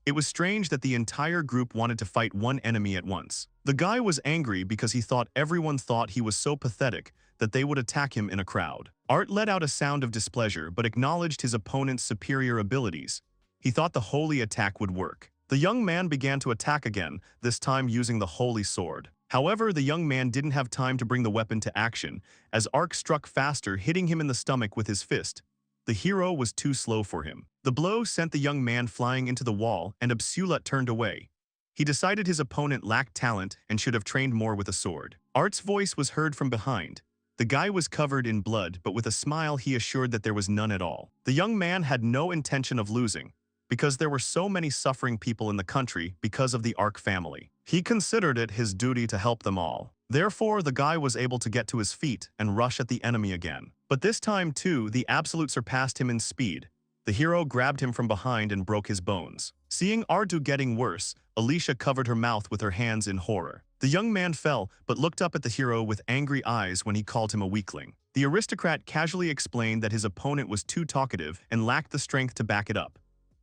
It was strange that the entire group wanted to fight one enemy at once. The guy was angry because he thought everyone thought he was so pathetic that they would attack him in a crowd. Art let out a sound of displeasure but acknowledged his opponent's superior abilities. He thought the holy attack would work. The young man began to attack again, this time using the holy sword. However, the young man didn't have time to bring the weapon to action, as Ark struck faster, hitting him in the stomach with his fist. The hero was too slow for him. The blow sent the young man flying into the wall, and Absolute turned away. He decided his opponent lacked talent and should have trained more with a sword. Art's voice was heard from behind. The guy was covered in blood, but with a smile he assured that there was none at all. The young man had no intention of losing, because there were so many suffering people in the country because of the Ark family. He considered it his duty to help them all. Therefore, the guy was able to get to his feet and rush at the enemy again. But this time too, the Absolute surpassed him in speed. The hero grabbed him from behind and broke his bones. Seeing Ardu getting worse, Alicia covered her mouth with her hands in horror. The young man fell, but looked up at the hero with angry eyes when he called him a weakling. The aristocrat casually explained that his opponent was too talkative and lacked the strength to back it up.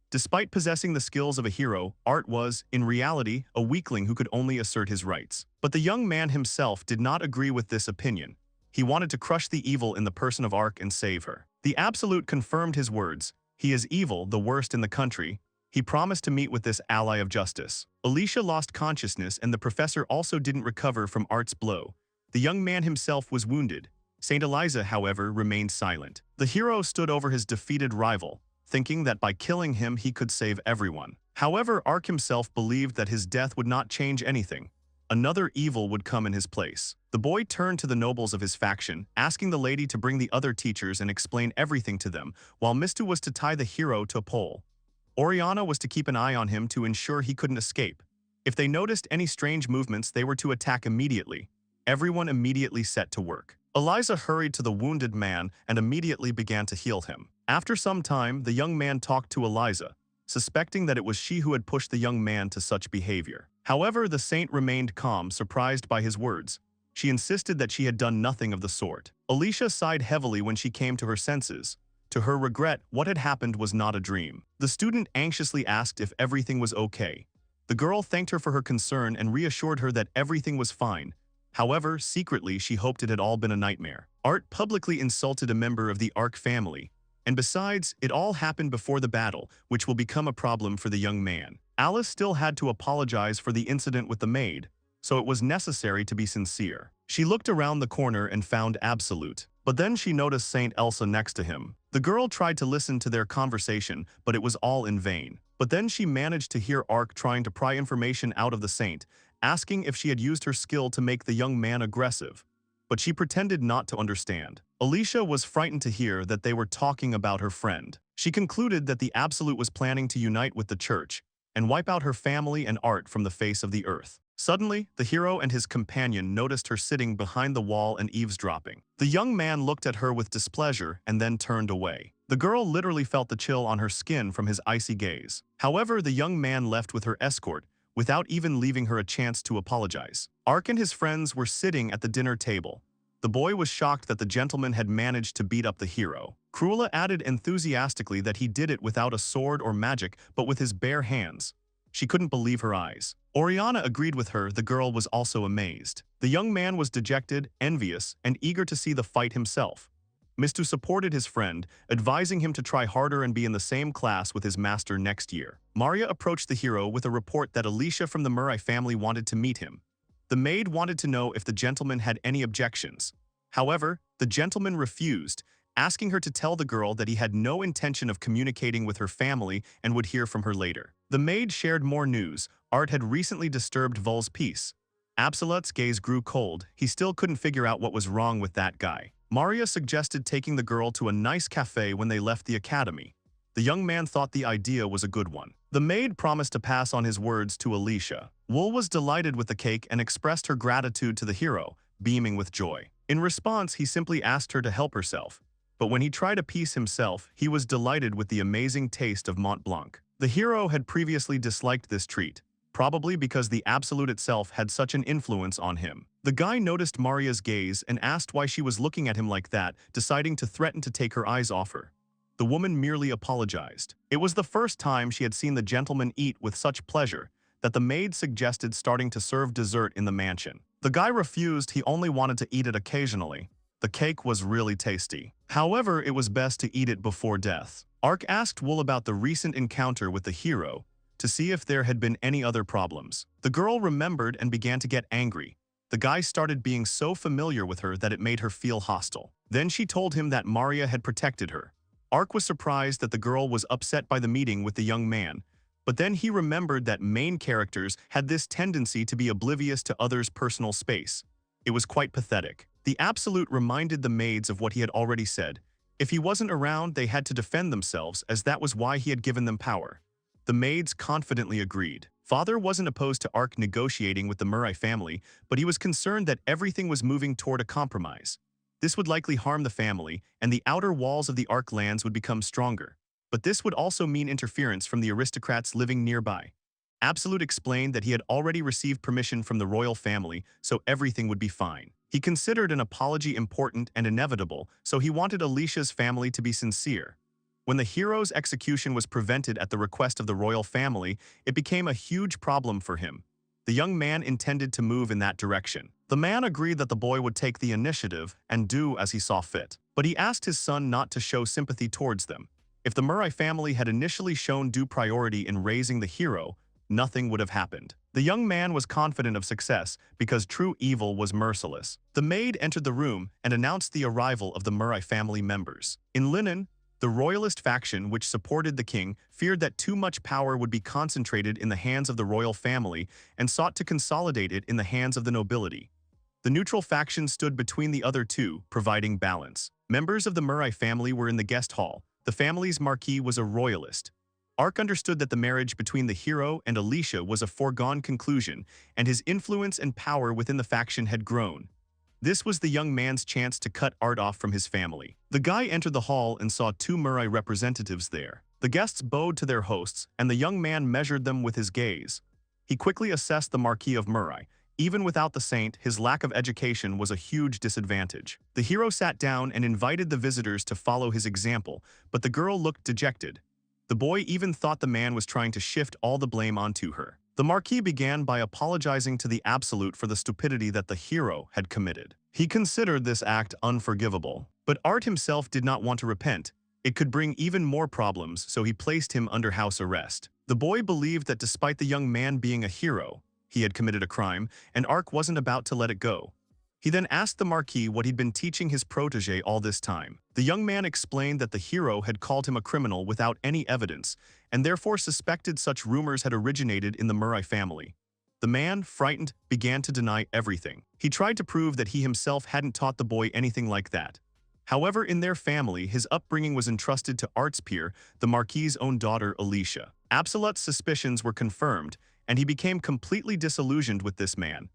Despite possessing the skills of a hero, Art was, in reality, a weakling who could only assert his rights. But the young man himself did not agree with this opinion. He wanted to crush the evil in the person of Ark and save her. The Absolute confirmed his words. He is evil, the worst in the country. He promised to meet with this ally of justice. Alicia lost consciousness and the professor also didn't recover from Art's blow. The young man himself was wounded. Saint Eliza, however, remained silent. The hero stood over his defeated rival, thinking that by killing him he could save everyone. However, Ark himself believed that his death would not change anything. Another evil would come in his place. The boy turned to the nobles of his faction, asking the lady to bring the other teachers and explain everything to them, while Mistu was to tie the hero to a pole. Oriana was to keep an eye on him to ensure he couldn't escape. If they noticed any strange movements, they were to attack immediately. Everyone immediately set to work. Eliza hurried to the wounded man and immediately began to heal him. After some time, the young man talked to Eliza, suspecting that it was she who had pushed the young man to such behavior. However, the saint remained calm, surprised by his words. She insisted that she had done nothing of the sort. Alicia sighed heavily when she came to her senses. To her regret, what had happened was not a dream. The student anxiously asked if everything was okay. The girl thanked her for her concern and reassured her that everything was fine. However, secretly, she hoped it had all been a nightmare. Art publicly insulted a member of the Ark family. And besides, it all happened before the battle, which will become a problem for the young man. Alice still had to apologize for the incident with the maid, so it was necessary to be sincere. She looked around the corner and found Absolute. But then she noticed Saint Elsa next to him. The girl tried to listen to their conversation, but it was all in vain. But then she managed to hear Ark trying to pry information out of the saint, asking if she had used her skill to make the young man aggressive. But she pretended not to understand. Alicia was frightened to hear that they were talking about her friend. She concluded that the Absolute was planning to unite with the church and wipe out her family and Art from the face of the earth. Suddenly, the hero and his companion noticed her sitting behind the wall and eavesdropping. The young man looked at her with displeasure and then turned away. The girl literally felt the chill on her skin from his icy gaze. However, the young man left with her escort, without even leaving her a chance to apologize. Ark and his friends were sitting at the dinner table. The boy was shocked that the gentleman had managed to beat up the hero. Cruella added enthusiastically that he did it without a sword or magic, but with his bare hands. She couldn't believe her eyes. Oriana agreed with her. The girl was also amazed. The young man was dejected, envious, and eager to see the fight himself. Mistu supported his friend, advising him to try harder and be in the same class with his master next year. Maria approached the hero with a report that Alicia from the Murai family wanted to meet him. The maid wanted to know if the gentleman had any objections. However, the gentleman refused, asking her to tell the girl that he had no intention of communicating with her family and would hear from her later. The maid shared more news. Art had recently disturbed Vul's peace. Absolute's gaze grew cold. He still couldn't figure out what was wrong with that guy. Maria suggested taking the girl to a nice cafe when they left the academy. The young man thought the idea was a good one. The maid promised to pass on his words to Alicia. Wool was delighted with the cake and expressed her gratitude to the hero, beaming with joy. In response, he simply asked her to help herself. But when he tried a piece himself, he was delighted with the amazing taste of Mont Blanc. The hero had previously disliked this treat, probably because the Absolute itself had such an influence on him. The guy noticed Maria's gaze and asked why she was looking at him like that, deciding to threaten to take her eyes off her. The woman merely apologized. It was the first time she had seen the gentleman eat with such pleasure that the maid suggested starting to serve dessert in the mansion. The guy refused. He only wanted to eat it occasionally. The cake was really tasty. However, it was best to eat it before death. Ark asked Wool about the recent encounter with the hero to see if there had been any other problems. The girl remembered and began to get angry. The guy started being so familiar with her that it made her feel hostile. Then she told him that Maria had protected her. Ark was surprised that the girl was upset by the meeting with the young man, but then he remembered that main characters had this tendency to be oblivious to others' personal space. It was quite pathetic. The Absolute reminded the maids of what he had already said. If he wasn't around, they had to defend themselves, as that was why he had given them power. The maids confidently agreed. Father wasn't opposed to Ark negotiating with the Murai family, but he was concerned that everything was moving toward a compromise. This would likely harm the family, and the outer walls of the Ark lands would become stronger. But this would also mean interference from the aristocrats living nearby. Absolute explained that he had already received permission from the royal family, so everything would be fine. He considered an apology important and inevitable, so he wanted Alicia's family to be sincere. When the hero's execution was prevented at the request of the royal family, it became a huge problem for him. The young man intended to move in that direction. The man agreed that the boy would take the initiative and do as he saw fit. But he asked his son not to show sympathy towards them. If the Murai family had initially shown due priority in raising the hero, nothing would have happened. The young man was confident of success because true evil was merciless. The maid entered the room and announced the arrival of the Murai family members. In linen, the royalist faction, which supported the king, feared that too much power would be concentrated in the hands of the royal family and sought to consolidate it in the hands of the nobility. The neutral faction stood between the other two, providing balance. Members of the Murai family were in the guest hall. The family's marquis was a royalist. Ark understood that the marriage between the hero and Alicia was a foregone conclusion, and his influence and power within the faction had grown. This was the young man's chance to cut Art off from his family. The guy entered the hall and saw two Murai representatives there. The guests bowed to their hosts, and the young man measured them with his gaze. He quickly assessed the Marquis of Murai. Even without the saint, his lack of education was a huge disadvantage. The hero sat down and invited the visitors to follow his example, but the girl looked dejected. The boy even thought the man was trying to shift all the blame onto her. The Marquis began by apologizing to the Absolute for the stupidity that the hero had committed. He considered this act unforgivable. But Art himself did not want to repent. It could bring even more problems, so he placed him under house arrest. The boy believed that despite the young man being a hero, he had committed a crime, and Ark wasn't about to let it go. He then asked the Marquis what he'd been teaching his protege all this time. The young man explained that the hero had called him a criminal without any evidence, and therefore suspected such rumors had originated in the Murai family. The man, frightened, began to deny everything. He tried to prove that he himself hadn't taught the boy anything like that. However, in their family, his upbringing was entrusted to Art's peer, the Marquis's own daughter, Alicia. Absolute's suspicions were confirmed, and he became completely disillusioned with this man.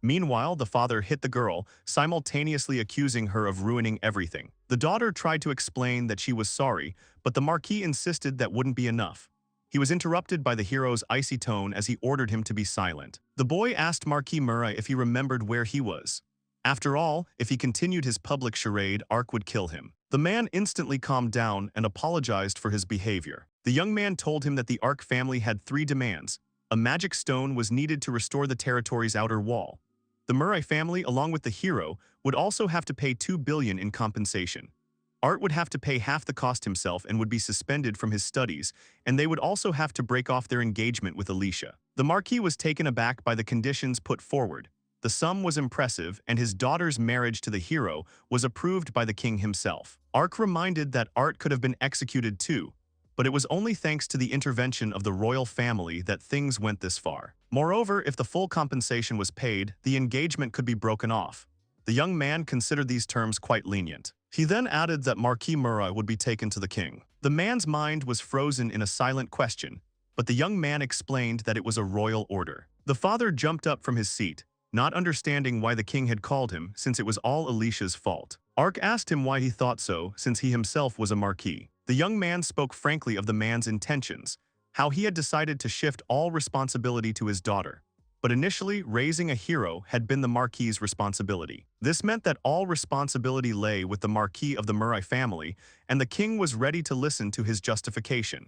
Meanwhile, the father hit the girl, simultaneously accusing her of ruining everything. The daughter tried to explain that she was sorry, but the Marquis insisted that wouldn't be enough. he was interrupted by the hero's icy tone as he ordered him to be silent. The boy asked Marquis Murray if he remembered where he was. After all, if he continued his public charade, Ark would kill him. The man instantly calmed down and apologized for his behavior. The young man told him that the Ark family had 3 demands. A magic stone was needed to restore the territory's outer wall. The Murray family, along with the hero, would also have to pay 2 billion in compensation. Art would have to pay half the cost himself and would be suspended from his studies, and they would also have to break off their engagement with Alicia. The Marquis was taken aback by the conditions put forward. The sum was impressive, and his daughter's marriage to the hero was approved by the king himself. Ark reminded that Art could have been executed too, but it was only thanks to the intervention of the royal family that things went this far. Moreover, if the full compensation was paid, the engagement could be broken off. The young man considered these terms quite lenient. He then added that Marquis Murray would be taken to the king. The man's mind was frozen in a silent question, but the young man explained that it was a royal order. The father jumped up from his seat, not understanding why the king had called him, since it was all Alicia's fault. Ark asked him why he thought so, since he himself was a marquis. The young man spoke frankly of the man's intentions, how he had decided to shift all responsibility to his daughter. But initially, raising a hero had been the Marquis's responsibility. This meant that all responsibility lay with the Marquis of the Murray family, and the king was ready to listen to his justification.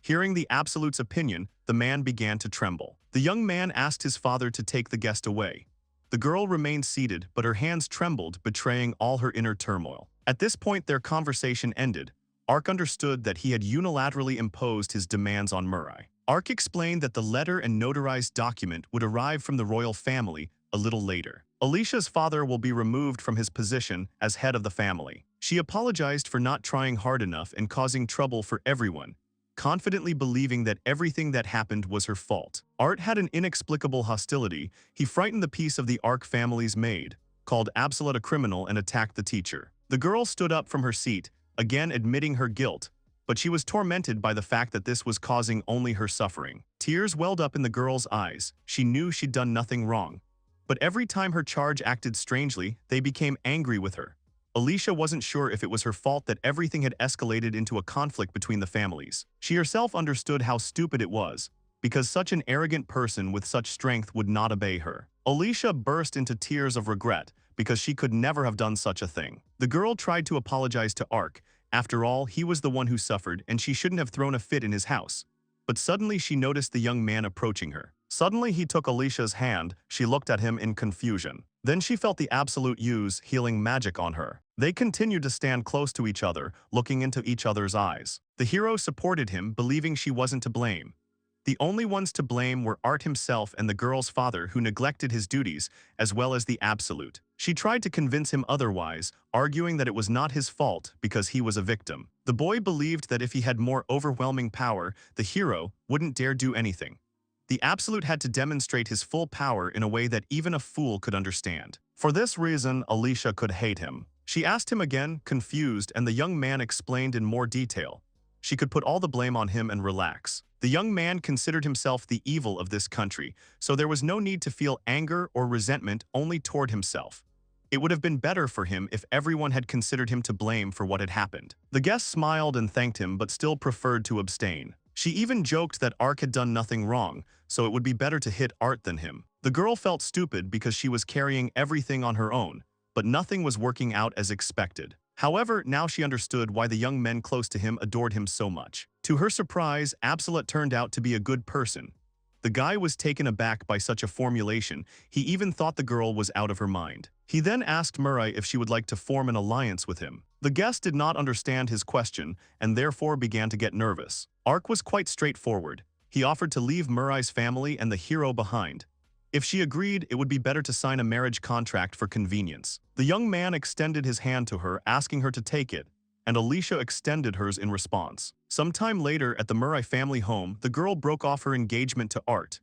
Hearing the Absolute's opinion, the man began to tremble. The young man asked his father to take the guest away. The girl remained seated, but her hands trembled, betraying all her inner turmoil. At this point, their conversation ended. Ark understood that he had unilaterally imposed his demands on Murray. Ark explained that the letter and notarized document would arrive from the royal family a little later. Alicia's father will be removed from his position as head of the family. She apologized for not trying hard enough and causing trouble for everyone, confidently believing that everything that happened was her fault. Art had an inexplicable hostility. He frightened the peace of the Ark family's maid, called Absolute a criminal, and attacked the teacher. The girl stood up from her seat, again admitting her guilt, but she was tormented by the fact that this was causing only her suffering. Tears welled up in the girl's eyes. She knew she'd done nothing wrong. But every time her charge acted strangely, they became angry with her. Alicia wasn't sure if it was her fault that everything had escalated into a conflict between the families. She herself understood how stupid it was, because such an arrogant person with such strength would not obey her. Alicia burst into tears of regret, because she could never have done such a thing. The girl tried to apologize to Ark. After all, he was the one who suffered, and she shouldn't have thrown a fit in his house. But suddenly she noticed the young man approaching her. Suddenly he took Alicia's hand. She looked at him in confusion. Then she felt the Absolute use healing magic on her. They continued to stand close to each other, looking into each other's eyes. The hero supported him, believing she wasn't to blame. The only ones to blame were Art himself and the girl's father, who neglected his duties, as well as the Absolute. She tried to convince him otherwise, arguing that it was not his fault because he was a victim. The boy believed that if he had more overwhelming power, the hero wouldn't dare do anything. The Absolute had to demonstrate his full power in a way that even a fool could understand. For this reason, Alicia could hate him. She asked him again, confused, and the young man explained in more detail. She could put all the blame on him and relax. The young man considered himself the evil of this country, so there was no need to feel anger or resentment only toward himself. It would have been better for him if everyone had considered him to blame for what had happened. The guest smiled and thanked him, but still preferred to abstain. She even joked that Ark had done nothing wrong, so it would be better to hit Art than him. The girl felt stupid because she was carrying everything on her own, but nothing was working out as expected. However, now she understood why the young men close to him adored him so much. To her surprise, Absolute turned out to be a good person. The guy was taken aback by such a formulation. He even thought the girl was out of her mind. He then asked Murray if she would like to form an alliance with him. The guest did not understand his question and therefore began to get nervous. Ark was quite straightforward. He offered to leave Murray's family and the hero behind. If she agreed, it would be better to sign a marriage contract for convenience. The young man extended his hand to her, asking her to take it, and Alicia extended hers in response. Sometime later, at the Murray family home, the girl broke off her engagement to Art.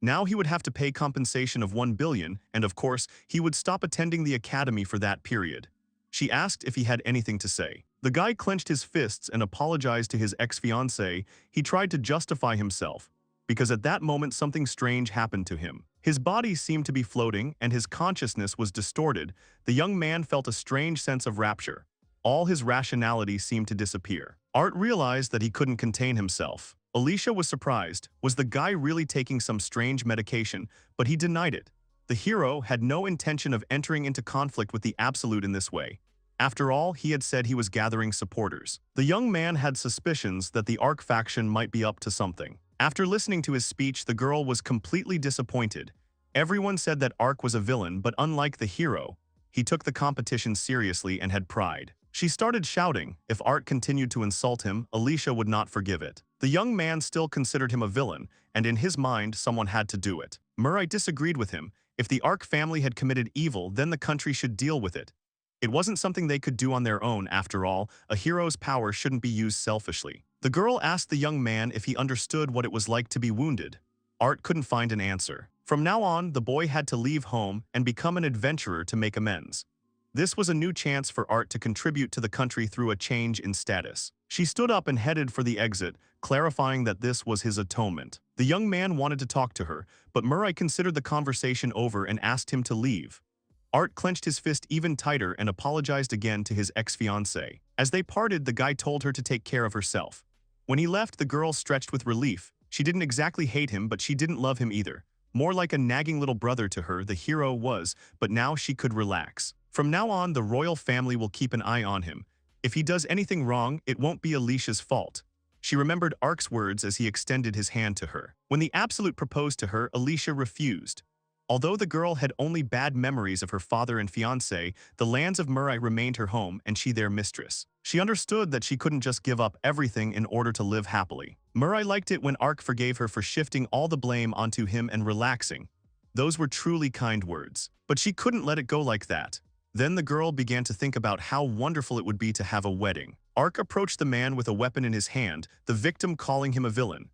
Now he would have to pay compensation of 1 billion, and of course, he would stop attending the academy for that period. She asked if he had anything to say. The guy clenched his fists and apologized to his ex-fiancée. He tried to justify himself, because at that moment something strange happened to him. His body seemed to be floating, and his consciousness was distorted. The young man felt a strange sense of rapture. All his rationality seemed to disappear. Art realized that he couldn't contain himself. Alicia was surprised. Was the guy really taking some strange medication? But he denied it. The hero had no intention of entering into conflict with the Absolute in this way. After all, he had said he was gathering supporters. The young man had suspicions that the Ark faction might be up to something. After listening to his speech, the girl was completely disappointed. Everyone said that Ark was a villain, but unlike the hero, he took the competition seriously and had pride. She started shouting. If Ark continued to insult him, Alicia would not forgive it. The young man still considered him a villain, and in his mind, someone had to do it. Murray disagreed with him. If the Ark family had committed evil, then the country should deal with it. It wasn't something they could do on their own, after all. A hero's power shouldn't be used selfishly. The girl asked the young man if he understood what it was like to be wounded. Art couldn't find an answer. From now on, the boy had to leave home and become an adventurer to make amends. This was a new chance for Art to contribute to the country through a change in status. She stood up and headed for the exit, clarifying that this was his atonement. The young man wanted to talk to her, but Murray considered the conversation over and asked him to leave. Art clenched his fist even tighter and apologized again to his ex-fiancée. As they parted, the guy told her to take care of herself. When he left, the girl stretched with relief. She didn't exactly hate him, but she didn't love him either. More like a nagging little brother to her, the hero was, but now she could relax. From now on, the royal family will keep an eye on him. If he does anything wrong, it won't be Alicia's fault. She remembered Ark's words as he extended his hand to her. When the Absolute proposed to her, Alicia refused. Although the girl had only bad memories of her father and fiancé, the lands of Murray remained her home and she their mistress. She understood that she couldn't just give up everything in order to live happily. Murray liked it when Ark forgave her for shifting all the blame onto him and relaxing. Those were truly kind words. But she couldn't let it go like that. Then the girl began to think about how wonderful it would be to have a wedding. Ark approached the man with a weapon in his hand, the victim calling him a villain.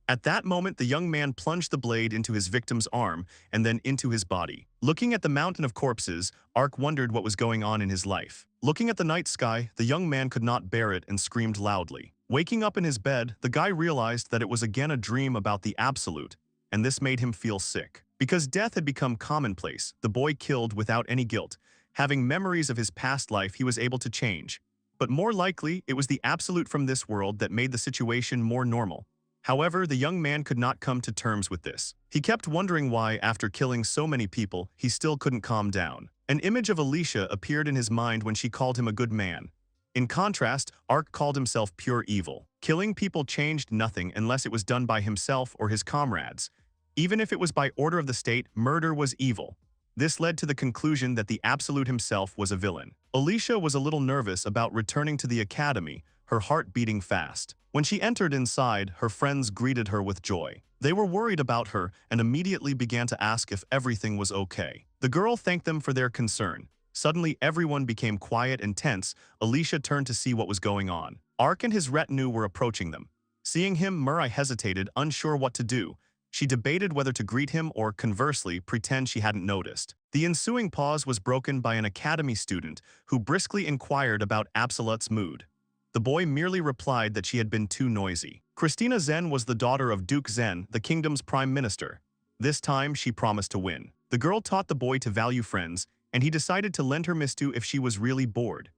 At that moment, the young man plunged the blade into his victim's arm and then into his body. Looking at the mountain of corpses, Ark wondered what was going on in his life. Looking at the night sky, the young man could not bear it and screamed loudly. Waking up in his bed, the guy realized that it was again a dream about the Absolute, and this made him feel sick. Because death had become commonplace, the boy killed without any guilt. Having memories of his past life, he was able to change. But more likely, it was the Absolute from this world that made the situation more normal. However, the young man could not come to terms with this. He kept wondering why, after killing so many people, he still couldn't calm down. An image of Alicia appeared in his mind when she called him a good man. In contrast, Ark called himself pure evil. Killing people changed nothing unless it was done by himself or his comrades. Even if it was by order of the state, murder was evil. This led to the conclusion that the Absolute himself was a villain. Alicia was a little nervous about returning to the academy, her heart beating fast. When she entered inside, her friends greeted her with joy. They were worried about her and immediately began to ask if everything was okay. The girl thanked them for their concern. Suddenly, everyone became quiet and tense. Alicia turned to see what was going on. Ark and his retinue were approaching them. Seeing him, Murray hesitated, unsure what to do. She debated whether to greet him or, conversely, pretend she hadn't noticed. The ensuing pause was broken by an academy student who briskly inquired about Absolute's mood. The boy merely replied that she had been too noisy. Christina Zen was the daughter of Duke Zen, the kingdom's prime minister. This time, she promised to win. The girl taught the boy to value friends, and he decided to lend her mistu if she was really bored.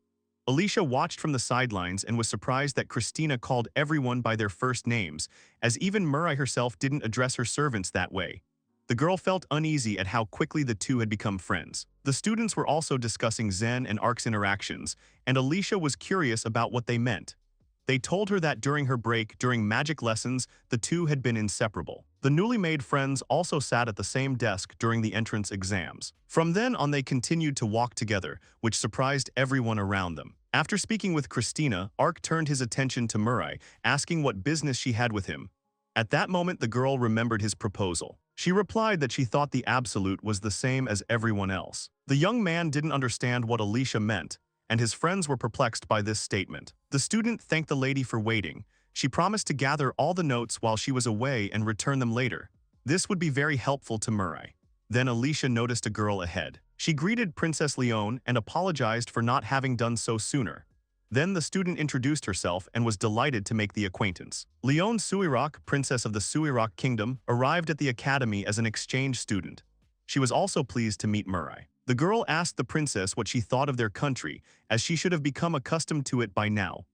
Alicia watched from the sidelines and was surprised that Christina called everyone by their first names, as even Murray herself didn't address her servants that way. The girl felt uneasy at how quickly the two had become friends. The students were also discussing Zen and Ark's interactions, and Alicia was curious about what they meant. They told her that during her break, during magic lessons, the two had been inseparable. The newly made friends also sat at the same desk during the entrance exams. From then on, they continued to walk together, which surprised everyone around them. After speaking with Christina, Ark turned his attention to Murray, asking what business she had with him. At that moment, the girl remembered his proposal. She replied that she thought the Absolute was the same as everyone else. The young man didn't understand what Alicia meant, and his friends were perplexed by this statement. The student thanked the lady for waiting. She promised to gather all the notes while she was away and return them later. This would be very helpful to Murray. Then Alicia noticed a girl ahead. She greeted Princess Leone and apologized for not having done so sooner. Then the student introduced herself and was delighted to make the acquaintance. Leone Suirok, princess of the Suirok Kingdom, arrived at the academy as an exchange student. She was also pleased to meet Murray. The girl asked the princess what she thought of their country, as she should have become accustomed to it by now.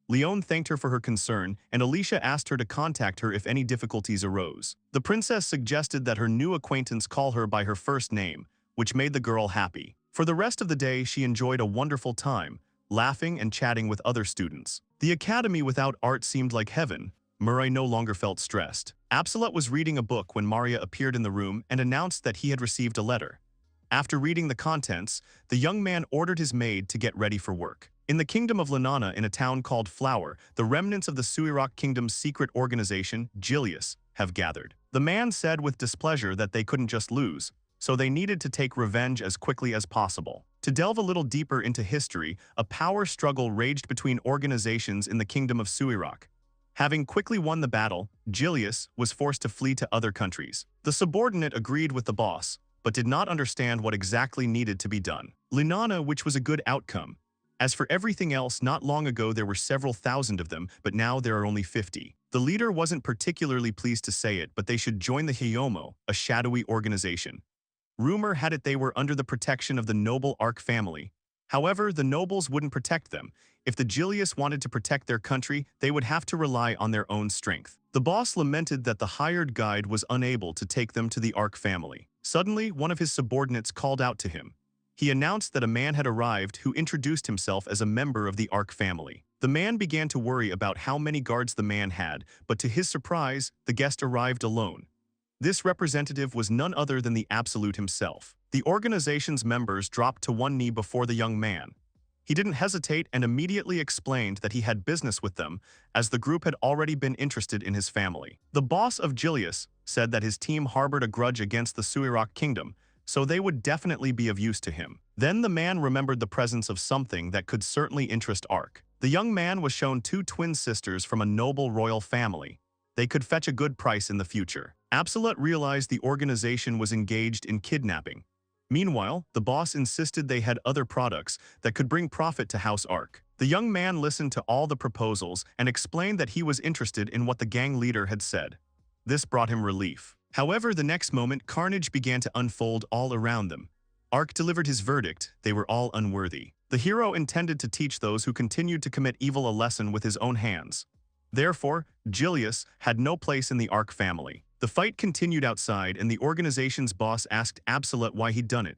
Leone thanked her for her concern, and Alicia asked her to contact her if any difficulties arose. The princess suggested that her new acquaintance call her by her first name, which made the girl happy. For the rest of the day, she enjoyed a wonderful time, laughing and chatting with other students. The academy without art seemed like heaven. Murray no longer felt stressed. Absolute was reading a book when Maria appeared in the room and announced that he had received a letter. After reading the contents, the young man ordered his maid to get ready for work. In the kingdom of Lanana, in a town called Flower, the remnants of the Suirok Kingdom's secret organization, Julius, have gathered. The man said with displeasure that they couldn't just lose, so they needed to take revenge as quickly as possible. To delve a little deeper into history, a power struggle raged between organizations in the kingdom of Suirok. Having quickly won the battle, Julius was forced to flee to other countries. The subordinate agreed with the boss, but did not understand what exactly needed to be done. Linana, which was a good outcome. As for everything else, not long ago there were several thousand of them, but now there are only 50. The leader wasn't particularly pleased to say it, but they should join the Hiyomo, a shadowy organization. Rumor had it they were under the protection of the noble Ark family. However, the nobles wouldn't protect them. If the Julius wanted to protect their country, they would have to rely on their own strength. The boss lamented that the hired guide was unable to take them to the Ark family. Suddenly, one of his subordinates called out to him. He announced that a man had arrived who introduced himself as a member of the Ark family. The man began to worry about how many guards the man had, but to his surprise, the guest arrived alone. This representative was none other than the Absolute himself. The organization's members dropped to one knee before the young man. He didn't hesitate and immediately explained that he had business with them, as the group had already been interested in his family. The boss of Julius said that his team harbored a grudge against the Suirok Kingdom, so they would definitely be of use to him. Then the man remembered the presence of something that could certainly interest Ark. The young man was shown two twin sisters from a noble royal family. They could fetch a good price in the future. Absolute realized the organization was engaged in kidnapping. Meanwhile, the boss insisted they had other products that could bring profit to House Ark. The young man listened to all the proposals and explained that he was interested in what the gang leader had said. This brought him relief. However, the next moment, carnage began to unfold all around them. Ark delivered his verdict: they were all unworthy. The hero intended to teach those who continued to commit evil a lesson with his own hands. Therefore, Julius had no place in the Ark family. The fight continued outside, and the organization's boss asked Absolute why he'd done it.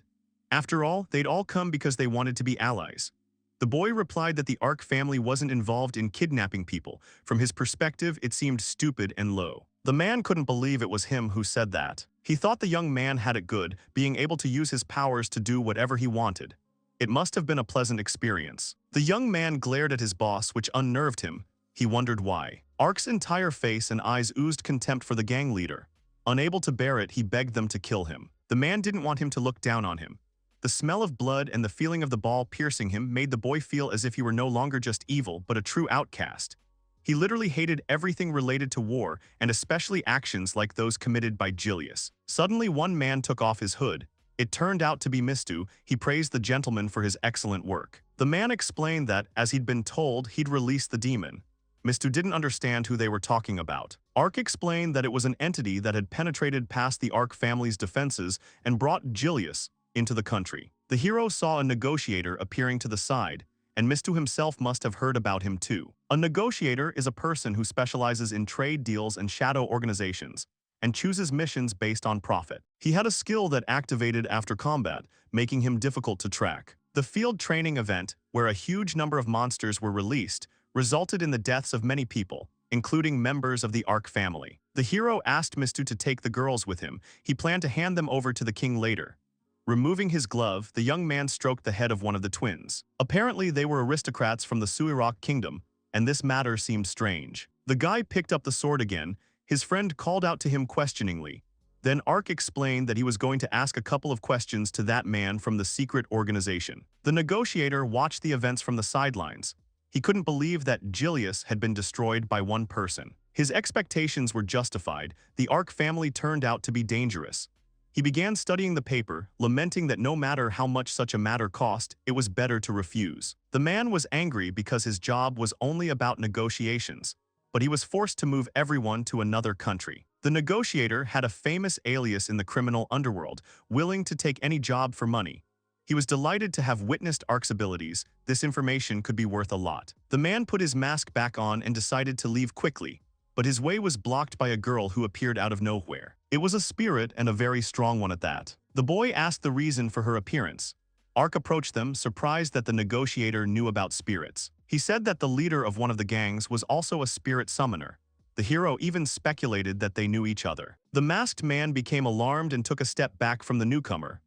After all, they'd all come because they wanted to be allies. The boy replied that the Ark family wasn't involved in kidnapping people. From his perspective, it seemed stupid and low. The man couldn't believe it was him who said that. He thought the young man had it good, being able to use his powers to do whatever he wanted. It must have been a pleasant experience. The young man glared at his boss, which unnerved him. He wondered why. Ark's entire face and eyes oozed contempt for the gang leader. Unable to bear it, he begged them to kill him. The man didn't want him to look down on him. The smell of blood and the feeling of the ball piercing him made the boy feel as if he were no longer just evil, but a true outcast. He literally hated everything related to war, and especially actions like those committed by Julius. Suddenly, one man took off his hood. It turned out to be Mistu. He praised the gentleman for his excellent work. The man explained that, as he'd been told, he'd release the demon. Mistu didn't understand who they were talking about. Ark explained that it was an entity that had penetrated past the Ark family's defenses and brought Julius into the country. The hero saw a negotiator appearing to the side, and Mistu himself must have heard about him too. A negotiator is a person who specializes in trade deals and shadow organizations, and chooses missions based on profit. He had a skill that activated after combat, making him difficult to track. The field training event, where a huge number of monsters were released, resulted in the deaths of many people, including members of the Ark family. The hero asked Mistu to take the girls with him. He planned to hand them over to the king later. Removing his glove, the young man stroked the head of one of the twins. Apparently, they were aristocrats from the Suirok Kingdom, and this matter seemed strange. The guy picked up the sword again. His friend called out to him questioningly. Then Ark explained that he was going to ask a couple of questions to that man from the secret organization. The negotiator watched the events from the sidelines. He couldn't believe that Julius had been destroyed by one person. His expectations were justified. The Ark family turned out to be dangerous. He began studying the paper, lamenting that no matter how much such a matter cost, it was better to refuse. The man was angry because his job was only about negotiations, but he was forced to move everyone to another country. The negotiator had a famous alias in the criminal underworld, willing to take any job for money. He was delighted to have witnessed Ark's abilities. This information could be worth a lot. The man put his mask back on and decided to leave quickly, but his way was blocked by a girl who appeared out of nowhere. It was a spirit, and a very strong one at that. The boy asked the reason for her appearance. Ark approached them, surprised that the negotiator knew about spirits. He said that the leader of one of the gangs was also a spirit summoner. The hero even speculated that they knew each other. The masked man became alarmed and took a step back from the newcomer.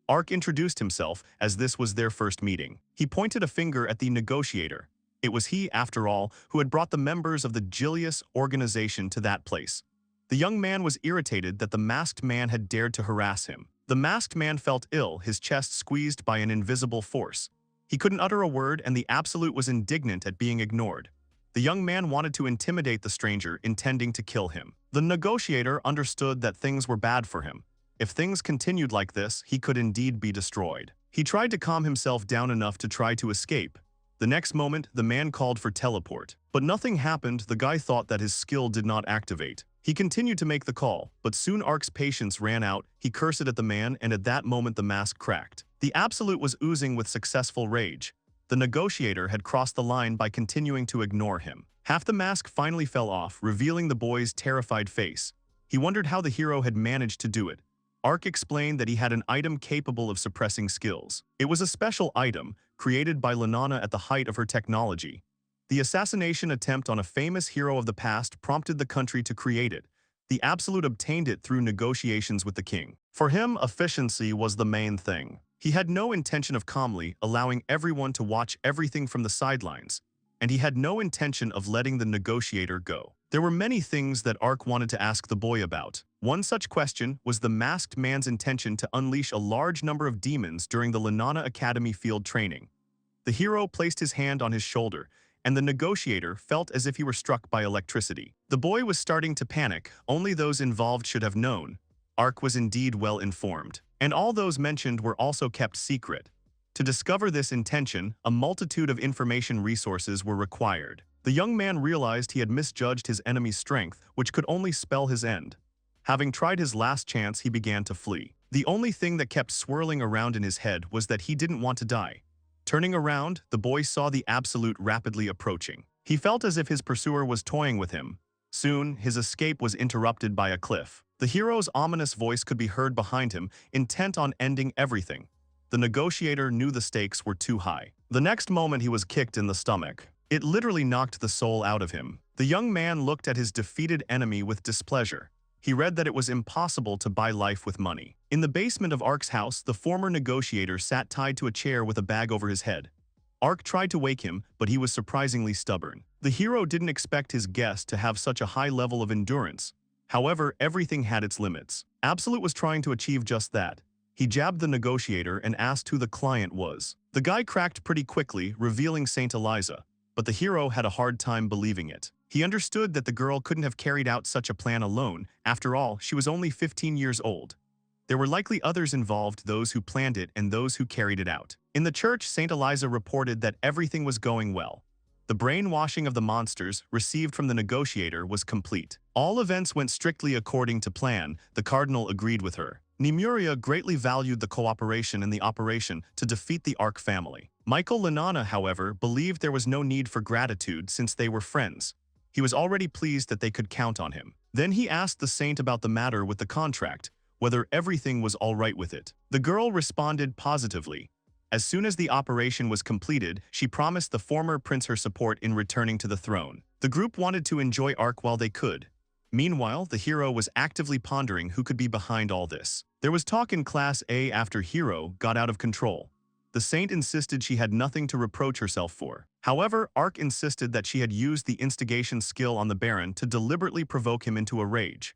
Ark introduced himself, as this was their first meeting. He pointed a finger at the negotiator. It was he, after all, who had brought the members of the Julius organization to that place. The young man was irritated that the masked man had dared to harass him. The masked man felt ill, his chest squeezed by an invisible force. He couldn't utter a word, and the Absolute was indignant at being ignored. The young man wanted to intimidate the stranger, intending to kill him. The negotiator understood that things were bad for him. If things continued like this, he could indeed be destroyed. He tried to calm himself down enough to try to escape. The next moment, the man called for teleport. But nothing happened. The guy thought that his skill did not activate. He continued to make the call, but soon Ark's patience ran out. He cursed at the man, and at that moment the mask cracked. The Absolute was oozing with successful rage. The negotiator had crossed the line by continuing to ignore him. Half the mask finally fell off, revealing the boy's terrified face. He wondered how the hero had managed to do it. Ark explained that he had an item capable of suppressing skills. It was a special item, created by Lanana at the height of her technology. The assassination attempt on a famous hero of the past prompted the country to create it. The Absolute obtained it through negotiations with the king. For him, efficiency was the main thing. He had no intention of calmly allowing everyone to watch everything from the sidelines, and he had no intention of letting the negotiator go. There were many things that Ark wanted to ask the boy about. One such question was the masked man's intention to unleash a large number of demons during the Lanana Academy field training. The hero placed his hand on his shoulder, and the negotiator felt as if he were struck by electricity. The boy was starting to panic. Only those involved should have known. Ark was indeed well informed, and all those mentioned were also kept secret. To discover this intention, a multitude of information resources were required. The young man realized he had misjudged his enemy's strength, which could only spell his end. Having tried his last chance, he began to flee. The only thing that kept swirling around in his head was that he didn't want to die. Turning around, the boy saw the Absolute rapidly approaching. He felt as if his pursuer was toying with him. Soon, his escape was interrupted by a cliff. The hero's ominous voice could be heard behind him, intent on ending everything. The negotiator knew the stakes were too high. The next moment he was kicked in the stomach. It literally knocked the soul out of him. The young man looked at his defeated enemy with displeasure. He read that it was impossible to buy life with money. In the basement of Ark's house, the former negotiator sat tied to a chair with a bag over his head. Ark tried to wake him, but he was surprisingly stubborn. The hero didn't expect his guest to have such a high level of endurance. However, everything had its limits. Absolute was trying to achieve just that. He jabbed the negotiator and asked who the client was. The guy cracked pretty quickly, revealing Saint Eliza, but the hero had a hard time believing it. He understood that the girl couldn't have carried out such a plan alone. After all, she was only 15 years old. There were likely others involved, those who planned it and those who carried it out. In the church, Saint Eliza reported that everything was going well. The brainwashing of the monsters received from the negotiator was complete. All events went strictly according to plan. The cardinal agreed with her. Nimuria greatly valued the cooperation in the operation to defeat the Ark family. Michael Lanana, however, believed there was no need for gratitude since they were friends. He was already pleased that they could count on him. Then he asked the saint about the matter with the contract, whether everything was all right with it. The girl responded positively. As soon as the operation was completed, she promised the former prince her support in returning to the throne. The group wanted to enjoy Ark while they could. Meanwhile, the hero was actively pondering who could be behind all this. There was talk in Class A after Hero got out of control. The saint insisted she had nothing to reproach herself for. However, Ark insisted that she had used the instigation skill on the Baron to deliberately provoke him into a rage.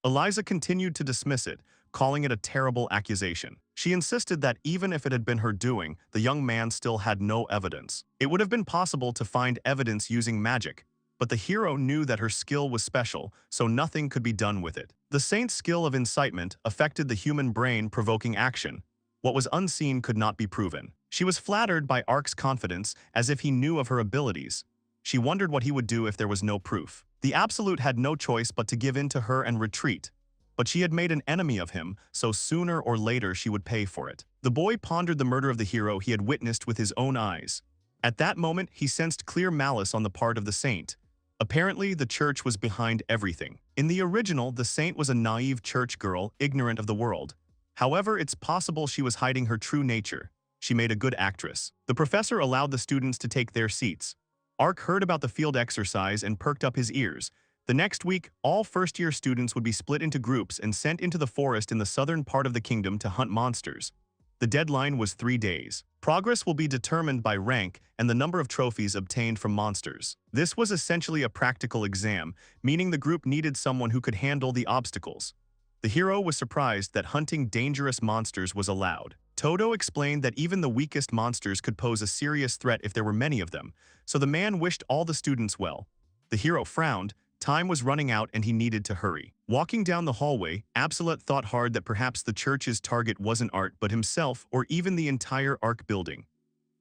Eliza continued to dismiss it, calling it a terrible accusation. She insisted that even if it had been her doing, the young man still had no evidence. It would have been possible to find evidence using magic, but the hero knew that her skill was special, so nothing could be done with it. The saint's skill of incitement affected the human brain, provoking action. What was unseen could not be proven. She was flattered by Ark's confidence, as if he knew of her abilities. She wondered what he would do if there was no proof. The Absolute had no choice but to give in to her and retreat. but she had made an enemy of him, so sooner or later she would pay for it. The boy pondered the murder of the hero he had witnessed with his own eyes. At that moment, he sensed clear malice on the part of the saint. Apparently, the church was behind everything. In the original, the saint was a naive church girl, ignorant of the world. However, it's possible she was hiding her true nature. She made a good actress. The professor allowed the students to take their seats. Ark heard about the field exercise and perked up his ears. The next week, all first-year students would be split into groups and sent into the forest in the southern part of the kingdom to hunt monsters. The deadline was 3 days. Progress will be determined by rank and the number of trophies obtained from monsters. This was essentially a practical exam, meaning the group needed someone who could handle the obstacles. The hero was surprised that hunting dangerous monsters was allowed. Todo explained that even the weakest monsters could pose a serious threat if there were many of them, so the man wished all the students well. The hero frowned. Time was running out and he needed to hurry. Walking down the hallway, Absolute thought hard that perhaps the church's target wasn't Art but himself or even the entire Ark building.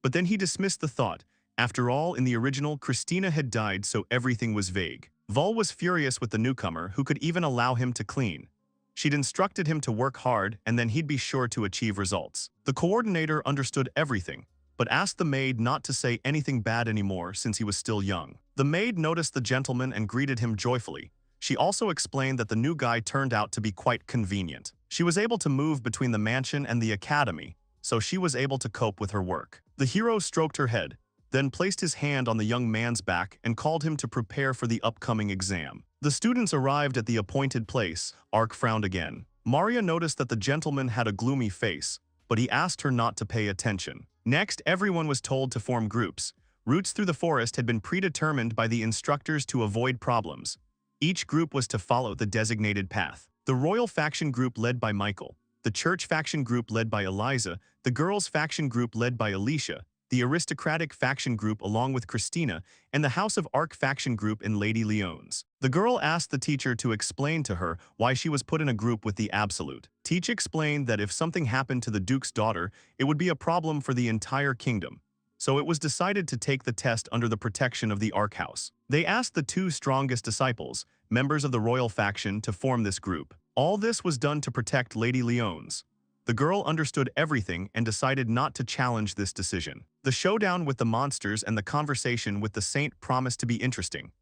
But then he dismissed the thought. After all, in the original, Christina had died, so everything was vague. Vol was furious with the newcomer, who could even allow him to clean. She'd instructed him to work hard and then he'd be sure to achieve results. The coordinator understood everything, but asked the maid not to say anything bad anymore since he was still young. The maid noticed the gentleman and greeted him joyfully. She also explained that the new guy turned out to be quite convenient. She was able to move between the mansion and the academy, so she was able to cope with her work. The hero stroked her head, then placed his hand on the young man's back and called him to prepare for the upcoming exam. The students arrived at the appointed place. Ark frowned again. Maria noticed that the gentleman had a gloomy face, but he asked her not to pay attention. Next, everyone was told to form groups. Routes through the forest had been predetermined by the instructors to avoid problems. Each group was to follow the designated path. The royal faction group led by Michael, the church faction group led by Eliza, the girls faction group led by Alicia, the aristocratic faction group along with Christina, and the House of Ark faction group in Lady Leon's. The girl asked the teacher to explain to her why she was put in a group with the Absolute. Teach explained that if something happened to the Duke's daughter, it would be a problem for the entire kingdom. So it was decided to take the test under the protection of the Ark House. They asked the 2 strongest disciples, members of the royal faction, to form this group. All this was done to protect Lady Leon's. The girl understood everything and decided not to challenge this decision. The showdown with the monsters and the conversation with the saint promised to be interesting.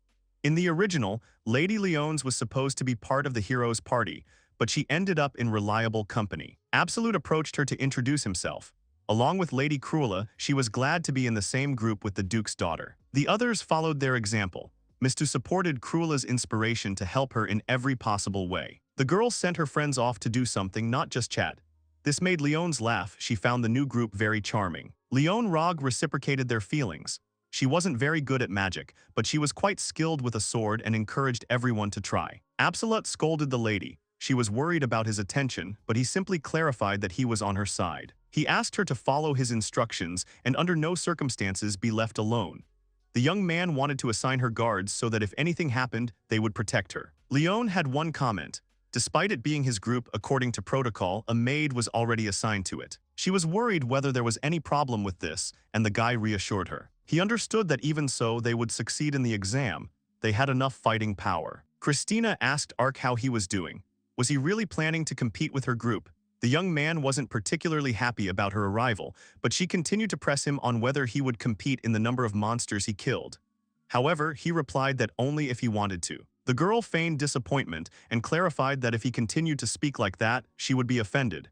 In the original, Lady Leon's was supposed to be part of the hero's party, but she ended up in reliable company. Absolute approached her to introduce himself. Along with Lady Cruella, she was glad to be in the same group with the Duke's daughter. The others followed their example. Mistu supported Cruella's inspiration to help her in every possible way. The girl sent her friends off to do something, not just chat. This made Leon's laugh. She found the new group very charming. Leon Rog reciprocated their feelings. She wasn't very good at magic, but she was quite skilled with a sword and encouraged everyone to try. Absolute scolded the lady. She was worried about his attention, but he simply clarified that he was on her side. He asked her to follow his instructions and under no circumstances be left alone. The young man wanted to assign her guards so that if anything happened, they would protect her. Leon had one comment. Despite it being his group, according to protocol, a maid was already assigned to it. She was worried whether there was any problem with this, and the guy reassured her. He understood that even so, they would succeed in the exam. They had enough fighting power. Christina asked Ark how he was doing. Was he really planning to compete with her group? The young man wasn't particularly happy about her arrival, but she continued to press him on whether he would compete in the number of monsters he killed. However, he replied that only if he wanted to. The girl feigned disappointment and clarified that if he continued to speak like that, she would be offended.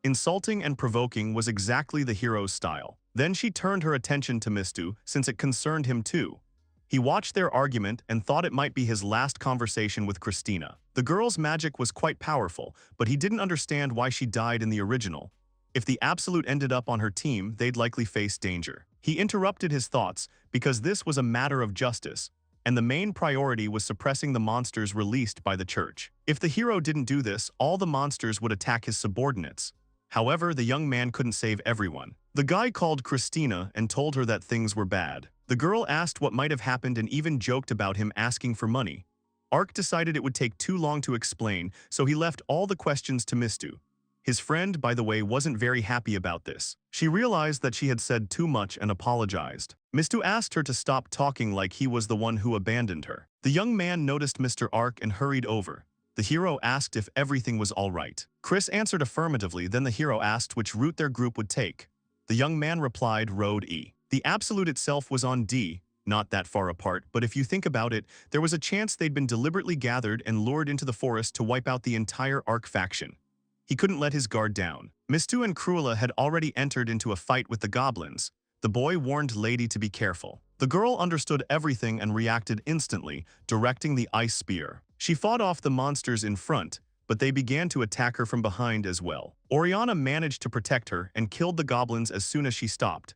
Insulting and provoking was exactly the hero's style. Then she turned her attention to Mistu, since it concerned him too. He watched their argument and thought it might be his last conversation with Christina. The girl's magic was quite powerful, but he didn't understand why she died in the original. If the Absolute ended up on her team, they'd likely face danger. He interrupted his thoughts because this was a matter of justice, and the main priority was suppressing the monsters released by the church. If the hero didn't do this, all the monsters would attack his subordinates. However, the young man couldn't save everyone. The guy called Christina and told her that things were bad. The girl asked what might have happened and even joked about him asking for money. Ark decided it would take too long to explain, so he left all the questions to Mistu. His friend, by the way, wasn't very happy about this. She realized that she had said too much and apologized. Mistu asked her to stop talking like he was the one who abandoned her. The young man noticed Mr. Ark and hurried over. The hero asked if everything was all right. Chris answered affirmatively, then the hero asked which route their group would take. The young man replied Road E. The Absolute itself was on D, not that far apart, but if you think about it, there was a chance they'd been deliberately gathered and lured into the forest to wipe out the entire Ark faction. He couldn't let his guard down. Mistu and Cruella had already entered into a fight with the goblins. The boy warned Lady to be careful. The girl understood everything and reacted instantly, directing the ice spear. She fought off the monsters in front, but they began to attack her from behind as well. Oriana managed to protect her and killed the goblins as soon as she stopped.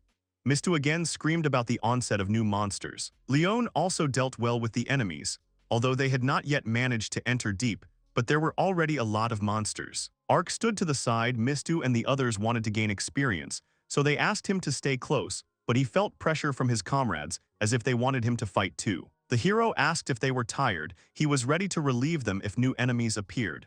Mistu again screamed about the onset of new monsters. Leon also dealt well with the enemies, although they had not yet managed to enter deep, but there were already a lot of monsters. Ark stood to the side. Mistu and the others wanted to gain experience, so they asked him to stay close, but he felt pressure from his comrades as if they wanted him to fight too. The hero asked if they were tired. He was ready to relieve them if new enemies appeared.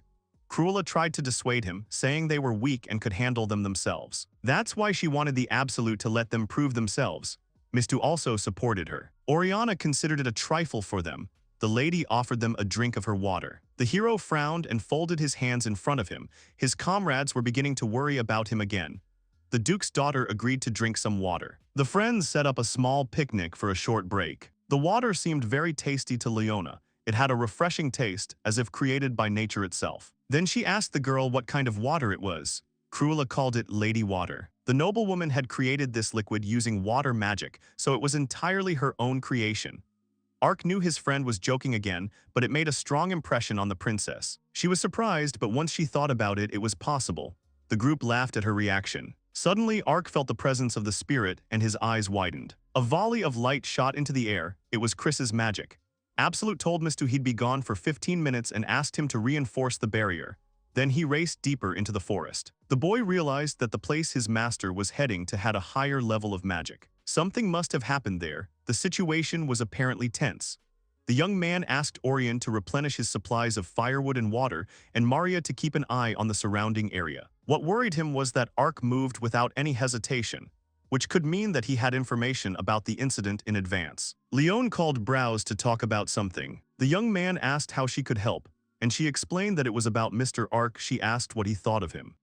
Cruella tried to dissuade him, saying they were weak and could handle them themselves. That's why she wanted the Absolute to let them prove themselves. Mistu also supported her. Oriana considered it a trifle for them. The lady offered them a drink of her water. The hero frowned and folded his hands in front of him. His comrades were beginning to worry about him again. The Duke's daughter agreed to drink some water. The friends set up a small picnic for a short break. The water seemed very tasty to Leona. It had a refreshing taste, as if created by nature itself. Then she asked the girl what kind of water it was. Cruella called it Lady Water. The noblewoman had created this liquid using water magic, so it was entirely her own creation. Ark knew his friend was joking again, but it made a strong impression on the princess. She was surprised, but once she thought about it, it was possible. The group laughed at her reaction. Suddenly, Ark felt the presence of the spirit and his eyes widened. A volley of light shot into the air. It was Chris's magic. Absolute told Mistu he'd be gone for 15 minutes and asked him to reinforce the barrier. Then he raced deeper into the forest. The boy realized that the place his master was heading to had a higher level of magic. Something must have happened there. The situation was apparently tense. The young man asked Orion to replenish his supplies of firewood and water, and Maria to keep an eye on the surrounding area. What worried him was that Ark moved without any hesitation, which could mean that he had information about the incident in advance. Leon called Browse to talk about something. The young man asked how she could help, and she explained that it was about Mr. Ark. She asked what he thought of him.